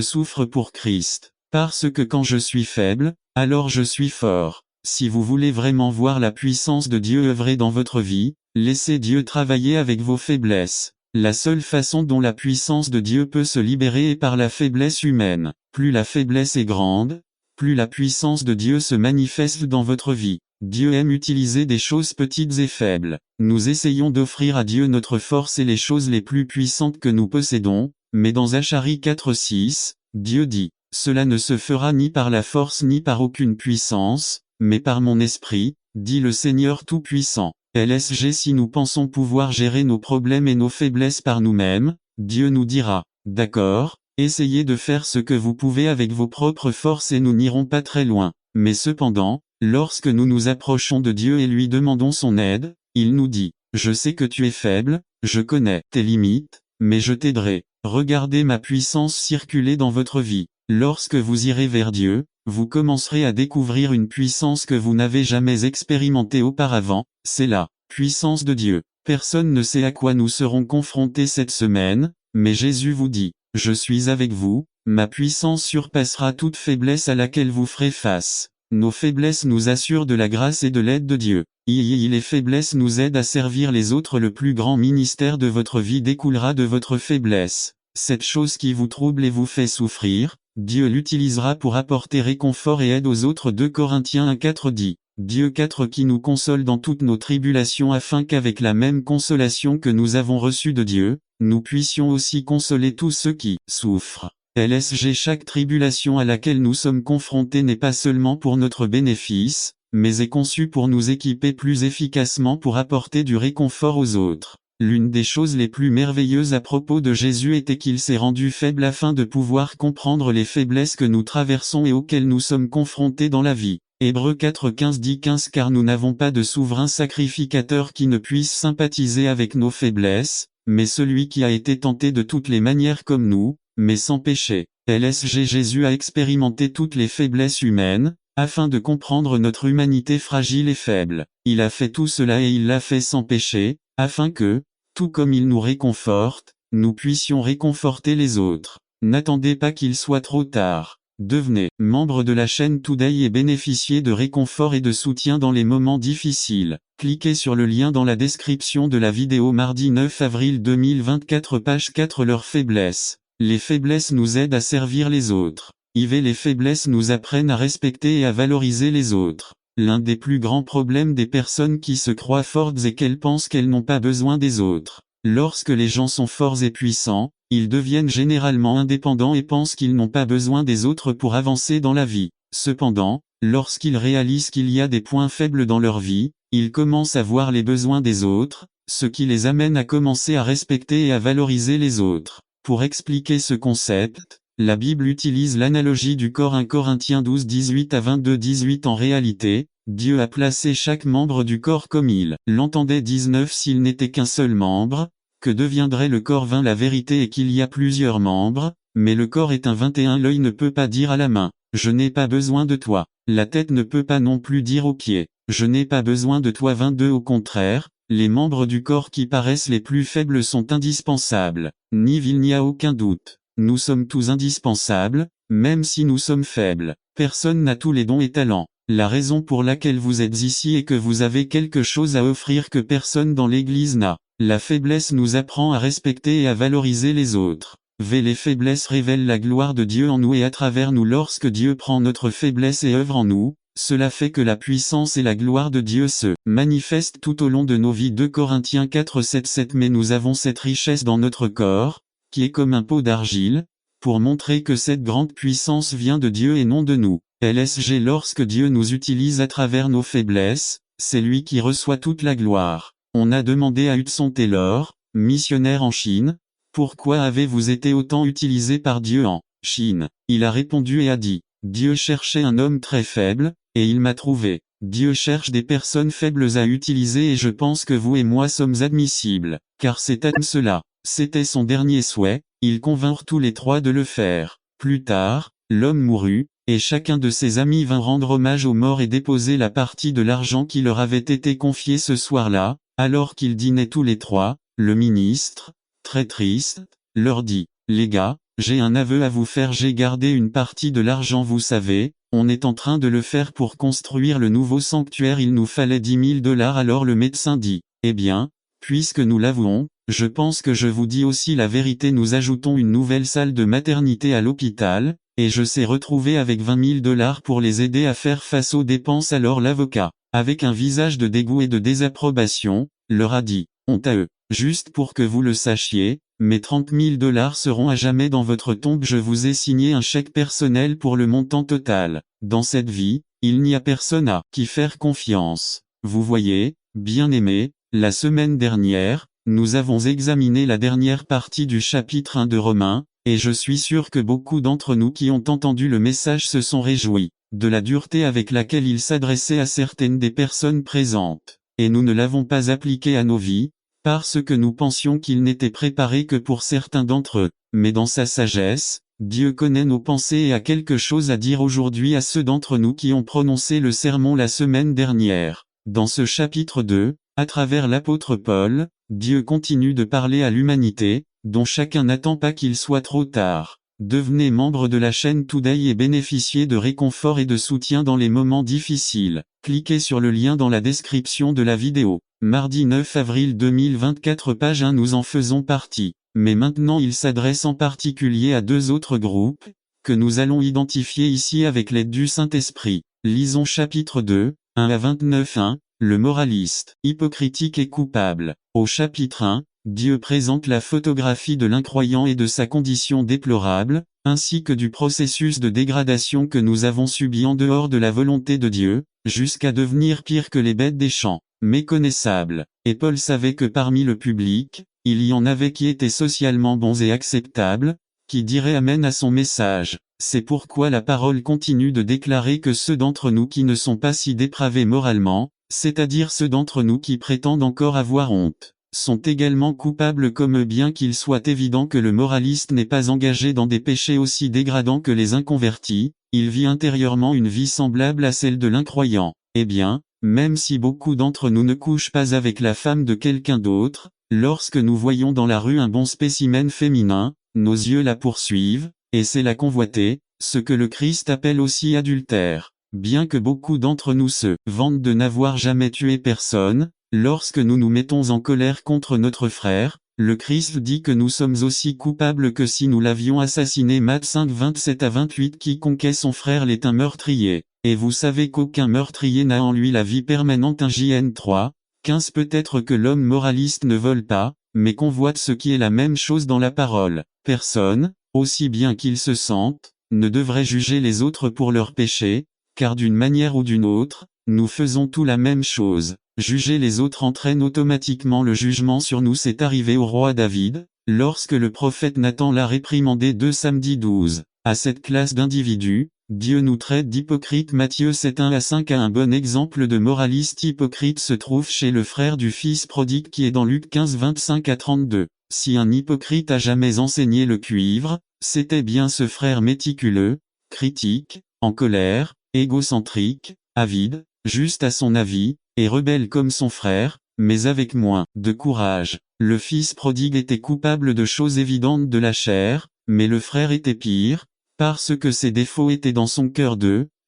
souffre pour Christ. Parce que quand je suis faible, alors je suis fort. Si vous voulez vraiment voir la puissance de Dieu œuvrer dans votre vie, laissez Dieu travailler avec vos faiblesses. La seule façon dont la puissance de Dieu peut se libérer est par la faiblesse humaine. Plus la faiblesse est grande, plus la puissance de Dieu se manifeste dans votre vie. Dieu aime utiliser des choses petites et faibles. Nous essayons d'offrir à Dieu notre force et les choses les plus puissantes que nous possédons, mais dans Zacharie 4:6, Dieu dit, « Cela ne se fera ni par la force ni par aucune puissance, mais par mon esprit, dit le Seigneur Tout-Puissant. » LSG. Si nous pensons pouvoir gérer nos problèmes et nos faiblesses par nous-mêmes, Dieu nous dira, d'accord, essayez de faire ce que vous pouvez avec vos propres forces et nous n'irons pas très loin. Mais cependant, lorsque nous nous approchons de Dieu et lui demandons son aide, il nous dit, je sais que tu es faible, je connais tes limites, mais je t'aiderai. Regardez ma puissance circuler dans votre vie. Lorsque vous irez vers Dieu, vous commencerez à découvrir une puissance que vous n'avez jamais expérimentée auparavant, c'est la puissance de Dieu. Personne ne sait à quoi nous serons confrontés cette semaine, mais Jésus vous dit, je suis avec vous, ma puissance surpassera toute faiblesse à laquelle vous ferez face. Nos faiblesses nous assurent de la grâce et de l'aide de Dieu. Les faiblesses nous aident à servir les autres. Le plus grand ministère de votre vie découlera de votre faiblesse. Cette chose qui vous trouble et vous fait souffrir, Dieu l'utilisera pour apporter réconfort et aide aux autres. 2 Corinthiens 1:4 dit, Dieu 4 qui nous console dans toutes nos tribulations afin qu'avec la même consolation que nous avons reçue de Dieu, nous puissions aussi consoler tous ceux qui souffrent. LSG. Chaque tribulation à laquelle nous sommes confrontés n'est pas seulement pour notre bénéfice, mais est conçue pour nous équiper plus efficacement pour apporter du réconfort aux autres. L'une des choses les plus merveilleuses à propos de Jésus était qu'il s'est rendu faible afin de pouvoir comprendre les faiblesses que nous traversons et auxquelles nous sommes confrontés dans la vie. Hébreux 4:15 dit 15 car nous n'avons pas de souverain sacrificateur qui ne puisse sympathiser avec nos faiblesses, mais celui qui a été tenté de toutes les manières comme nous, mais sans péché. LSG Jésus a expérimenté toutes les faiblesses humaines, afin de comprendre notre humanité fragile et faible. Il a fait tout cela et il l'a fait sans péché, afin que, tout comme il nous réconforte, nous puissions réconforter les autres. N'attendez pas qu'il soit trop tard. Devenez membre de la chaîne Today et bénéficiez de réconfort et de soutien dans les moments difficiles. Cliquez sur le lien dans la description de la vidéo mardi 9 avril 2024 page 4 Leurs faiblesses. Les faiblesses nous aident à servir les autres. Les faiblesses nous apprennent à respecter et à valoriser les autres. L'un des plus grands problèmes des personnes qui se croient fortes est qu'elles pensent qu'elles n'ont pas besoin des autres. Lorsque les gens sont forts et puissants, ils deviennent généralement indépendants et pensent qu'ils n'ont pas besoin des autres pour avancer dans la vie. Cependant, lorsqu'ils réalisent qu'il y a des points faibles dans leur vie, ils commencent à voir les besoins des autres, ce qui les amène à commencer à respecter et à valoriser les autres. Pour expliquer ce concept, la Bible utilise l'analogie du corps 1 Corinthiens 12 18 à 22 18 En réalité, Dieu a placé chaque membre du corps comme il l'entendait 19 S'il n'était qu'un seul membre, que deviendrait le corps 20 La vérité est qu'il y a plusieurs membres, mais le corps est un 21 L'œil ne peut pas dire à la main, je n'ai pas besoin de toi. La tête ne peut pas non plus dire aux pieds, je n'ai pas besoin de toi 22 Au contraire, les membres du corps qui paraissent les plus faibles sont indispensables. Il n'y a aucun doute. Nous sommes tous indispensables, même si nous sommes faibles. Personne n'a tous les dons et talents. La raison pour laquelle vous êtes ici est que vous avez quelque chose à offrir que personne dans l'Église n'a. La faiblesse nous apprend à respecter et à valoriser les autres. Les faiblesses révèlent la gloire de Dieu en nous et à travers nous. Lorsque Dieu prend notre faiblesse et œuvre en nous, cela fait que la puissance et la gloire de Dieu se manifestent tout au long de nos vies. 2 Corinthiens 4:7 Mais nous avons cette richesse dans notre corps, qui est comme un pot d'argile, pour montrer que cette grande puissance vient de Dieu et non de nous. LSG Lorsque Dieu nous utilise à travers nos faiblesses, c'est lui qui reçoit toute la gloire. On a demandé à Hudson Taylor, missionnaire en Chine, pourquoi avez-vous été autant utilisé par Dieu en Chine? Il a répondu et a dit, Dieu cherchait un homme très faible, et il m'a trouvé. Dieu cherche des personnes faibles à utiliser et je pense que vous et moi sommes admissibles, car c'est à cela. C'était son dernier souhait, ils convinrent tous les trois de le faire. Plus tard, l'homme mourut, et chacun de ses amis vint rendre hommage aux morts et déposer la partie de l'argent qui leur avait été confiée ce soir-là, alors qu'ils dînaient tous les trois. Le ministre, très triste, leur dit, les gars, j'ai un aveu à vous faire, j'ai gardé une partie de l'argent, vous savez, on est en train de le faire pour construire le nouveau sanctuaire, il nous fallait $10 000. Alors le médecin dit, eh bien, puisque nous l'avouons, je pense que je vous dis aussi la vérité, nous ajoutons une nouvelle salle de maternité à l'hôpital, et je sais retrouver avec $20 000 pour les aider à faire face aux dépenses. Alors l'avocat, avec un visage de dégoût et de désapprobation, leur a dit, honte à eux, juste pour que vous le sachiez, mes $30 000 seront à jamais dans votre tombe, je vous ai signé un chèque personnel pour le montant total. Dans cette vie, il n'y a personne à qui faire confiance. Vous voyez, bien-aimés, la semaine dernière, nous avons examiné la dernière partie du chapitre 1 de Romains, et je suis sûr que beaucoup d'entre nous qui ont entendu le message se sont réjouis de la dureté avec laquelle il s'adressait à certaines des personnes présentes. Et nous ne l'avons pas appliqué à nos vies, parce que nous pensions qu'il n'était préparé que pour certains d'entre eux. Mais dans sa sagesse, Dieu connaît nos pensées et a quelque chose à dire aujourd'hui à ceux d'entre nous qui ont prononcé le sermon la semaine dernière. Dans ce chapitre 2, à travers l'apôtre Paul, Dieu continue de parler à l'humanité, dont chacun n'attend pas qu'il soit trop tard. Devenez membre de la chaîne Today et bénéficiez de réconfort et de soutien dans les moments difficiles. Cliquez sur le lien dans la description de la vidéo. Mardi 9 avril 2024 page 1 Nous en faisons partie. Mais maintenant il s'adresse en particulier à deux autres groupes, que nous allons identifier ici avec l'aide du Saint-Esprit. Lisons chapitre 2, 1 à 29 1. Le moraliste, hypocritique et coupable. Au chapitre 1, Dieu présente la photographie de l'incroyant et de sa condition déplorable, ainsi que du processus de dégradation que nous avons subi en dehors de la volonté de Dieu, jusqu'à devenir pire que les bêtes des champs, méconnaissables. Et Paul savait que parmi le public, il y en avait qui étaient socialement bons et acceptables, qui diraient amen à son message. C'est pourquoi la parole continue de déclarer que ceux d'entre nous qui ne sont pas si dépravés moralement, c'est-à-dire ceux d'entre nous qui prétendent encore avoir honte, sont également coupables comme eux, bien qu'il soit évident que le moraliste n'est pas engagé dans des péchés aussi dégradants que les inconvertis, il vit intérieurement une vie semblable à celle de l'incroyant. Eh bien, même si beaucoup d'entre nous ne couchent pas avec la femme de quelqu'un d'autre, lorsque nous voyons dans la rue un bon spécimen féminin, nos yeux la poursuivent, et c'est la convoiter, ce que le Christ appelle aussi adultère. Bien que beaucoup d'entre nous se vantent de n'avoir jamais tué personne, lorsque nous nous mettons en colère contre notre frère, le Christ dit que nous sommes aussi coupables que si nous l'avions assassiné. Matthieu 5, 27 à 28. Quiconque est son frère l'est un meurtrier. Et vous savez qu'aucun meurtrier n'a en lui la vie permanente. 1 JN 3, 15. Peut-être que l'homme moraliste ne vole pas, mais convoite ce qui est la même chose dans la parole. Personne, aussi bien qu'il se sente, ne devrait juger les autres pour leurs péchés, car d'une manière ou d'une autre, nous faisons tous la même chose. Juger les autres entraîne automatiquement le jugement sur nous. C'est arrivé au roi David, lorsque le prophète Nathan l'a réprimandé. 2 Samedi 12. À cette classe d'individus, Dieu nous traite d'hypocrites. Matthieu 7, 1 à 5. Un bon exemple de moraliste hypocrite se trouve chez le frère du fils prodigue qui est dans Luc 15, 25 à 32. Si un hypocrite a jamais enseigné le cuivre, c'était bien ce frère méticuleux, critique, en colère, égocentrique, avide, juste à son avis, et rebelle comme son frère, mais avec moins de courage. Le fils prodigue était coupable de choses évidentes de la chair, mais le frère était pire, parce que ses défauts étaient dans son cœur.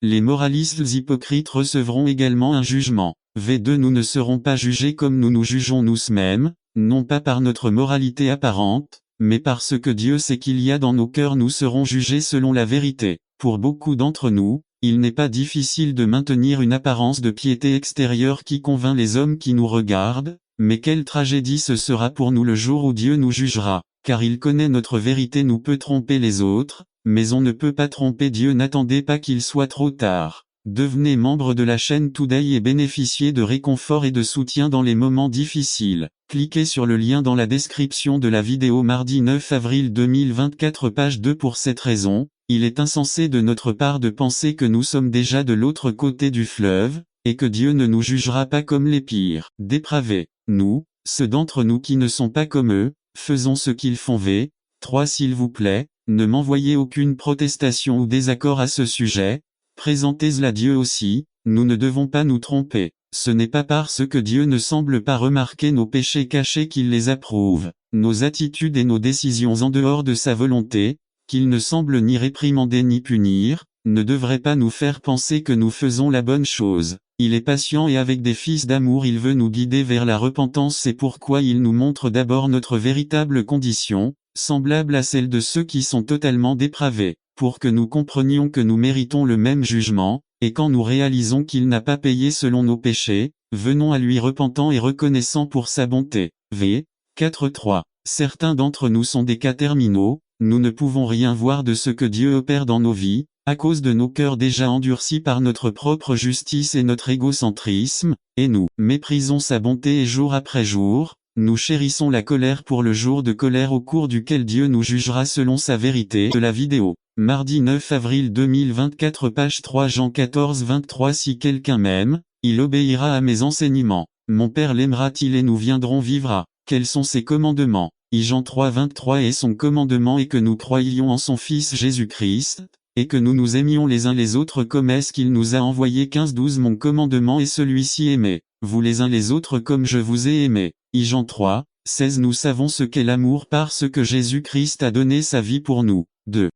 Les moralistes hypocrites recevront également un jugement. V2 Nous ne serons pas jugés comme nous nous jugeons nous-mêmes, non pas par notre moralité apparente, mais parce que Dieu sait qu'il y a dans nos cœurs. Nous serons jugés selon la vérité. Pour beaucoup d'entre nous, il n'est pas difficile de maintenir une apparence de piété extérieure qui convainc les hommes qui nous regardent, mais quelle tragédie ce sera pour nous le jour où Dieu nous jugera, car il connaît notre vérité. Nous peut tromper les autres, mais on ne peut pas tromper Dieu. N'attendez pas qu'il soit trop tard. Devenez membre de la chaîne Today et bénéficiez de réconfort et de soutien dans les moments difficiles. Cliquez sur le lien dans la description de la vidéo. Mardi 9 avril 2024 page 2. Pour cette raison, il est insensé de notre part de penser que nous sommes déjà de l'autre côté du fleuve, et que Dieu ne nous jugera pas comme les pires dépravés. Nous, ceux d'entre nous qui ne sont pas comme eux, faisons ce qu'ils font. 3 S'il vous plaît, ne m'envoyez aucune protestation ou désaccord à ce sujet, présentez-la à Dieu aussi. Nous ne devons pas nous tromper. Ce n'est pas parce que Dieu ne semble pas remarquer nos péchés cachés qu'il les approuve, nos attitudes et nos décisions en dehors de sa volonté, qu'il ne semble ni réprimander ni punir, ne devrait pas nous faire penser que nous faisons la bonne chose. Il est patient et avec des fils d'amour il veut nous guider vers la repentance. C'est pourquoi il nous montre d'abord notre véritable condition, semblable à celle de ceux qui sont totalement dépravés, pour que nous comprenions que nous méritons le même jugement, et quand nous réalisons qu'il n'a pas payé selon nos péchés, venons à lui repentant et reconnaissant pour sa bonté. 4.3. Certains d'entre nous sont des cas terminaux, nous ne pouvons rien voir de ce que Dieu opère dans nos vies, à cause de nos cœurs déjà endurcis par notre propre justice et notre égocentrisme, et nous méprisons sa bonté et jour après jour, nous chérissons la colère pour le jour de colère au cours duquel Dieu nous jugera selon sa vérité. De la vidéo. Mardi 9 avril 2024 page 3 Jean 14 23 Si quelqu'un m'aime, il obéira à mes enseignements. Mon Père l'aimera-t-il et nous viendrons vivre. Quels sont ses commandements? Jean 3 23 Et son commandement est que nous croyions en son Fils Jésus-Christ, et que nous nous aimions les uns les autres comme est-ce qu'il nous a envoyés. 15-12 Mon commandement est celui-ci: aimez-vous les uns les autres comme je vous ai aimé. Jean 3, 16 Nous savons ce qu'est l'amour parce que Jésus-Christ a donné sa vie pour nous.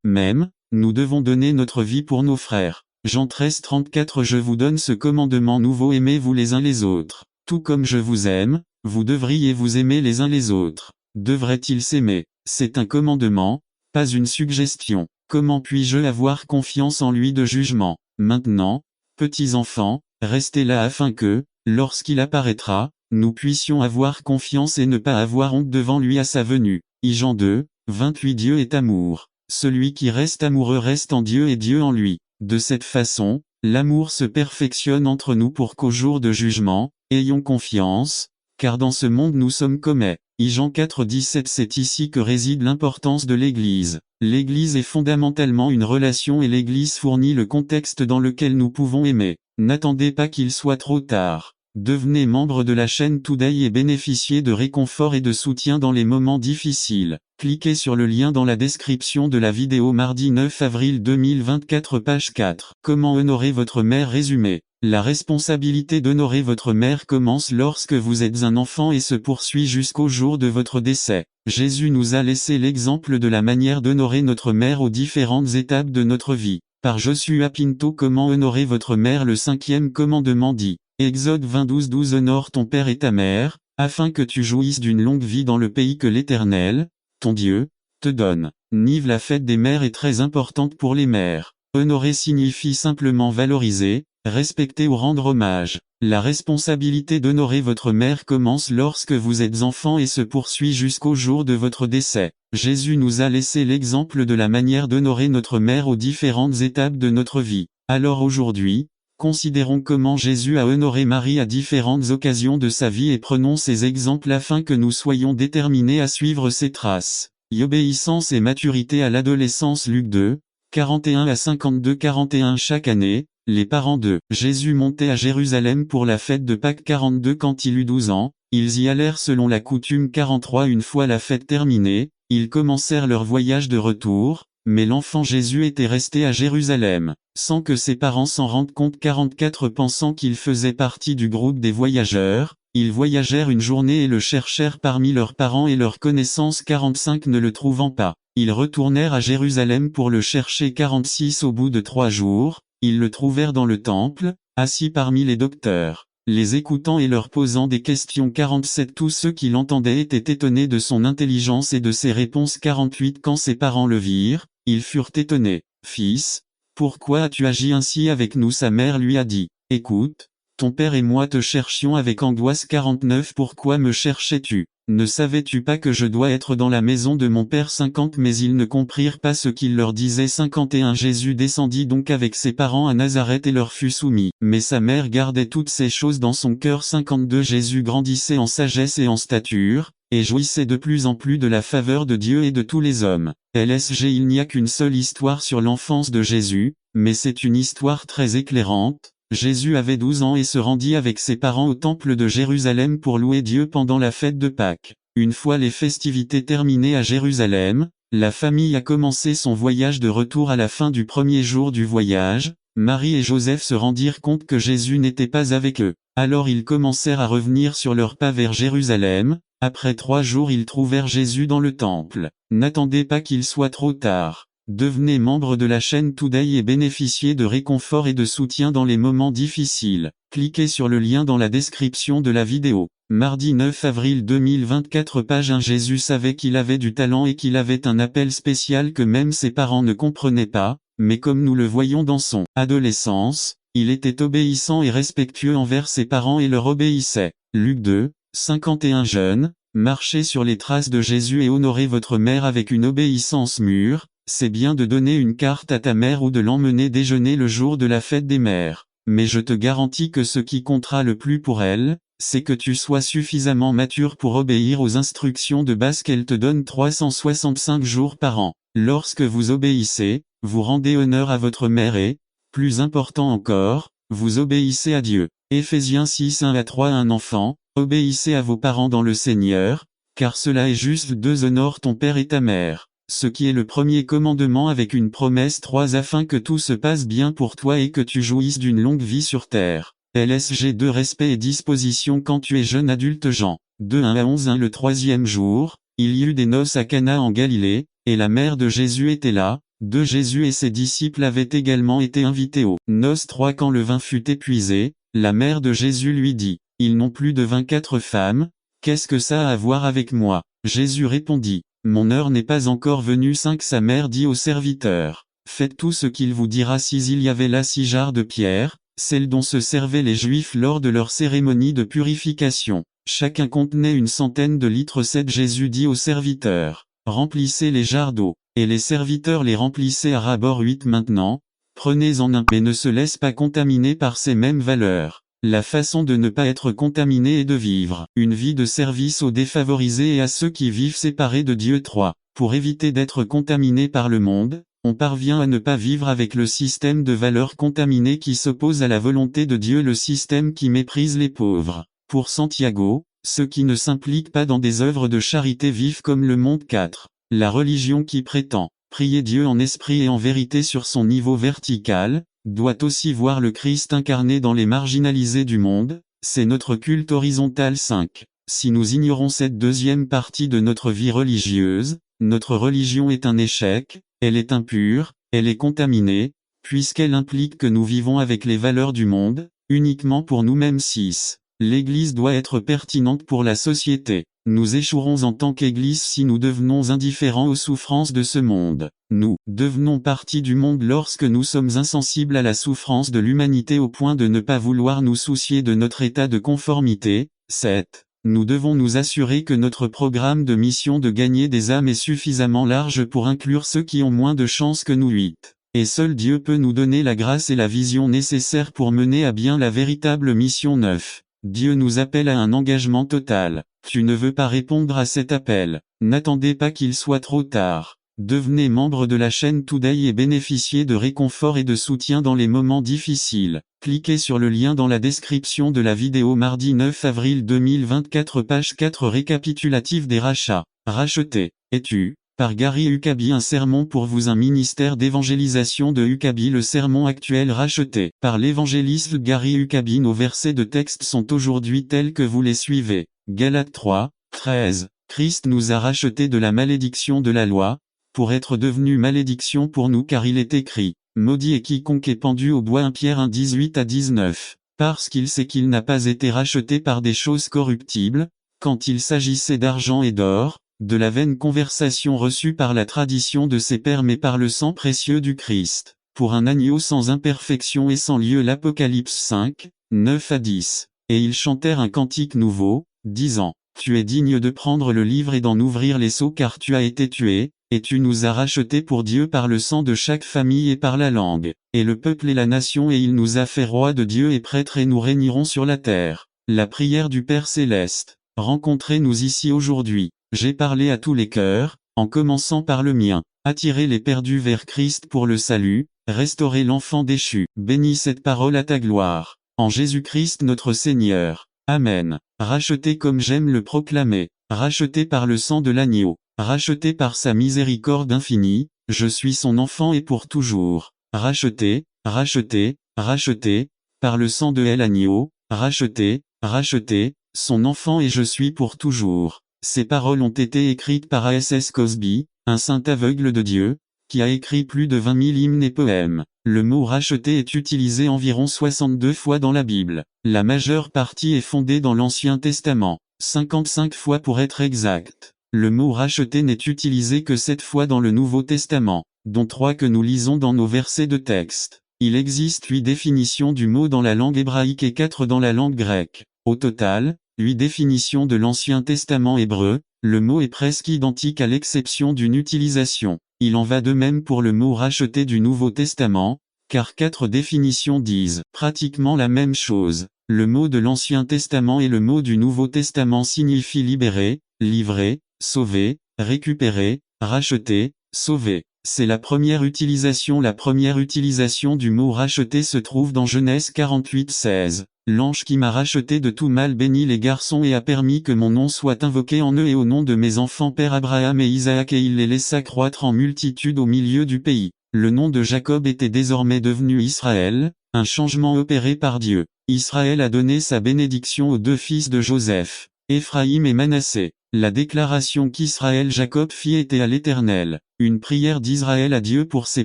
Même, nous devons donner notre vie pour nos frères. Jean 13 34 Je vous donne ce commandement nouveau: aimez-vous les uns les autres. Tout comme je vous aime, vous devriez vous aimer les uns les autres. Devrait-il s'aimer? C'est un commandement, pas une suggestion. Comment puis-je avoir confiance en lui de jugement? Maintenant, petits enfants, restez là afin que, lorsqu'il apparaîtra, nous puissions avoir confiance et ne pas avoir honte devant lui à sa venue. Jean 2, 28 Dieu est amour. Celui qui reste amoureux reste en Dieu et Dieu en lui. De cette façon, l'amour se perfectionne entre nous pour qu'au jour de jugement, ayons confiance, car dans ce monde nous sommes comme Jean 4,17. C'est ici que réside l'importance de l'Église. L'Église est fondamentalement une relation et l'Église fournit le contexte dans lequel nous pouvons aimer. N'attendez pas qu'il soit trop tard. Devenez membre de la chaîne Today et bénéficiez de réconfort et de soutien dans les moments difficiles. Cliquez sur le lien dans la description de la vidéo mardi 9 avril 2024 page 4. Comment honorer votre mère résumé. La responsabilité d'honorer votre mère commence lorsque vous êtes un enfant et se poursuit jusqu'au jour de votre décès. Jésus nous a laissé l'exemple de la manière d'honorer notre mère aux différentes étapes de notre vie. Par Joshua Pinto. Comment honorer votre mère. Le 5e commandement dit. Exode 20:12. Honore ton père et ta mère, afin que tu jouisses d'une longue vie dans le pays que l'Éternel, ton Dieu, te donne. Nive. La fête des mères est très importante pour les mères. Honorer signifie simplement valoriser, respecter ou rendre hommage. La responsabilité d'honorer votre mère commence lorsque vous êtes enfant et se poursuit jusqu'au jour de votre décès. Jésus nous a laissé l'exemple de la manière d'honorer notre mère aux différentes étapes de notre vie. Alors aujourd'hui, considérons comment Jésus a honoré Marie à différentes occasions de sa vie et prenons ces exemples afin que nous soyons déterminés à suivre ses traces. Obéissance et maturité à l'adolescence. Luc 2, 41 à 52. 41. Chaque année, les parents de Jésus montaient à Jérusalem pour la fête de Pâques. 42. Quand il eut 12 ans, ils y allèrent selon la coutume. 43. Une fois la fête terminée, ils commencèrent leur voyage de retour. Mais l'enfant Jésus était resté à Jérusalem, sans que ses parents s'en rendent compte. 44. Pensant qu'il faisait partie du groupe des voyageurs, ils voyagèrent une journée et le cherchèrent parmi leurs parents et leurs connaissances. 45. Ne le trouvant pas, ils retournèrent à Jérusalem pour le chercher. 46. Au bout de 3 jours, ils le trouvèrent dans le temple, assis parmi les docteurs, les écoutant et leur posant des questions. 47. Tous ceux qui l'entendaient étaient étonnés de son intelligence et de ses réponses. 48. Quand ses parents le virent, ils furent étonnés. Fils, pourquoi as-tu agi ainsi avec nous? Sa mère lui a dit, écoute, ton père et moi te cherchions avec angoisse. 49. Pourquoi me cherchais-tu? Ne savais-tu pas que je dois être dans la maison de mon père? 50. Mais ils ne comprirent pas ce qu'il leur disait. 51. Jésus descendit donc avec ses parents à Nazareth et leur fut soumis. Mais sa mère gardait toutes ces choses dans son cœur. 52. Jésus grandissait en sagesse et en stature, et jouissait de plus en plus de la faveur de Dieu et de tous les hommes. LSG. Il n'y a qu'une seule histoire sur l'enfance de Jésus, mais c'est une histoire très éclairante. Jésus avait 12 ans et se rendit avec ses parents au temple de Jérusalem pour louer Dieu pendant la fête de Pâques. Une fois les festivités terminées à Jérusalem, la famille a commencé son voyage de retour. À la fin du premier jour du voyage, Marie et Joseph se rendirent compte que Jésus n'était pas avec eux. Alors ils commencèrent à revenir sur leurs pas vers Jérusalem. Après 3 jours ils trouvèrent Jésus dans le temple. N'attendez pas qu'il soit trop tard. Devenez membre de la chaîne Today et bénéficiez de réconfort et de soutien dans les moments difficiles. Cliquez sur le lien dans la description de la vidéo. Mardi 9 avril 2024 page 1. Jésus savait qu'il avait du talent et qu'il avait un appel spécial que même ses parents ne comprenaient pas, mais comme nous le voyons dans son adolescence, il était obéissant et respectueux envers ses parents et leur obéissait. Luc 2, 51. Jeunes, marchez sur les traces de Jésus et honorez votre mère avec une obéissance mûre. C'est bien de donner une carte à ta mère ou de l'emmener déjeuner le jour de la fête des mères. Mais je te garantis que ce qui comptera le plus pour elle, c'est que tu sois suffisamment mature pour obéir aux instructions de base qu'elle te donne 365 jours par an. Lorsque vous obéissez, vous rendez honneur à votre mère et, plus important encore, vous obéissez à Dieu. Éphésiens 6, 1 à 3. Un enfant, obéissez à vos parents dans le Seigneur, car cela est juste. 2. Honore ton père et ta mère. Ce qui est le premier commandement avec une promesse. 3. Afin que tout se passe bien pour toi et que tu jouisses d'une longue vie sur terre. LSG 2. Respect et disposition quand tu es jeune adulte. Jean 2, 1 à 11. 1. Le 3e jour, il y eut des noces à Cana en Galilée, et la mère de Jésus était là. 2. Jésus et ses disciples avaient également été invités aux noces. 3. Quand le vin fut épuisé, la mère de Jésus lui dit, ils n'ont plus de 24 femmes, qu'est-ce que ça a à voir avec moi? Jésus répondit, mon heure n'est pas encore venue. 5. Sa mère dit aux serviteurs, faites tout ce qu'il vous dira. 6. Il y avait là 6 jarres de pierre, celles dont se servaient les Juifs lors de leur cérémonie de purification. Chacun contenait une centaine de litres. 7. Jésus dit aux serviteurs, remplissez les jarres d'eau. Et les serviteurs les remplissaient à ras-bord. 8. Maintenant, prenez-en un, mais ne se laisse pas contaminer par ces mêmes valeurs. La façon de ne pas être contaminé est de vivre une vie de service aux défavorisés et à ceux qui vivent séparés de Dieu. 3. Pour éviter d'être contaminé par le monde, on parvient à ne pas vivre avec le système de valeurs contaminées qui s'oppose à la volonté de Dieu, le système qui méprise les pauvres. Pour Santiago, ceux qui ne s'impliquent pas dans des œuvres de charité vivent comme le monde. 4. La religion qui prétend prier Dieu en esprit et en vérité sur son niveau vertical, doit aussi voir le Christ incarné dans les marginalisés du monde, c'est notre culte horizontal. 5. Si nous ignorons cette deuxième partie de notre vie religieuse, notre religion est un échec, elle est impure, elle est contaminée, puisqu'elle implique que nous vivons avec les valeurs du monde, uniquement pour nous-mêmes. 6. L'Église doit être pertinente pour la société. Nous échouerons en tant qu'Église si nous devenons indifférents aux souffrances de ce monde. Nous devenons partie du monde lorsque nous sommes insensibles à la souffrance de l'humanité au point de ne pas vouloir nous soucier de notre état de conformité. 7. Nous devons nous assurer que notre programme de mission de gagner des âmes est suffisamment large pour inclure ceux qui ont moins de chances que nous. 8. Et seul Dieu peut nous donner la grâce et la vision nécessaires pour mener à bien la véritable mission. 9. Dieu nous appelle à un engagement total. Tu ne veux pas répondre à cet appel. N'attendez pas qu'il soit trop tard. Devenez membre de la chaîne Today et bénéficiez de réconfort et de soutien dans les moments difficiles. Cliquez sur le lien dans la description de la vidéo. Mardi 9 avril 2024, page 4, récapitulatif des rachats. Racheté. Es-tu, par Gary Huckabee, un sermon pour vous, un ministère d'évangélisation de Huckabee. Le sermon actuel racheté par l'évangéliste Gary Huckabee. Nos versets de texte sont aujourd'hui tels que vous les suivez. Galates 3, 13. Christ nous a rachetés de la malédiction de la loi, pour être devenu malédiction pour nous, car il est écrit, maudit est quiconque est pendu au bois. 1 Pierre 1, 18 à 19. Parce qu'il sait qu'il n'a pas été racheté par des choses corruptibles, quand il s'agissait d'argent et d'or, de la vaine conversation reçue par la tradition de ses pères, mais par le sang précieux du Christ, pour un agneau sans imperfection et sans lieu. L'Apocalypse 5, 9 à 10. Et ils chantèrent un cantique nouveau, disant, tu es digne de prendre le livre et d'en ouvrir les sceaux, car tu as été tué, et tu nous as rachetés pour Dieu par le sang de chaque famille et par la langue, et le peuple et la nation, et il nous a fait rois de Dieu et prêtres, et nous régnerons sur la terre. La prière du Père Céleste. Rencontrez-nous ici aujourd'hui. J'ai parlé à tous les cœurs, en commençant par le mien. Attirez les perdus vers Christ pour le salut, restaurez l'enfant déchu. Bénis cette parole à ta gloire. En Jésus-Christ notre Seigneur. Amen. Racheté comme j'aime le proclamer. Racheté par le sang de l'agneau. Racheté par sa miséricorde infinie, je suis son enfant et pour toujours. Racheté, racheté, racheté, par le sang de l'agneau, racheté, racheté, son enfant et je suis pour toujours. Ces paroles ont été écrites par A.S. Cosby, un saint aveugle de Dieu, qui a écrit plus de 20 000 hymnes et poèmes. Le mot racheté est utilisé environ 62 fois dans la Bible. La majeure partie est fondée dans l'Ancien Testament, 55 fois pour être exact. Le mot racheté n'est utilisé que 7 fois dans le Nouveau Testament, dont 3 que nous lisons dans nos versets de texte. Il existe 8 définitions du mot dans la langue hébraïque et 4 dans la langue grecque. Au total, 8 définitions de l'Ancien Testament hébreu. Le mot est presque identique à l'exception d'une utilisation. Il en va de même pour le mot racheté du Nouveau Testament, car 4 définitions disent pratiquement la même chose. Le mot de l'Ancien Testament et le mot du Nouveau Testament signifient libérer, livrer, sauver, récupérer, racheter, sauver. C'est la première utilisation. La première utilisation du mot racheter se trouve dans Genèse 48, 16. L'ange qui m'a racheté de tout mal bénit les garçons et a permis que mon nom soit invoqué en eux et au nom de mes enfants père Abraham et Isaac, et il les laissa croître en multitude au milieu du pays. Le nom de Jacob était désormais devenu Israël, un changement opéré par Dieu. Israël a donné sa bénédiction aux 2 fils de Joseph, Éphraïm et Manassé. La déclaration qu'Israël Jacob fit était à l'Éternel, une prière d'Israël à Dieu pour ses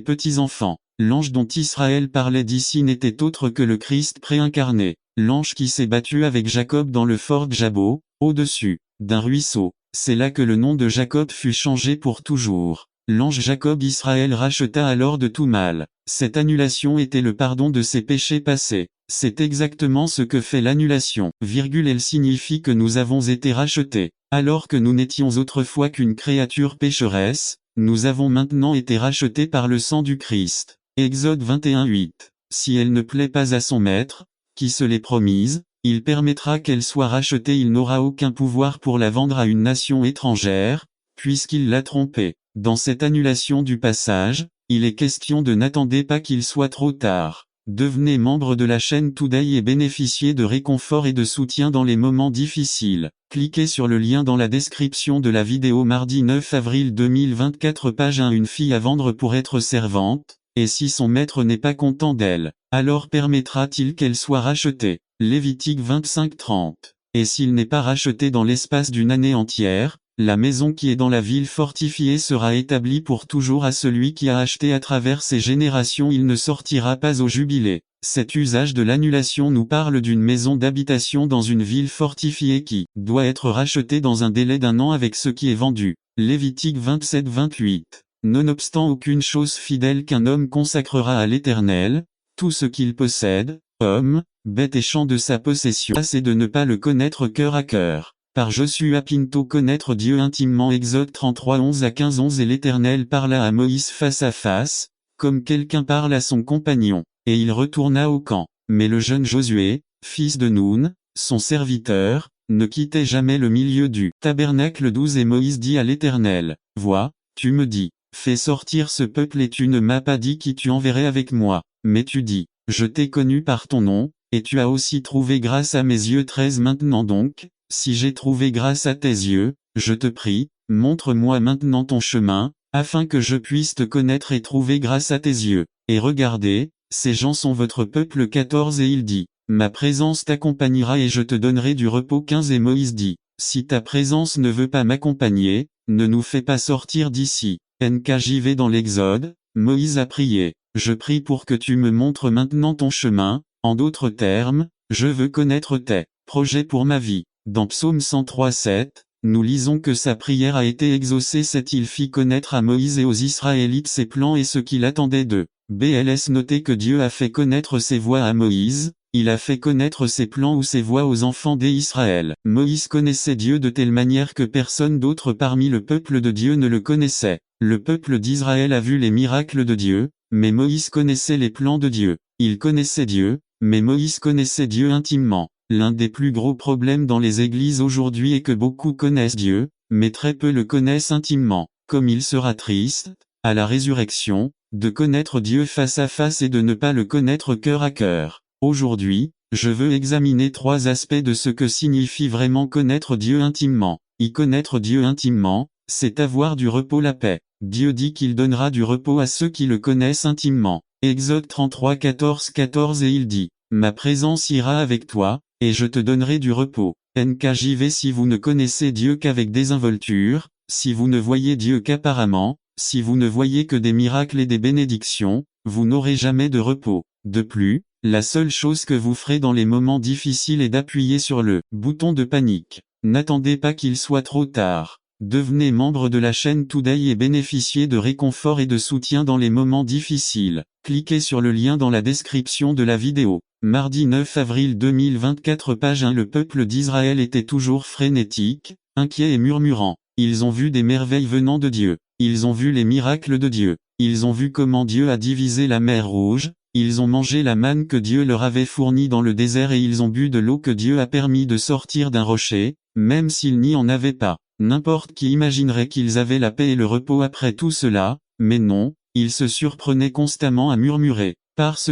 petits-enfants. L'ange dont Israël parlait d'ici n'était autre que le Christ préincarné, l'ange qui s'est battu avec Jacob dans le fort Jabot, au-dessus d'un ruisseau. C'est là que le nom de Jacob fut changé pour toujours. L'ange Jacob Israël racheta alors de tout mal. Cette annulation était le pardon de ses péchés passés. C'est exactement ce que fait l'annulation. Elle signifie que nous avons été rachetés. Alors que nous n'étions autrefois qu'une créature pécheresse, nous avons maintenant été rachetés par le sang du Christ. Exode 21, 8. Si elle ne plaît pas à son maître, qui se l'est promise, il permettra qu'elle soit rachetée. Il n'aura aucun pouvoir pour la vendre à une nation étrangère, puisqu'il l'a trompée. Dans cette annulation du passage, il est question de n'attendez pas qu'il soit trop tard. Devenez membre de la chaîne Today et bénéficiez de réconfort et de soutien dans les moments difficiles. Cliquez sur le lien dans la description de la vidéo. Mardi 9 avril 2024. Page 1. Une fille à vendre pour être servante, et si son maître n'est pas content d'elle, alors permettra-t-il qu'elle soit rachetée? Lévitique 25-30. Et s'il n'est pas racheté dans l'espace d'une année entière, la maison qui est dans la ville fortifiée sera établie pour toujours à celui qui a acheté à travers ses générations. Il ne sortira pas au jubilé. Cet usage de l'annulation nous parle d'une maison d'habitation dans une ville fortifiée qui doit être rachetée dans un délai d'1 an avec ce qui est vendu. Lévitique 27-28. Nonobstant aucune chose fidèle qu'un homme consacrera à l'Éternel, tout ce qu'il possède, homme, bête et champ de sa possession, c'est de ne pas le connaître cœur à cœur. Par Joshua Pinto. Connaître Dieu intimement. Exode 33 11 à 15 11. Et l'Éternel parla à Moïse face à face, comme quelqu'un parle à son compagnon, et il retourna au camp. Mais le jeune Josué, fils de Nun, son serviteur, ne quittait jamais le milieu du tabernacle. 12. Et Moïse dit à l'Éternel, vois, tu me dis, fais sortir ce peuple et tu ne m'as pas dit qui tu enverrais avec moi, mais tu dis, je t'ai connu par ton nom, et tu as aussi trouvé grâce à mes yeux. 13. Maintenant donc, si j'ai trouvé grâce à tes yeux, je te prie, montre-moi maintenant ton chemin, afin que je puisse te connaître et trouver grâce à tes yeux. Et regardez, ces gens sont votre peuple. 14. Et il dit, ma présence t'accompagnera et je te donnerai du repos. 15. Et Moïse dit, si ta présence ne veut pas m'accompagner, ne nous fais pas sortir d'ici. NKJV. Dans l'Exode, Moïse a prié, je prie pour que tu me montres maintenant ton chemin, en d'autres termes, je veux connaître tes projets pour ma vie. Dans Psaume 103-7, nous lisons que sa prière a été exaucée. 7. Il fit connaître à Moïse et aux Israélites ses plans et ce qu'il attendait d'eux. BLS. Notez que Dieu a fait connaître ses voies à Moïse, il a fait connaître ses plans ou ses voies aux enfants d'Israël. Moïse connaissait Dieu de telle manière que personne d'autre parmi le peuple de Dieu ne le connaissait. Le peuple d'Israël a vu les miracles de Dieu, mais Moïse connaissait les plans de Dieu. Il connaissait Dieu, mais Moïse connaissait Dieu intimement. L'un des plus gros problèmes dans les églises aujourd'hui est que beaucoup connaissent Dieu, mais très peu le connaissent intimement. Comme il sera triste, à la résurrection, de connaître Dieu face à face et de ne pas le connaître cœur à cœur. Aujourd'hui, je veux examiner 3 aspects de ce que signifie vraiment connaître Dieu intimement. Y connaître Dieu intimement, c'est avoir du repos, la paix. Dieu dit qu'il donnera du repos à ceux qui le connaissent intimement. Exode 33 14 et il dit, ma présence ira avec toi, et je te donnerai du repos. NKJV. Si vous ne connaissez Dieu qu'avec désinvolture, si vous ne voyez Dieu qu'apparemment, si vous ne voyez que des miracles et des bénédictions, vous n'aurez jamais de repos. De plus, la seule chose que vous ferez dans les moments difficiles est d'appuyer sur le bouton de panique. N'attendez pas qu'il soit trop tard. Devenez membre de la chaîne Today et bénéficiez de réconfort et de soutien dans les moments difficiles. Cliquez sur le lien dans la description de la vidéo. Mardi 9 avril 2024. Page 1. Le peuple d'Israël était toujours frénétique, inquiet et murmurant. Ils ont vu des merveilles venant de Dieu. Ils ont vu les miracles de Dieu. Ils ont vu comment Dieu a divisé la mer Rouge. Ils ont mangé la manne que Dieu leur avait fournie dans le désert et ils ont bu de l'eau que Dieu a permis de sortir d'un rocher, même s'ils n'y en avaient pas. N'importe qui imaginerait qu'ils avaient la paix et le repos après tout cela, mais non, ils se surprenaient constamment à murmurer, parce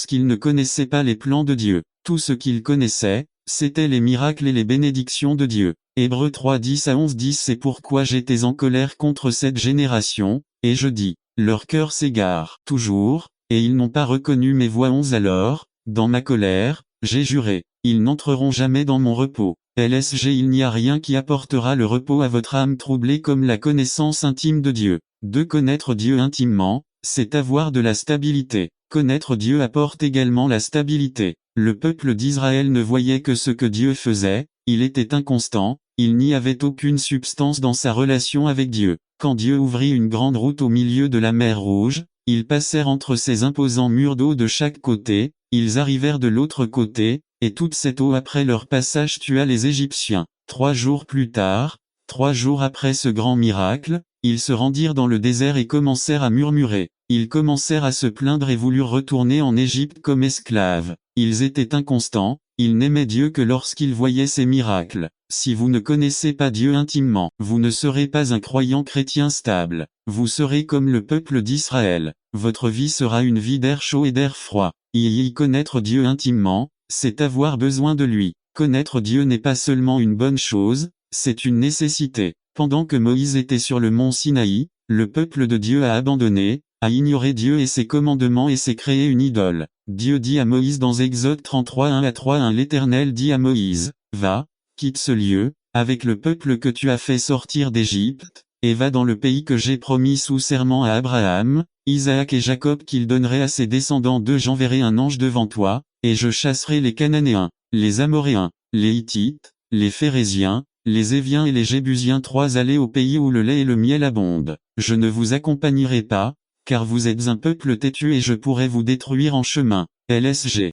qu'ils ne connaissaient pas les plans de Dieu. Tout ce qu'ils connaissaient, c'étaient les miracles et les bénédictions de Dieu. Hébreux 3 10 à 11 10. C'est pourquoi j'étais en colère contre cette génération, et je dis, leur cœur s'égare toujours, et ils n'ont pas reconnu mes voies. 11 Alors, dans ma colère, j'ai juré, ils n'entreront jamais dans mon repos. LSG. Il n'y a rien qui apportera le repos à votre âme troublée comme la connaissance intime de Dieu. De connaître Dieu intimement, c'est avoir de la stabilité. Connaître Dieu apporte également la stabilité. Le peuple d'Israël ne voyait que ce que Dieu faisait, il était inconstant, il n'y avait aucune substance dans sa relation avec Dieu. Quand Dieu ouvrit une grande route au milieu de la mer Rouge, ils passèrent entre ces imposants murs d'eau de chaque côté, ils arrivèrent de l'autre côté, et toute cette eau après leur passage tua les Égyptiens. 3 jours plus tard, 3 jours après ce grand miracle, Ils se rendirent dans le désert et commencèrent à murmurer. Ils commencèrent à se plaindre et voulurent retourner en Égypte comme esclaves. Ils étaient inconstants, ils n'aimaient Dieu que lorsqu'ils voyaient ses miracles. Si vous ne connaissez pas Dieu intimement, vous ne serez pas un croyant chrétien stable. Vous serez comme le peuple d'Israël. Votre vie sera une vie d'air chaud et d'air froid. Y connaître Dieu intimement, c'est avoir besoin de lui. Connaître Dieu n'est pas seulement une bonne chose, c'est une nécessité. Pendant que Moïse était sur le mont Sinaï, le peuple de Dieu a abandonné, a ignoré Dieu et ses commandements et s'est créé une idole. Dieu dit à Moïse dans Exode 33, 1-3, l'Éternel dit à Moïse, va, quitte ce lieu, avec le peuple que tu as fait sortir d'Égypte, et va dans le pays que j'ai promis sous serment à Abraham, Isaac et Jacob qu'il donnerait à ses descendants. J'enverrai un ange devant toi, et je chasserai les Cananéens, les Amoréens, les Hittites, les Phéréziens, les Éviens et les Jébusiens. Allez au pays où le lait et le miel abondent. Je ne vous accompagnerai pas, car vous êtes un peuple têtu et je pourrais vous détruire en chemin. LSG.